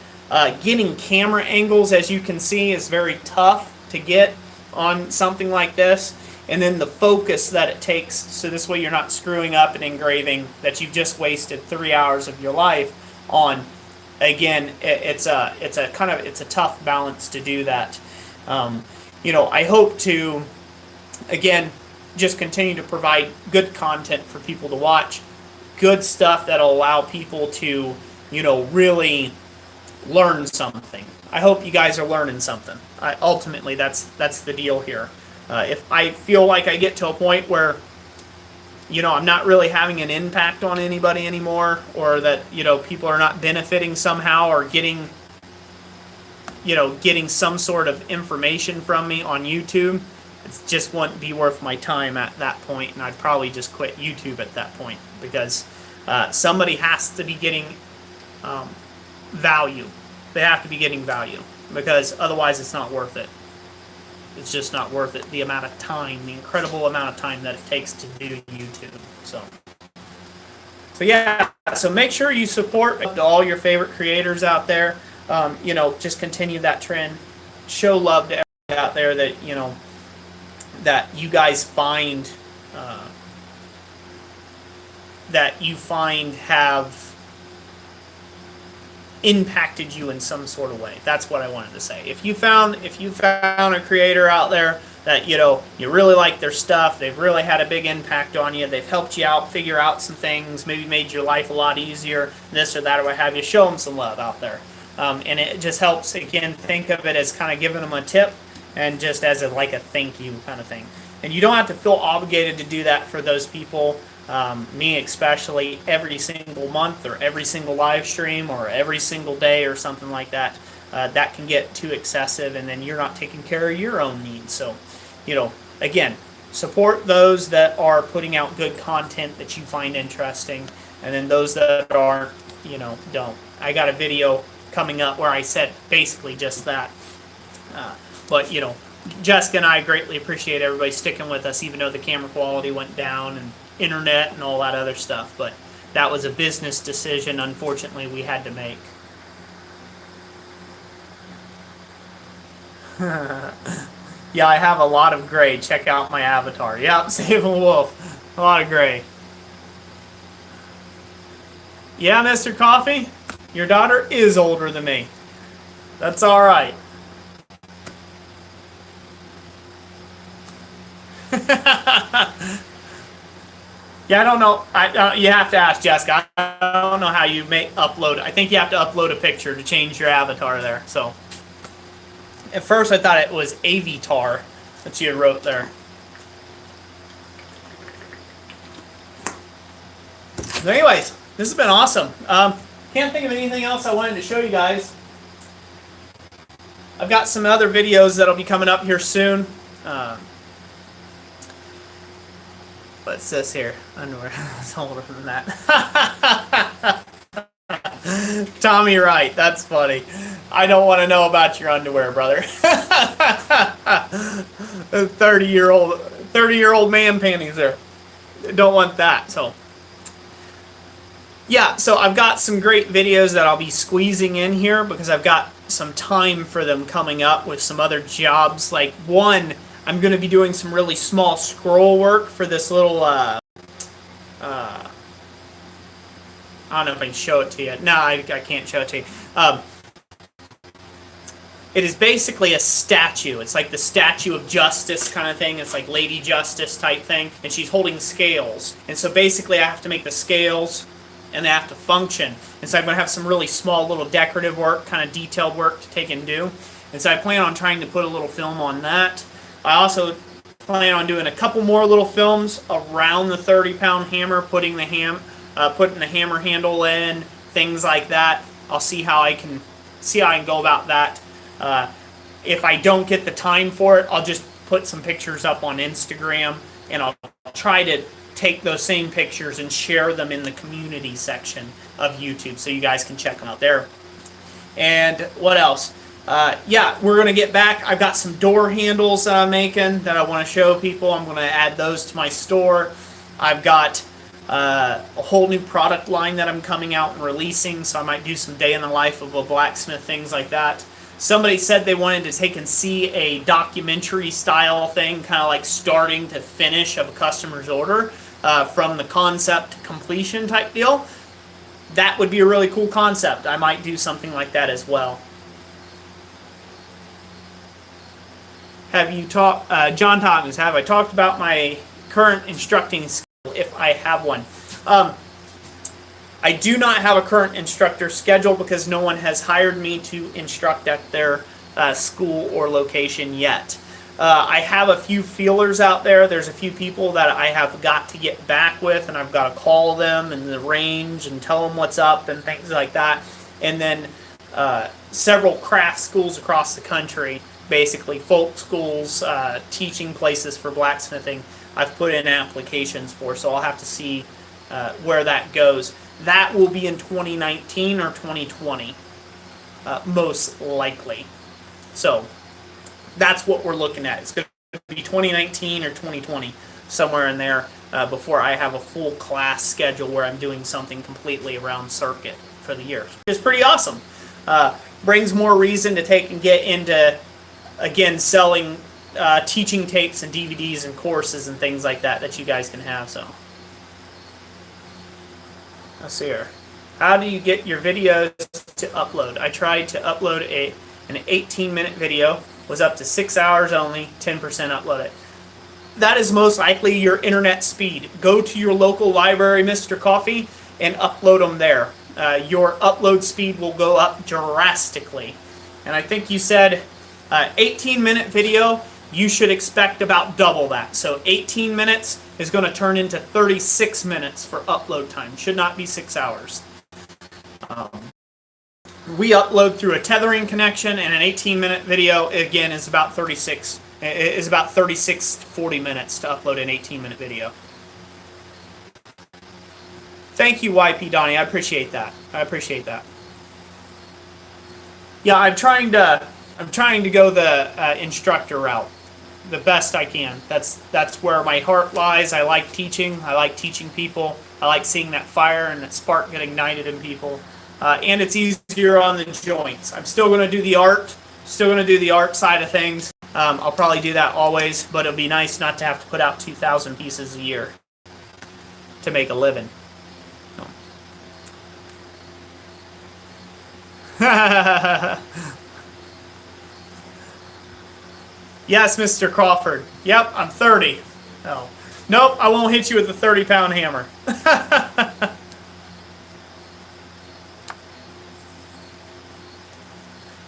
Getting camera angles, as you can see, is very tough to get on something like this. And then the focus that it takes, so this way you're not screwing up an engraving that you've just wasted 3 hours of your life on. Again, it's a tough balance to do that. I hope to, again, just continue to provide good content for people to watch, good stuff that'll allow people to, really learn something. I hope you guys are learning something. Ultimately, that's the deal here. If I feel like I get to a point where, I'm not really having an impact on anybody anymore, or that, people are not benefiting somehow or getting some sort of information from me on YouTube, it just wouldn't be worth my time at that point, and I'd probably just quit YouTube at that point, because somebody has to be getting value. They have to be getting value, because otherwise it's not worth it. It's just not worth it, the amount of time, the incredible amount of time that it takes to do YouTube. So yeah, so make sure you support all your favorite creators out there. Just continue that trend. Show love to everybody out there that, that you guys find, have impacted you in some sort of way. That's what I wanted to say. If you found a creator out there that, you know, you really like their stuff, they've really had a big impact on you, they've helped you out, figure out some things, maybe made your life a lot easier, this or that or what have you. Show them some love out there. And it just helps, again, think of it as kind of giving them a tip and just as like a thank you kind of thing. And you don't have to feel obligated to do that for those people, me especially, every single month or every single live stream or every single day or something like that. That can get too excessive, and then you're not taking care of your own needs. So, you know, again, support those that are putting out good content that you find interesting, and then those that aren't, you know, don't. I got a video coming up where I said basically just that. But, you know, Jessica and I greatly appreciate everybody sticking with us, even though the camera quality went down and internet and all that other stuff. But that was a business decision, unfortunately, we had to make. Yeah, I have a lot of gray. Check out my avatar. Yep, Save a Wolf. A lot of gray. Yeah, Mr. Coffee, your daughter is older than me. That's all right. Yeah, I don't know. You have to ask Jessica. I don't know how you upload. I think you have to upload a picture to change your avatar there. So, at first I thought it was Avatar that you wrote there. But anyways, this has been awesome. Can't think of anything else I wanted to show you guys. I've got some other videos that'll be coming up here soon. What's this here? Underwear. It's older than that. Tommy Wright, that's funny. I don't want to know about your underwear, brother. 30-year-old man panties there. Don't want that. So yeah, so I've got some great videos that I'll be squeezing in here because I've got some time for them coming up with some other jobs. Like one, I'm going to be doing some really small scroll work for this little, I don't know if I can show it to you. No, I can't show it to you. It is basically a statue. It's like the Statue of Justice kind of thing. It's like Lady Justice type thing. And she's holding scales. And so basically I have to make the scales and they have to function. And so I'm going to have some really small little decorative work, kind of detailed work to take and do. And so I plan on trying to put a little film on that. I also plan on doing a couple more little films around the 30-pound hammer, putting the hammer handle in, things like that. I'll see how I can go about that. If I don't get the time for it, I'll just put some pictures up on Instagram, and I'll try to take those same pictures and share them in the community section of YouTube so you guys can check them out there. And what else? Yeah, we're going to get back. I've got some door handles that I'm making that I want to show people. I'm going to add those to my store. I've got a whole new product line that I'm coming out and releasing, so I might do some day in the life of a blacksmith, things like that. Somebody said they wanted to take and see a documentary style thing, kind of like starting to finish of a customer's order, from the concept to completion type deal. That would be a really cool concept. I might do something like that as well. Have you talked, John Tompkins, have I talked about my current instructing skill if I have one? I do not have a current instructor schedule because no one has hired me to instruct at their school or location yet. I have a few feelers out there. There's a few people that I have got to get back with, and I've got to call them and the range and tell them what's up and things like that. And then several craft schools across the country, basically folk schools, teaching places for blacksmithing, I've put in applications for, so I'll have to see where that goes. That will be in 2019 or 2020, most likely. So that's what we're looking at. It's going to be 2019 or 2020, somewhere in there, before I have a full class schedule where I'm doing something completely around circuit for the year. It's pretty awesome. Brings more reason to take and get into, again, selling teaching tapes and DVDs and courses and things like that that you guys can have. So let's see here. How do you get your videos to upload? I tried to upload an 18-minute video was up to 6 hours only, 10% uploaded. That is most likely your internet speed. Go to your local library, Mr. Coffee, and upload them there. Your upload speed will go up drastically. And I think you said 18-minute video, you should expect about double that. So 18 minutes is going to turn into 36 minutes for upload time. Should not be 6 hours. We upload through a tethering connection, and an 18-minute video, again, is about 36 to 40 minutes to upload an 18-minute video. Thank you, YP Donnie. I appreciate that. Yeah, I'm trying to go the instructor route the best I can. That's where my heart lies. I like teaching. I like teaching people. I like seeing that fire and that spark get ignited in people. And it's easier on the joints. I'm still going to do the art. Still going to do the art side of things. I'll probably do that always, but it'll be nice not to have to put out 2,000 pieces a year to make a living. Yes, Mr. Crawford. Yep, I'm 30. Oh. Nope, I won't hit you with a 30-pound hammer.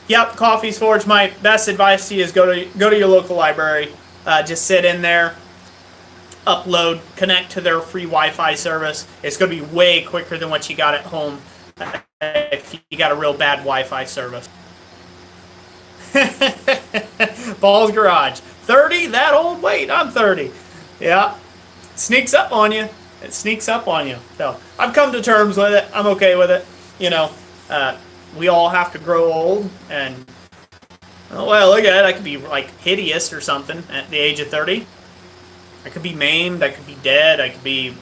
Yep, Coffee's Forge. My best advice to you is go to your local library. Just sit in there, upload, connect to their free Wi-Fi service. It's going to be way quicker than what you got at home if you got a real bad Wi-Fi service. Ball's Garage. 30? That old? Wait, I'm 30. Yeah. It sneaks up on you. It sneaks up on you. So I've come to terms with it. I'm okay with it. You know, we all have to grow old, and well, look at it. I could be like hideous or something at the age of 30. I could be maimed. I could be dead. I could be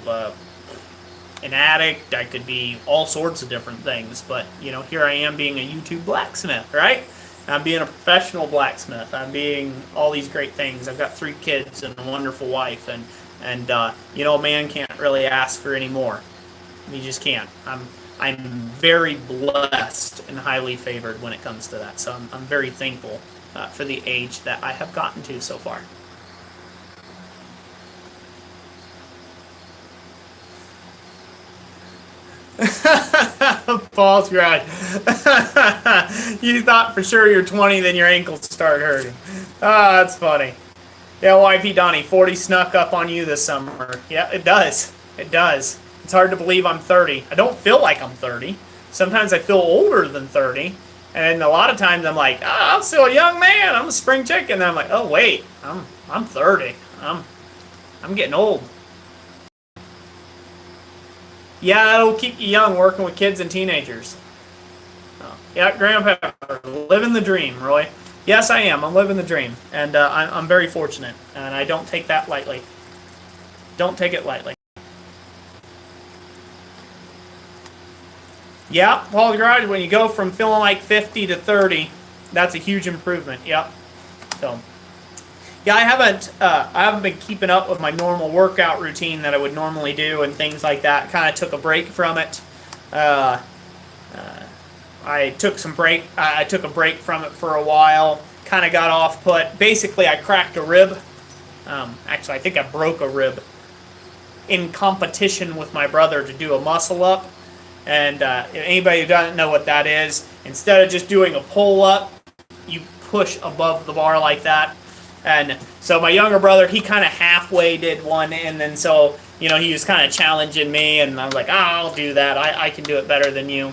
an addict. I could be all sorts of different things. But you know, here I am being a YouTube blacksmith, right? I'm being a professional blacksmith. I'm being all these great things. I've got 3 kids and a wonderful wife, and you know, a man can't really ask for any more. He just can't. I'm very blessed and highly favored when it comes to that. So I'm very thankful for the age that I have gotten to so far. Paul's Garage. You thought for sure you're 20, then your ankles start hurting. Ah, that's funny. Yeah, YP Donnie, 40 snuck up on you this summer. Yeah, it does. It does. It's hard to believe I'm 30. I don't feel like I'm 30. Sometimes I feel older than 30. And a lot of times I'm like, I'm still a young man. I'm a spring chicken. And I'm like, oh, wait, I'm 30. I'm getting old. Yeah, that'll keep you young working with kids and teenagers. Oh, yeah, Grandpa, living the dream, Roy. Yes, I am. I'm living the dream. And I'm very fortunate. And I don't take that lightly. Don't take it lightly. Yeah, Paul Garage, when you go from feeling like 50 to 30, that's a huge improvement. Yep. So, yeah, I haven't been keeping up with my normal workout routine that I would normally do and things like that. Kind of took a break from it. I took a break from it for a while. Kind of got off put. Basically, I cracked a rib. Actually, I think I broke a rib in competition with my brother to do a muscle up. And if anybody who doesn't know what that is, instead of just doing a pull up, you push above the bar like that. And so my younger brother, he kind of halfway did one, and then so, you know, he was kind of challenging me, and I was like, I'll do that. I can do it better than you.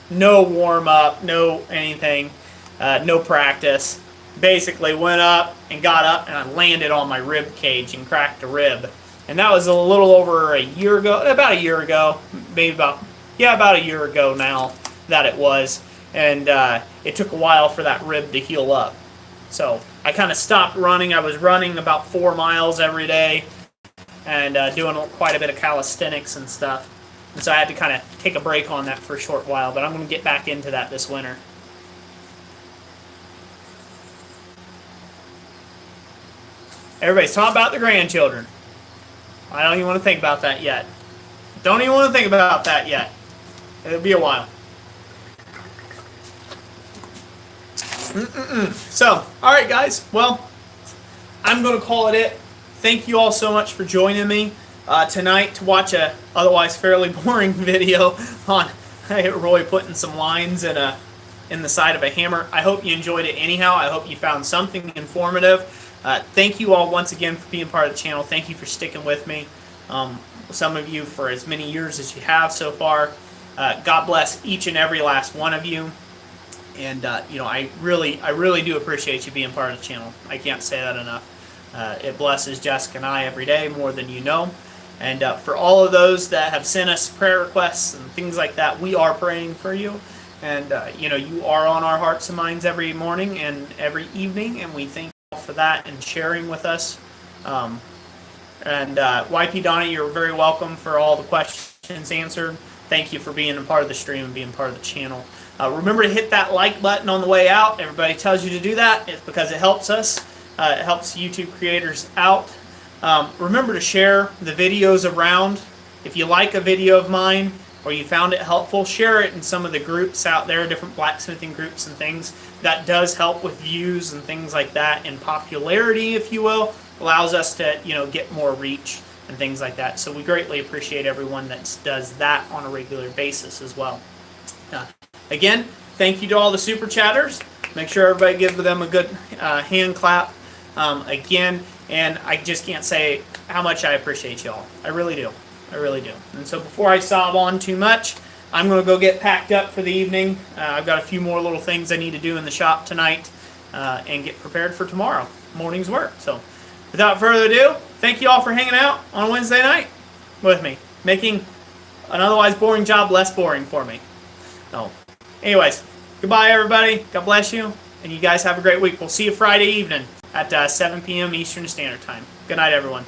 No warm up, no anything, no practice. Basically went up and got up, and I landed on my rib cage and cracked a rib. And that was a little over a year ago, about a year ago, maybe about a year ago now that it was. And it took a while for that rib to heal up. So I kind of stopped running. I was running about 4 miles every day and doing quite a bit of calisthenics and stuff. And so I had to kind of take a break on that for a short while, but I'm going to get back into that this winter. Everybody's talking about the grandchildren. I don't even want to think about that yet. Don't even want to think about that yet. It'll be a while. So, all right, guys. Well, I'm going to call it. Thank you all so much for joining me tonight to watch a otherwise fairly boring video on Roy putting some lines in the side of a hammer. I hope you enjoyed it anyhow. I hope you found something informative. Thank you all once again for being part of the channel. Thank you for sticking with me. Some of you for as many years as you have so far. God bless each and every last one of you. And you know, I really do appreciate you being part of the channel. I can't say that enough. It blesses Jessica and I every day more than you know. And for all of those that have sent us prayer requests and things like that, we are praying for you. And you know, you are on our hearts and minds every morning and every evening, and we thank you all for that and sharing with us. YP Donnie, you're very welcome for all the questions answered. Thank you for being a part of the stream and being part of the channel. Remember to hit that like button on the way out. Everybody tells you to do that. It's because it helps us. It helps YouTube creators out. Remember to share the videos around. If you like a video of mine or you found it helpful, share it in some of the groups out there, different blacksmithing groups and things. That does help with views and things like that, and popularity, if you will. Allows us to, you know, get more reach and things like that. So we greatly appreciate everyone that does that on a regular basis as well. Again, thank you to all the super chatters. Make sure everybody give them a good hand clap again. And I just can't say how much I appreciate y'all. I really do. I really do. And so before I sob on too much, I'm going to go get packed up for the evening. I've got a few more little things I need to do in the shop tonight and get prepared for tomorrow morning's work. So without further ado, thank you all for hanging out on Wednesday night with me, making an otherwise boring job less boring for me. So anyways, goodbye everybody. God bless you. And you guys have a great week. We'll see you Friday evening at 7 p.m. Eastern Standard Time. Good night, everyone.